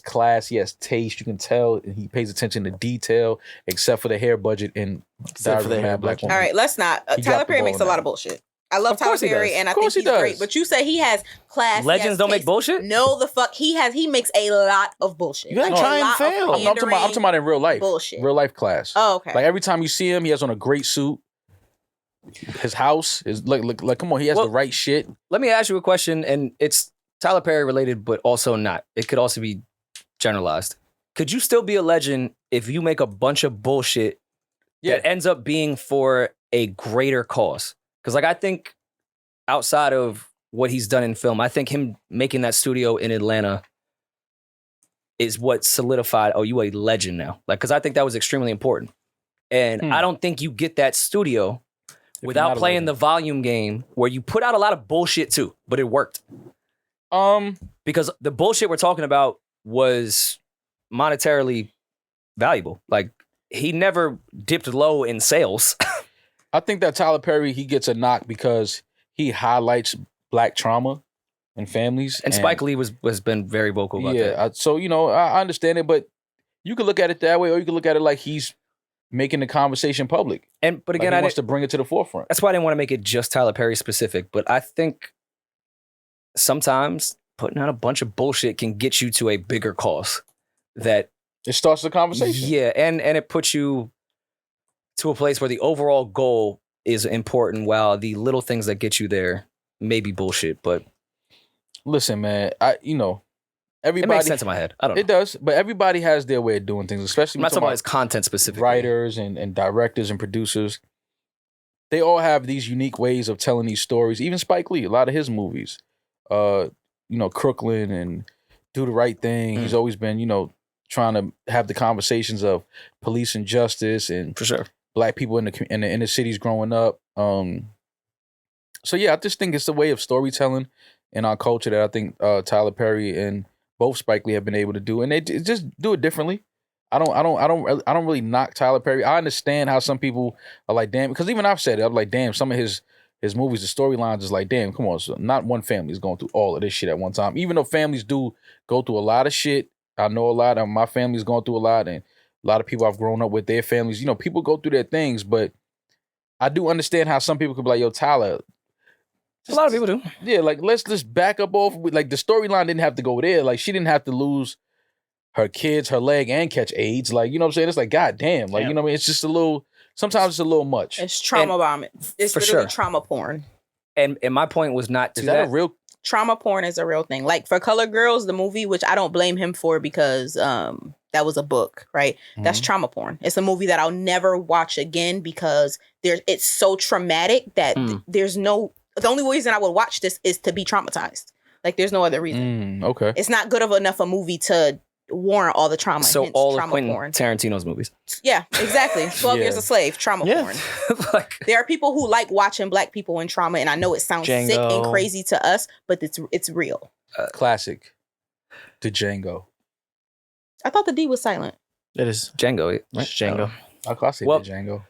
class. He has taste. You can tell, and he pays attention to detail, except for the hair budget in Except for the hair Mad Black budget. Woman. All right, let's not. He Tyler dropped the Perry ball makes on a lot that. of bullshit. I love Tyler Perry, and I think he's great. But you say he has class. Legends don't make bullshit? No, the fuck. He makes a lot of bullshit. You gotta try and fail. I'm talking about in real life. Bullshit. Real life class. Oh, okay. Like every time you see him, he has on a great suit. His house is like come on, he has the right shit. Let me ask you a question, and it's Tyler Perry related, but also not. It could also be generalized. Could you still be a legend if you make a bunch of bullshit that ends up being for a greater cause? Because like I think outside of what he's done in film, I think him making that studio in Atlanta is what solidified, oh, you a legend now. Like, because I think that was extremely important. And I don't think you get that studio without playing the volume game where you put out a lot of bullshit too, but it worked. Because the bullshit we're talking about was monetarily valuable. Like, he never dipped low in sales. I think that Tyler Perry, he gets a knock because he highlights Black trauma and families. And Spike Lee has been very vocal about that. Yeah, so, I understand it, but you could look at it that way, or you could look at it like he's making the conversation public. But again, he wants to bring it to the forefront. That's why I didn't want to make it just Tyler Perry specific, but I think sometimes putting out a bunch of bullshit can get you to a bigger cause that it starts the conversation. Yeah, and it puts you to a place where the overall goal is important while the little things that get you there may be bullshit, but listen, man, everybody, it makes sense in my head. I don't know. It does, but everybody has their way of doing things, especially I'm not talking about his content specifically. Writers and directors and producers. They all have these unique ways of telling these stories. Even Spike Lee, a lot of his movies, Crooklyn and Do the Right Thing. He's always been, trying to have the conversations of police and justice and for sure Black people in the inner cities growing up. So yeah, I just think it's the way of storytelling in our culture that I think Tyler Perry and both Spike Lee have been able to do, and they just do it differently. I don't really knock Tyler Perry. I understand how some people are like, damn, because even I've said it. I'm like, damn, some of his movies, the storylines is like, damn, come on, so not one family is going through all of this shit at one time. Even though families do go through a lot of shit, I know a lot of my family's going through a lot, and a lot of people I've grown up with, their families, people go through their things, but I do understand how some people could be like, yo, Tyler. A lot of people do. Yeah, like, let's just back up off. Like, the storyline didn't have to go there. Like, she didn't have to lose her kids, her leg, and catch AIDS. Like, you know what I'm saying? It's like, God damn. Like, you know what I mean? It's just sometimes it's a little much. It's trauma bombing. It's literally trauma porn. And my point was not to Is that a real... Trauma porn is a real thing. Like, for Color Girls, the movie, which I don't blame him for because that was a book, right? Mm-hmm. That's trauma porn. It's a movie that I'll never watch again because it's so traumatic that there's no... The only reason I would watch this is to be traumatized. Like, there's no other reason. Okay. It's not good enough a movie to warrant all the trauma. So all of Quentin Tarantino's movies. Yeah, exactly. 12 Years a Slave, trauma porn. There are people who like watching Black people in trauma, and I know it sounds sick and crazy to us, but it's real. Classic. The Django. I thought the D was silent. It is Django. Right? It's Django. I say the Django.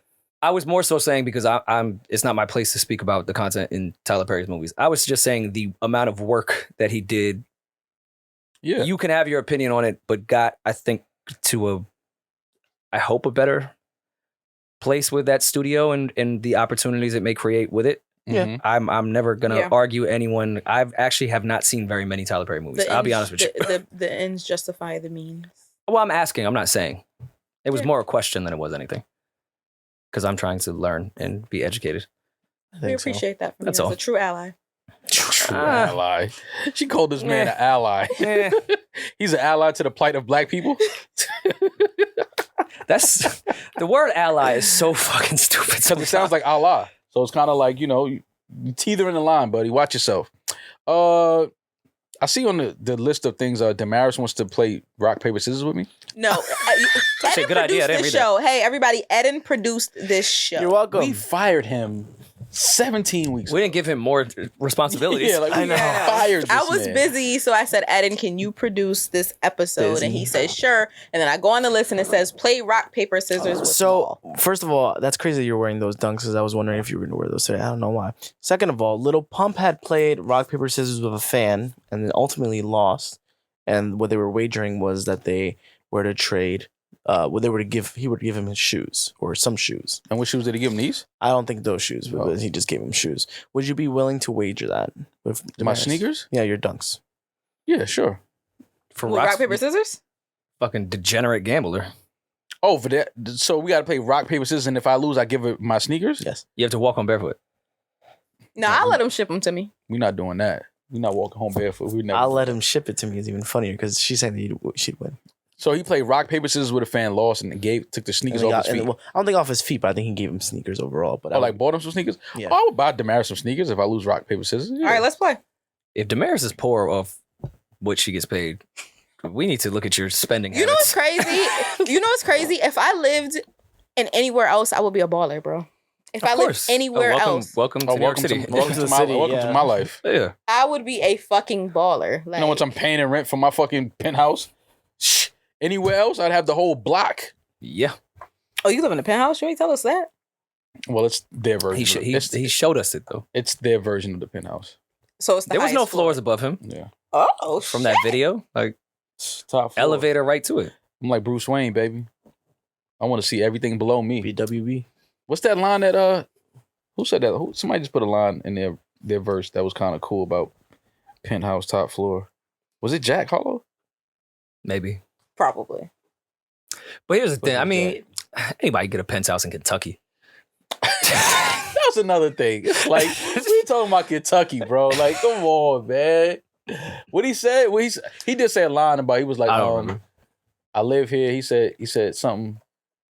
I was more so saying because I'm. It's not my place to speak about the content in Tyler Perry's movies. I was just saying the amount of work that he did. Yeah, you can have your opinion on it, but got, I think, to I hope a better place with that studio and the opportunities it may create with it. Yeah, I'm never gonna argue anyone. I've actually have not seen very many Tyler Perry movies. I'll be honest with you. The ends justify the means. Well, I'm asking. I'm not saying. It was more a question than it was anything. Because I'm trying to learn and be educated. We appreciate that from you as a true ally. True ally. She called this man an ally. He's an ally to the plight of Black people. That's the word ally is so fucking stupid. Because it sounds like Allah. So it's kind of like, you teetering the line, buddy. Watch yourself. I see on the list of things, Demaris wants to play rock, paper, scissors with me. No. Eddin good idea. produced this show. Hey, everybody, Eddin produced this show. You're welcome. We fired him 17 weeks ago. We didn't give him more responsibilities. We fired this I was man. busy, so I said, Eddin, can you produce this episode? And he said, sure. And then I go on the list and it says, play rock, paper, scissors with Maul. First of all, that's crazy that you're wearing those dunks because I was wondering if you were going to wear those today. I don't know why. Second of all, Lil Pump had played rock, paper, scissors with a fan and then ultimately lost. And what they were wagering was that they were to trade he would give him his shoes or some shoes. And what shoes did he give him? These? I don't think those shoes, but he just gave him shoes. Would you be willing to wager that with my sneakers? Yeah, your dunks. Yeah, sure. For rock, paper, scissors? Fucking degenerate gambler. Oh, for that. So we got to play rock, paper, scissors, and if I lose, I give it my sneakers? Yes. You have to walk on barefoot. No, I'll let him ship them to me. We're not doing that. We're not walking home barefoot. I'll let him ship it to me. It's even funnier because she's saying that she'd win. So he played rock, paper, scissors with a fan, lost, and took the sneakers off his feet. I don't think off his feet, but I think he gave him sneakers overall. But bought him some sneakers? Yeah. Oh, I would buy Demaris some sneakers if I lose rock, paper, scissors. Yeah. All right, let's play. If Demaris is poor off what she gets paid, we need to look at your spending You know habits. what's crazy? If I lived in anywhere else, I would be a baller, bro. If I lived anywhere else. Welcome to New York City. Welcome to the city. Welcome to my life. Yeah. I would be a fucking baller. You know what I'm paying in rent for my fucking penthouse? Shh. Anywhere else, I'd have the whole block. Yeah. Oh, you live in a penthouse? You ain't tell us that. Well, it's their version. He showed us it, though. It's their version of the penthouse. So it's there was no floors above him. Yeah. Oh, from that video, like top floor. Elevator right to it. I'm like Bruce Wayne, baby. I want to see everything below me. BWB. What's that line that who said that? Somebody just put a line in their verse that was kind of cool about penthouse top floor. Was it Jack Harlow? Maybe. Probably. But here's the thing. I mean, anybody get a penthouse in Kentucky. That's another thing. It's like we talking about Kentucky, bro. Like, come on, man. What he said? He did say a line about. He was like, I live here. He said something.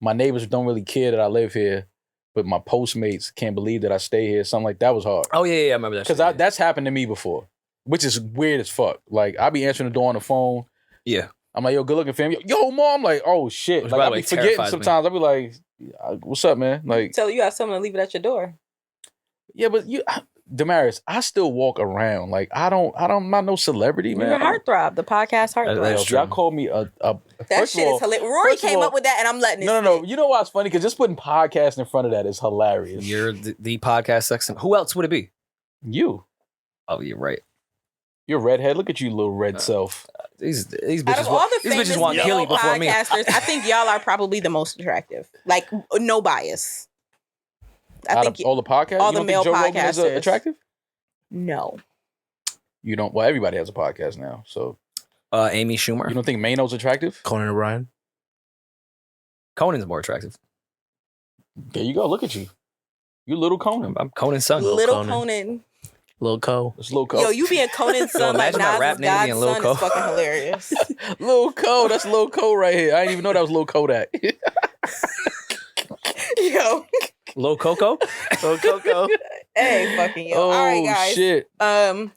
My neighbors don't really care that I live here, but my Postmates can't believe that I stay here. Something like that was hard. Oh yeah, I remember that. Because that's happened to me before, which is weird as fuck. Like I be answering the door on the phone. Yeah. I'm like, yo, good looking fam. Yo, mom. I'm like, oh shit. Like I be forgetting sometimes. I be like, what's up, man? Like, tell you have someone to leave it at your door. Yeah, but Demaris, I still walk around. Like I'm not no celebrity, man. You're Heartthrob, the podcast Heartthrob. Y'all called me a that shit is hilarious. Rory came up with that, and I'm letting it. No. You know what's funny? Because just putting podcast in front of that is hilarious. You're the podcast section. Who else would it be? You. Oh, you're right. You're redhead. Look at you, little red self. These bitches. Out of all the famous bitches want Kelly before me. Podcasters, I think y'all are probably the most attractive. Like no bias. I think all the podcasts. All the male Joe Rogan podcasters is attractive. No. You don't. Well, everybody has a podcast now. So, Amy Schumer. You don't think Mano's attractive? Conan O'Brien. Conan's more attractive. There you go. Look at you. You little Conan. I'm Conan's son. Little Conan. Lil Co. It's Lil Co. Yo, you being Conan's son like Nas' godson is fucking hilarious. Lil Co. That's Lil Co right here. I didn't even know that was Lil Kodak. Yo. Lil Coco? Lil Coco. Hey, fucking yo. Oh, all right, guys. Shit. Oh,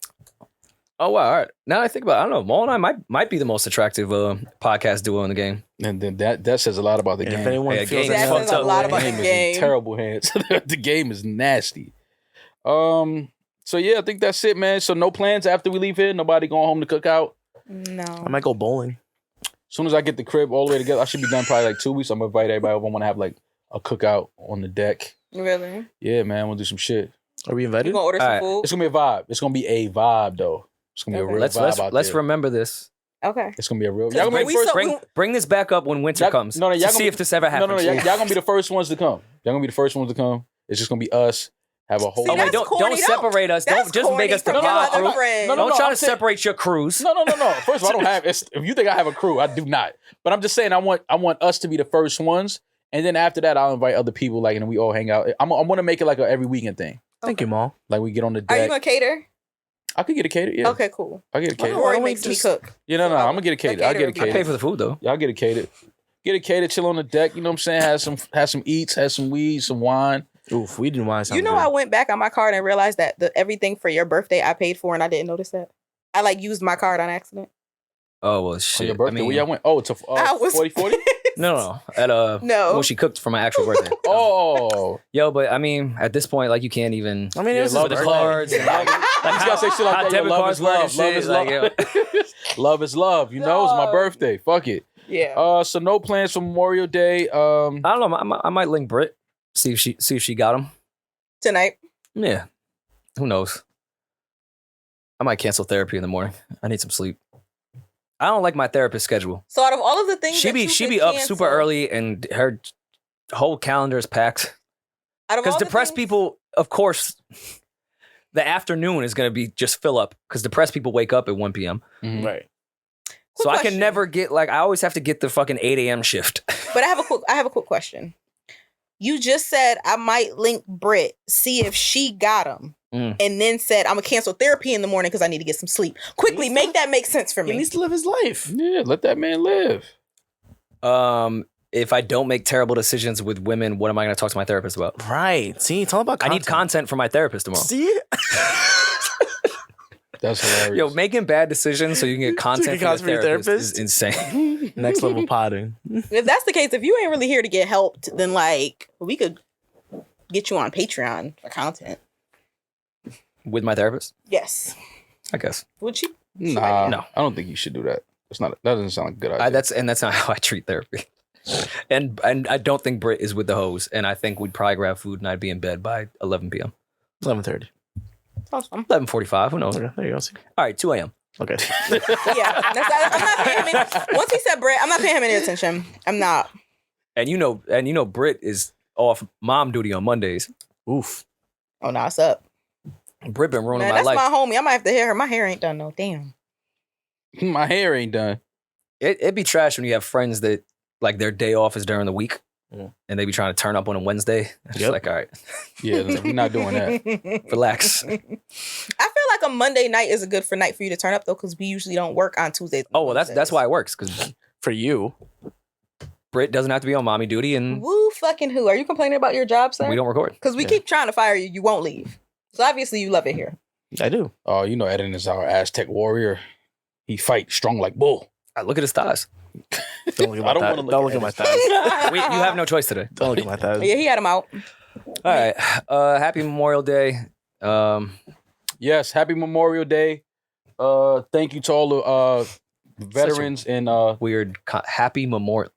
wow. All right. Now I think about it, I don't know. Maul and I might be the most attractive podcast duo in the game. And then that says a lot about the game. If anyone feels that says a lot about the game. Terrible hands. The game is nasty. So yeah, I think that's it, man. So no plans after we leave here? Nobody going home to cook out? No. I might go bowling. As soon as I get the crib all the way together, I should be done probably like 2 weeks. I'm gonna invite everybody over. I want to have like a cookout on the deck. Really? Yeah, man. We'll do some shit. Are we invited? You gonna order some food? It's gonna be a vibe. It's gonna be a vibe though. It's gonna be a real vibe out Let's there. remember this. Okay. It's gonna be a real. Y'all gonna bring this back up when winter comes. No, to see if this ever happens. Y'all gonna be the first ones to come. Y'all gonna be the first ones to come. It's just gonna be us. Have a whole. See, don't separate us. Don't just make us the pod crew. Don't try to separate your crews. No. First of all, I don't have. If you think I have a crew, I do not. But I'm just saying, I want us to be the first ones, and then after that, I'll invite other people. Like, and we all hang out. I'm gonna make it like a every weekend thing. Thank you, Maul. Like we get on the deck. Are you gonna cater? I could get a cater. Yeah. Okay, cool. I get a cater. Rory makes me cook. Yeah, no. I'm gonna get a cater. I'll get a cater. I pay for the food though. Y'all get a cater. Get a cater. Chill on the deck. You know what I'm saying? Have some eats. Have some weed. Some wine. Oof, weed and wine. You know, I went back on my card and realized that everything for your birthday I paid for, and I didn't notice that. I used my card on accident. Oh well, shit. On your birthday, where y'all went? Oh, to 40-40? No. At when she cooked for my actual birthday. Oh, yo, but I mean, at this point, like you can't even. I mean, it's love the cards. And, like, you gotta say shit like that. Debit Love cards is love. Love is love. Like, love is love. You know, it's my birthday. Fuck it. Yeah. So no plans for Memorial Day. I don't know. I might link Britt. See if she got them tonight. Yeah. Who knows? I might cancel therapy in the morning. I need some sleep. I don't like my therapist schedule. So out of all of the things, she be up super early and her whole calendar is packed. Because depressed people, of course, the afternoon is going to be just fill up because depressed people wake up at 1 p.m. Mm-hmm. Right. So I can never get I always have to get the fucking 8 a.m. shift. But I have a quick question. You just said I might link Britt, see if she got him. And then said, I'm going to cancel therapy in the morning because I need to get some sleep. Quickly, make that make sense for me. He needs to live his life. Yeah, let that man live. If I don't make terrible decisions with women, what am I going to talk to my therapist about? Right. See, it's all about content. I need content for my therapist tomorrow. See? That's hilarious. Yo, making bad decisions so you can get content for your therapist is insane. Next level potting. If that's the case, if you ain't really here to get helped, then we could get you on Patreon for content. With my therapist? Yes. I guess. Would you? Nah, no. I don't think you should do that. That doesn't sound like a good idea. That's not how I treat therapy. And I don't think Britt is with the hoes. And I think we'd probably grab food and I'd be in bed by 11 p.m. 11:30. Awesome. 11:45. Who knows? Okay, there you go. All right, 2 a.m. Okay. Yeah. I'm not paying him once he said Britt, I'm not paying him any attention. I'm not. And you know Britt is off mom duty on Mondays. Oof. Oh, no, it's up. Britt been ruining my that's life. That's my homie. I might have to hit her. My hair ain't done no. Damn. My hair ain't done. It'd be trash when you have friends that their day off is during the week and they be trying to turn up on a Wednesday. It's just all right. Yeah, we're not doing that. Relax. I feel like a Monday night is a good night for you to turn up though, because we usually don't work on Tuesdays. Oh, well, that's why it works. Because for you, Britt doesn't have to be on mommy duty, and woo fucking who? Are you complaining about your job, sir? We don't record because we keep trying to fire you. You won't leave. So obviously you love it here. I do. Oh, Eddin is our Aztec warrior. He fight strong like bull. Look at his thighs. Don't look at my thighs. You have no choice today. Don't look at my thighs. Yeah, he had him out. All right. Happy Memorial Day. Yes, happy Memorial Day. Thank you to all the veterans and happy Memorial.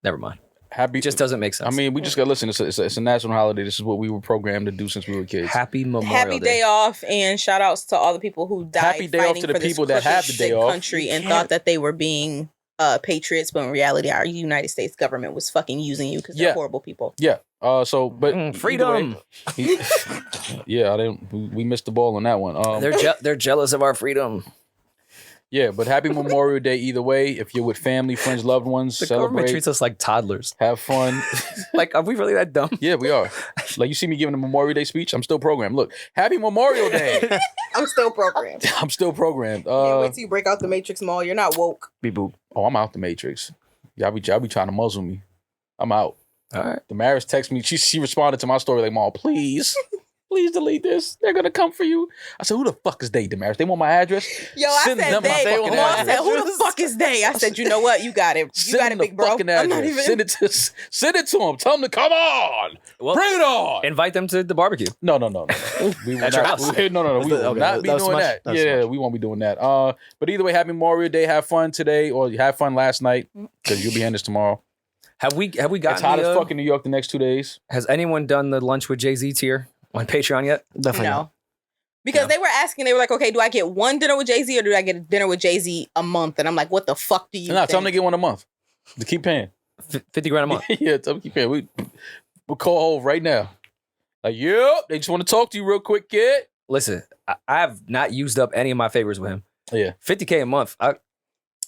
Never mind. Happy just doesn't make sense. I mean, we just gotta listen. It's a national holiday. This is what we were programmed to do since we were kids. Happy Memorial Happy Day off, and shout outs to all the people who died. Happy Day off to the people that have the day off. Country and thought that they were being patriots, but in reality, our United States government was fucking using you because they're horrible people. Yeah. But freedom. We missed the ball on that one. They're jealous of our freedom. Yeah, but happy Memorial Day either way. If you're with family, friends, loved ones, the celebrate. Government treats us like toddlers. Have fun. Are we really that dumb? Yeah, we are. You see me giving a Memorial Day speech? I'm still programmed. Look, happy Memorial Day. I'm still programmed. I'm still programmed. Wait till you break out the Matrix Mall. You're not woke. Beep boop. Oh, I'm out the Matrix. Y'all be trying to muzzle me. I'm out. All right. Demaris texted me. She responded to my story like, Mom, please. Please delete this. They're gonna come for you. I said, who the fuck is they, Demaris? They want my address? Yo, I said they. Mom said, who the fuck is they? I said, you know what? You got it. You got it, big bro. I'm not even... Send it to them. Tell them to come on. Bring it on. Invite them to the barbecue. No. We will not. No. We will not be doing that. Yeah, we won't be doing that. But either way, happy Memorial Day. Have fun today, or have fun last night, because you'll be in this tomorrow. Have we gotten it's hot as fuck in New York the next 2 days. Has anyone done the lunch with Jay-Z tier on Patreon yet? Definitely no. Because they were asking, they were like, okay, do I get one dinner with Jay-Z or do I get a dinner with Jay-Z a month? And I'm like, what the fuck do you think? Tell them to get one a month. To keep paying. 50 grand a month. Yeah, tell them to keep paying. We'll call Hov right now. Like, yep, they just want to talk to you real quick, kid. Listen, I have not used up any of my favors with him. Yeah. $50K a month.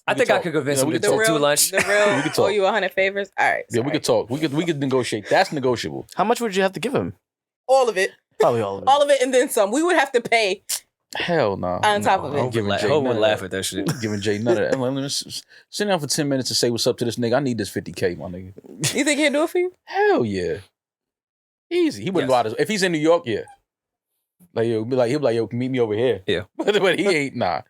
I think I could convince him to do lunch. The real, we could talk. Owe you 100 favors? All right. Sorry. Yeah, we could talk. We could negotiate. That's negotiable. How much would you have to give him? All of it. Probably all of it. All of it and then some. We would have to pay. Hell no. On top of it. Hov would laugh at that shit. Giving Jay none of that. Sit down for 10 minutes and say what's up to this nigga. I need this 50K, my nigga. You think he'll do it for you? Hell yeah. Easy. He wouldn't go out. If he's in New York, yeah. He'll be like, yo, meet me over here. Yeah. But he ain't, nah.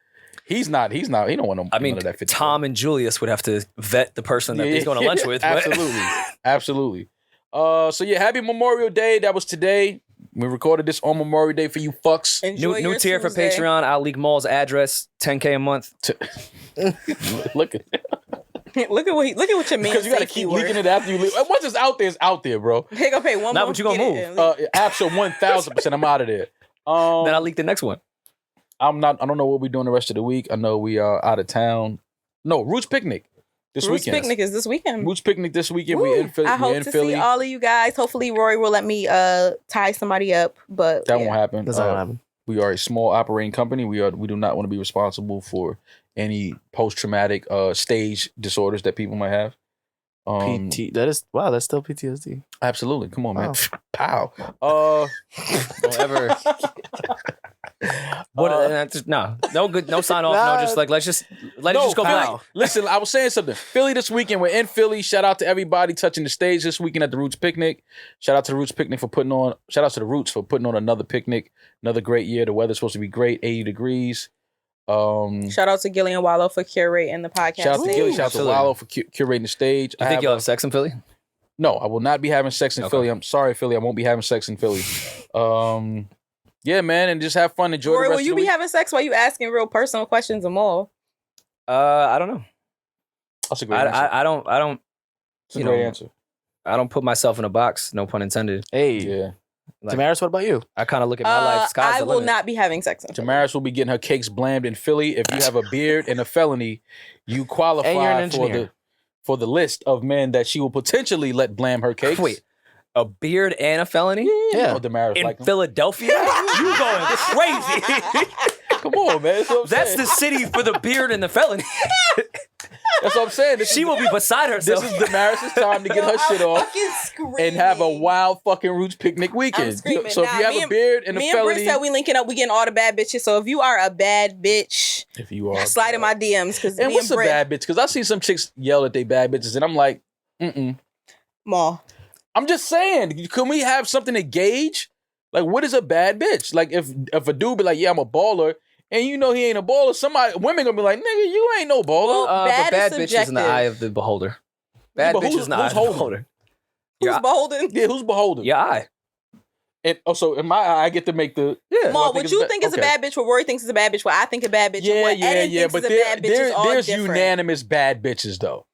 He's not. He don't want no. I mean, none of that 50K. Tom and Julius would have to vet the person that he's going to lunch with. Absolutely. Absolutely. So yeah, happy Memorial Day. That was today. We recorded this on Memorial Day for you fucks. New tier for Patreon. I'll leak Maul's address. $10K a month. Look at what you mean. Because you got to keep leaking it after you leave. Once it's out there, it's out there, bro. They gonna pay one. Not what you gonna move. Absolutely 1000%. I'm out of there. Then I'll leak the next one. I don't know what we're doing the rest of the week. I know we are out of town. No, Roots Picnic this Roots weekend. Picnic is this weekend. Roots Picnic this weekend. Woo. We in Philly. I hope to see all of you guys. Hopefully Rory will let me tie somebody up, but that won't happen. That's not gonna happen. We are a small operating company. We do not want to be responsible for any post-traumatic stage disorders that people might have. That's still PTSD. Absolutely. Come on, man. Wow. Pow. Don't ever. No sign off. No, just like let's just let it just go by. Listen, I was saying something. Philly this weekend. We're in Philly. Shout out to everybody touching the stage this weekend at the Roots Picnic. Shout out to the Roots Picnic for putting on. Shout out to the Roots for putting on another picnic. Another great year. The weather's supposed to be great. 80 degrees. Shout out to Gillian Wallow for curating the podcast. Shout out to Gillian. Shout out to Wallow for curating the stage. You think you'll have sex in Philly? No, I will not be having sex in Philly. I'm sorry, Philly. I won't be having sex in Philly. Yeah, man, and just have fun. Enjoy Rory, the rest will you be having sex while you asking real personal questions or more? I don't know. That's a great answer. I don't. That's a great answer. I don't put myself in a box. No pun intended. Hey, yeah. Demaris, what about you? I kind of look at my life. I will not be having sex in Philly. Demaris will be getting her cakes blamed in Philly. If you have a beard and a felony, you qualify and you're an engineer. for the list of men that she will potentially let blam her cakes. Wait, a beard and a felony? Yeah. Oh, Demaris in like Philadelphia? You going crazy. Come on, man. That's the city for the beard and the felony. That's what I'm saying. She will be beside herself. This is Demaris' time to get her shit off and have a wild fucking Roots Picnic weekend. So if you have a beard and a felony... Me and Britt said we linking up, we getting all the bad bitches. So if you are a bad bitch, slide in my DMs. And what's a bad bitch? Because I see some chicks yell at they bad bitches and I'm like, Ma. I'm just saying, can we have something to gauge? Like, what is a bad bitch? Like, if a dude be like, yeah, I'm a baller, and you know he ain't a baller, women gonna be like, nigga, you ain't no baller. But bad bitch is in the eye of the beholder. Bad bitch is in the eye of the beholder. Who's beholden? Yeah, who's beholden? Your eye. And also, in my eye, I get to make the... Yeah. Ma, what you think is a bad bitch, what Rory thinks is a bad bitch, what I think a bad bitch, and what Eddin thinks is a bad bitch is all there's different. unanimous bad bitches, though.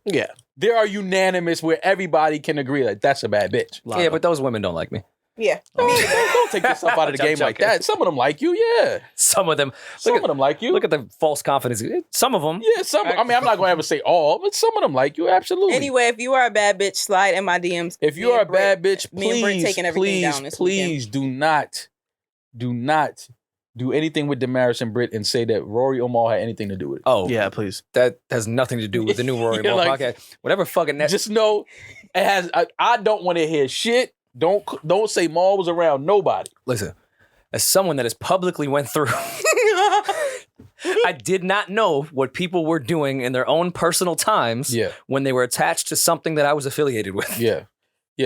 Yeah. There are unanimous where everybody can agree that that's a bad bitch. Yeah, but those women don't like me. Yeah. Don't take yourself out of the game like that. Some of them like you, yeah. Some of them. Some of them like you. Look at the false confidence. Some of them. Yeah, some. I mean, I'm not going to ever say all, but some of them like you, absolutely. Anyway, if you are a bad bitch, slide in my DMs. If you are a bad bitch, please do not do anything with Demaris and Britt and say that Rory or Mal had anything to do with it. Oh, yeah, please. That has nothing to do with the new Rory Mal podcast. Whatever fucking... Just know, it has. I don't want to hear shit. Don't say Mal was around nobody. Listen, as someone that has publicly went through, I did not know what people were doing in their own personal times when they were attached to something that I was affiliated with. Yeah.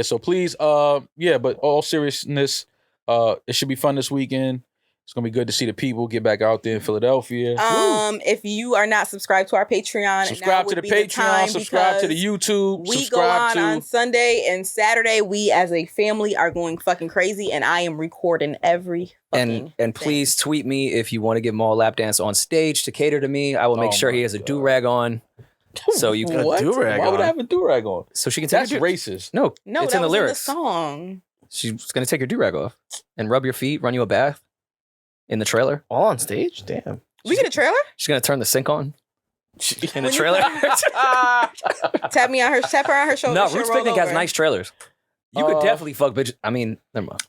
So please, but all seriousness, it should be fun this weekend. It's going to be good to see the people get back out there in Philadelphia. If you are not subscribed to our Patreon, subscribe to the Patreon, subscribe to the YouTube. We go on Sunday and Saturday. We as a family are going fucking crazy, and I am recording every fucking and please tweet me if you want to give Mal a lap dance on stage to cater to me. I will make sure he has a do-rag on. So you can Why would I have a do-rag on? So she can take That's racist. No, it's in the lyrics. In the song. She's going to take your do-rag off and rub your feet, run you a bath. In the trailer? All on stage? Damn. We get a trailer? She's going to turn the sink on. In the trailer? Tap her on her shoulder. No, Roots Picnic has nice trailers. You could definitely fuck bitches. I mean, never mind.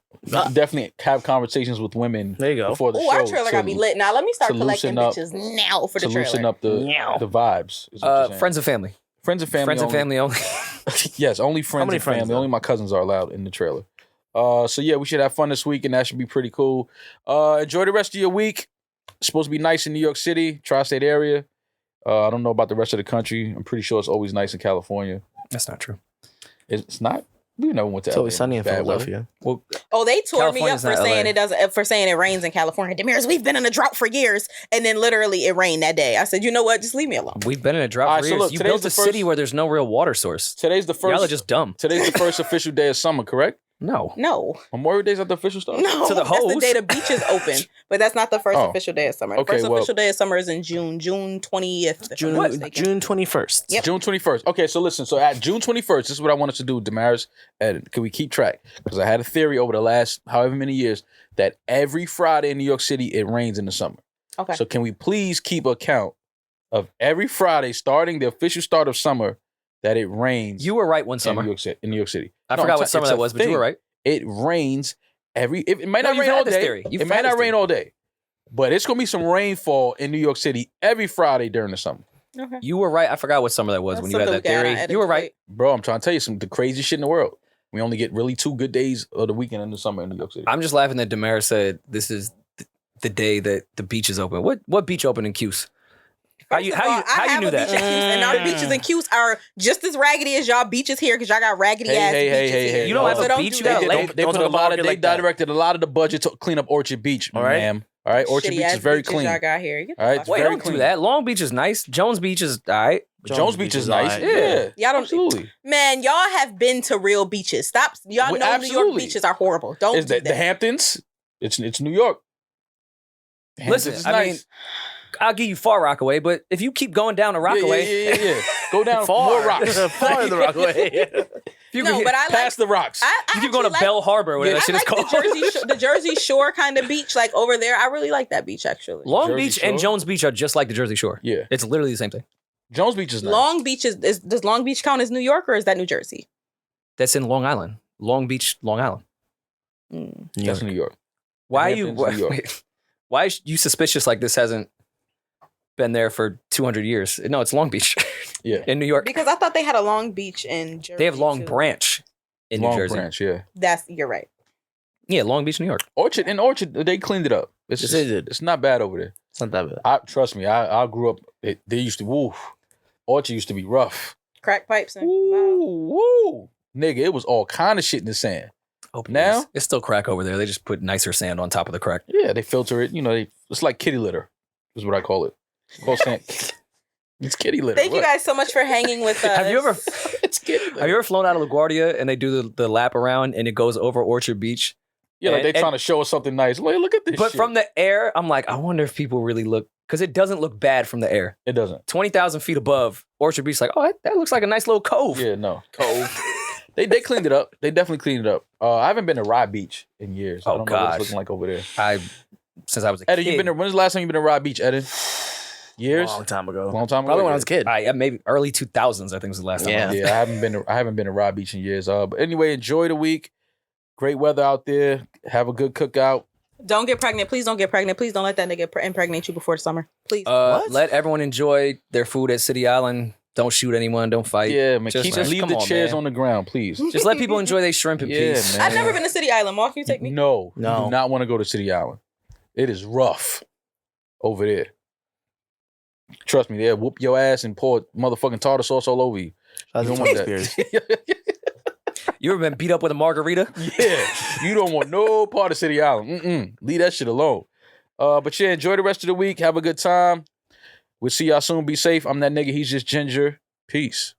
Definitely have conversations with women. There you go. Before the show. Our trailer got to be lit. Now, let me start collecting bitches now for the trailer. To loosen up the vibes. Friends and family. Friends and family. Friends and family only. Yes, only friends and family. Only my cousins are allowed in the trailer. So yeah, we should have fun this week, and that should be pretty cool. Enjoy the rest of your week. It's supposed to be nice in New York City, tri-state area. I don't know about the rest of the country. I'm pretty sure it's always nice in California. That's not true. It's not. We never went to. It's always sunny in Philadelphia. Well, they tore me up for saying it rains in California. Demaris, we've been in a drought for years, and then literally it rained that day. I said, you know what? Just leave me alone. We've been in a drought for years. Look, you built a city where there's no real water source. Today's the first. Y'all are just dumb. Today's the first official day of summer, correct? No. Memorial Day's not the official start? No. To the That's the hoes? day the beaches open. But that's not the first official day of summer. The first official day of summer is in June 20th. June 21st. Yep. June 21st. Okay, so listen. So at June 21st, this is what I want us to do, Demaris. And can we keep track? Because I had a theory over the last however many years that every Friday in New York City, it rains in the summer. Okay. So can we please keep account of every Friday starting the official start of summer that it rains? You were right one summer. In New York City. I forgot what summer that was, but you were right. It rains it might not rain all day. It might not rain all day. But it's going to be some rainfall in New York City every Friday during the summer. Okay. You were right. I forgot what summer that was when you had that theory. You were right. Bro, I'm trying to tell you the crazy shit in the world. We only get really 2 good days of the weekend in the summer in New York City. I'm just laughing that Demaris said this is the day that the beach is open. What beach open in Cuse? How you knew that? And our beaches in Cuse are just as raggedy as y'all beaches here because y'all got raggedy ass beaches here. You don't have a beach. They directed a lot of the budget to clean up Orchard Beach, ma'am. All right, Orchard Beach is very clean. Y'all got here. All right, wait, don't do that. Long Beach is nice. Jones Beach is all right. Jones Beach is nice. Yeah, y'all don't. Absolutely. Man, y'all have been to real beaches. Stop. Y'all know New York beaches are horrible. Don't do that. The Hamptons. It's New York. Listen, I mean, I'll give you Far Rockaway, but if you keep going down to Rockaway, yeah. Go down more rocks. Far the Rockaway. But I past the rocks. You keep going to Bell Harbor, whatever that shit is called. The Jersey Shore kind of beach, like over there. I really like that beach, actually. Long Beach and Jones Beach are just like the Jersey Shore. Yeah. It's literally the same thing. Jones Beach is nice. Long Beach does Long Beach count as New York or is that New Jersey? That's in Long Island. Long Beach, Long Island. That's New York. Why are you? Why are you suspicious like this hasn't been there for 200 years? No, it's Long Beach. Yeah. In New York. Because I thought they had a Long Beach in Jersey. They have Long Branch in New Jersey. Long Branch, yeah. You're right. Yeah, Long Beach, New York. Orchard, they cleaned it up. It's not bad over there. It's not that bad. Trust me, I grew up, they used to, Orchard used to be rough. Crack pipes and woo. Nigga, it was all kind of shit in the sand. Oh, now it's still crack over there. They just put nicer sand on top of the crack. Yeah, they filter it. It's like kitty litter, is what I call it. Sand. It's kitty litter. Thank you guys so much for hanging with us. Have you ever? It's kitty litter. Have you ever flown out of LaGuardia and they do the lap around and it goes over Orchard Beach? Yeah, like they're trying to show us something nice. Look at this. But shit. from the air, I'm like, I wonder if people really look, because it doesn't look bad from the air. It doesn't. 20,000 feet above Orchard Beach, like, oh, that looks like a nice little cove. Yeah, no cove. They cleaned it up. They definitely cleaned it up. I haven't been to R.I.P Beach in years. I don't know what it's looking like over there. Since I was a Eddin, kid. you've been there. When's the last time you've been to R.I.P Beach, Eddin? Years? Long time ago. Probably when I was a kid. Maybe early 2000s, I think was the last time. Yeah, I haven't been to R.I.P Beach in years. But anyway, enjoy the week. Great weather out there. Have a good cookout. Don't get pregnant. Please don't get pregnant. Please don't let that nigga impregnate you before the summer. Please. Let everyone enjoy their food at City Island. Don't shoot anyone. Don't fight. Yeah, man. Leave the chairs on the ground, please. Just let people enjoy their shrimp in peace. Man. I've never been to City Island. Mark, can you take me? No. You do not want to go to City Island. It is rough over there. Trust me, they'll whoop your ass and pour motherfucking tartar sauce all over you. You don't want that. You ever been beat up with a margarita? Yeah. You don't want no part of City Island. Leave that shit alone. But yeah, enjoy the rest of the week. Have a good time. We'll see y'all soon. Be safe. I'm that nigga. He's just Ginger. Peace.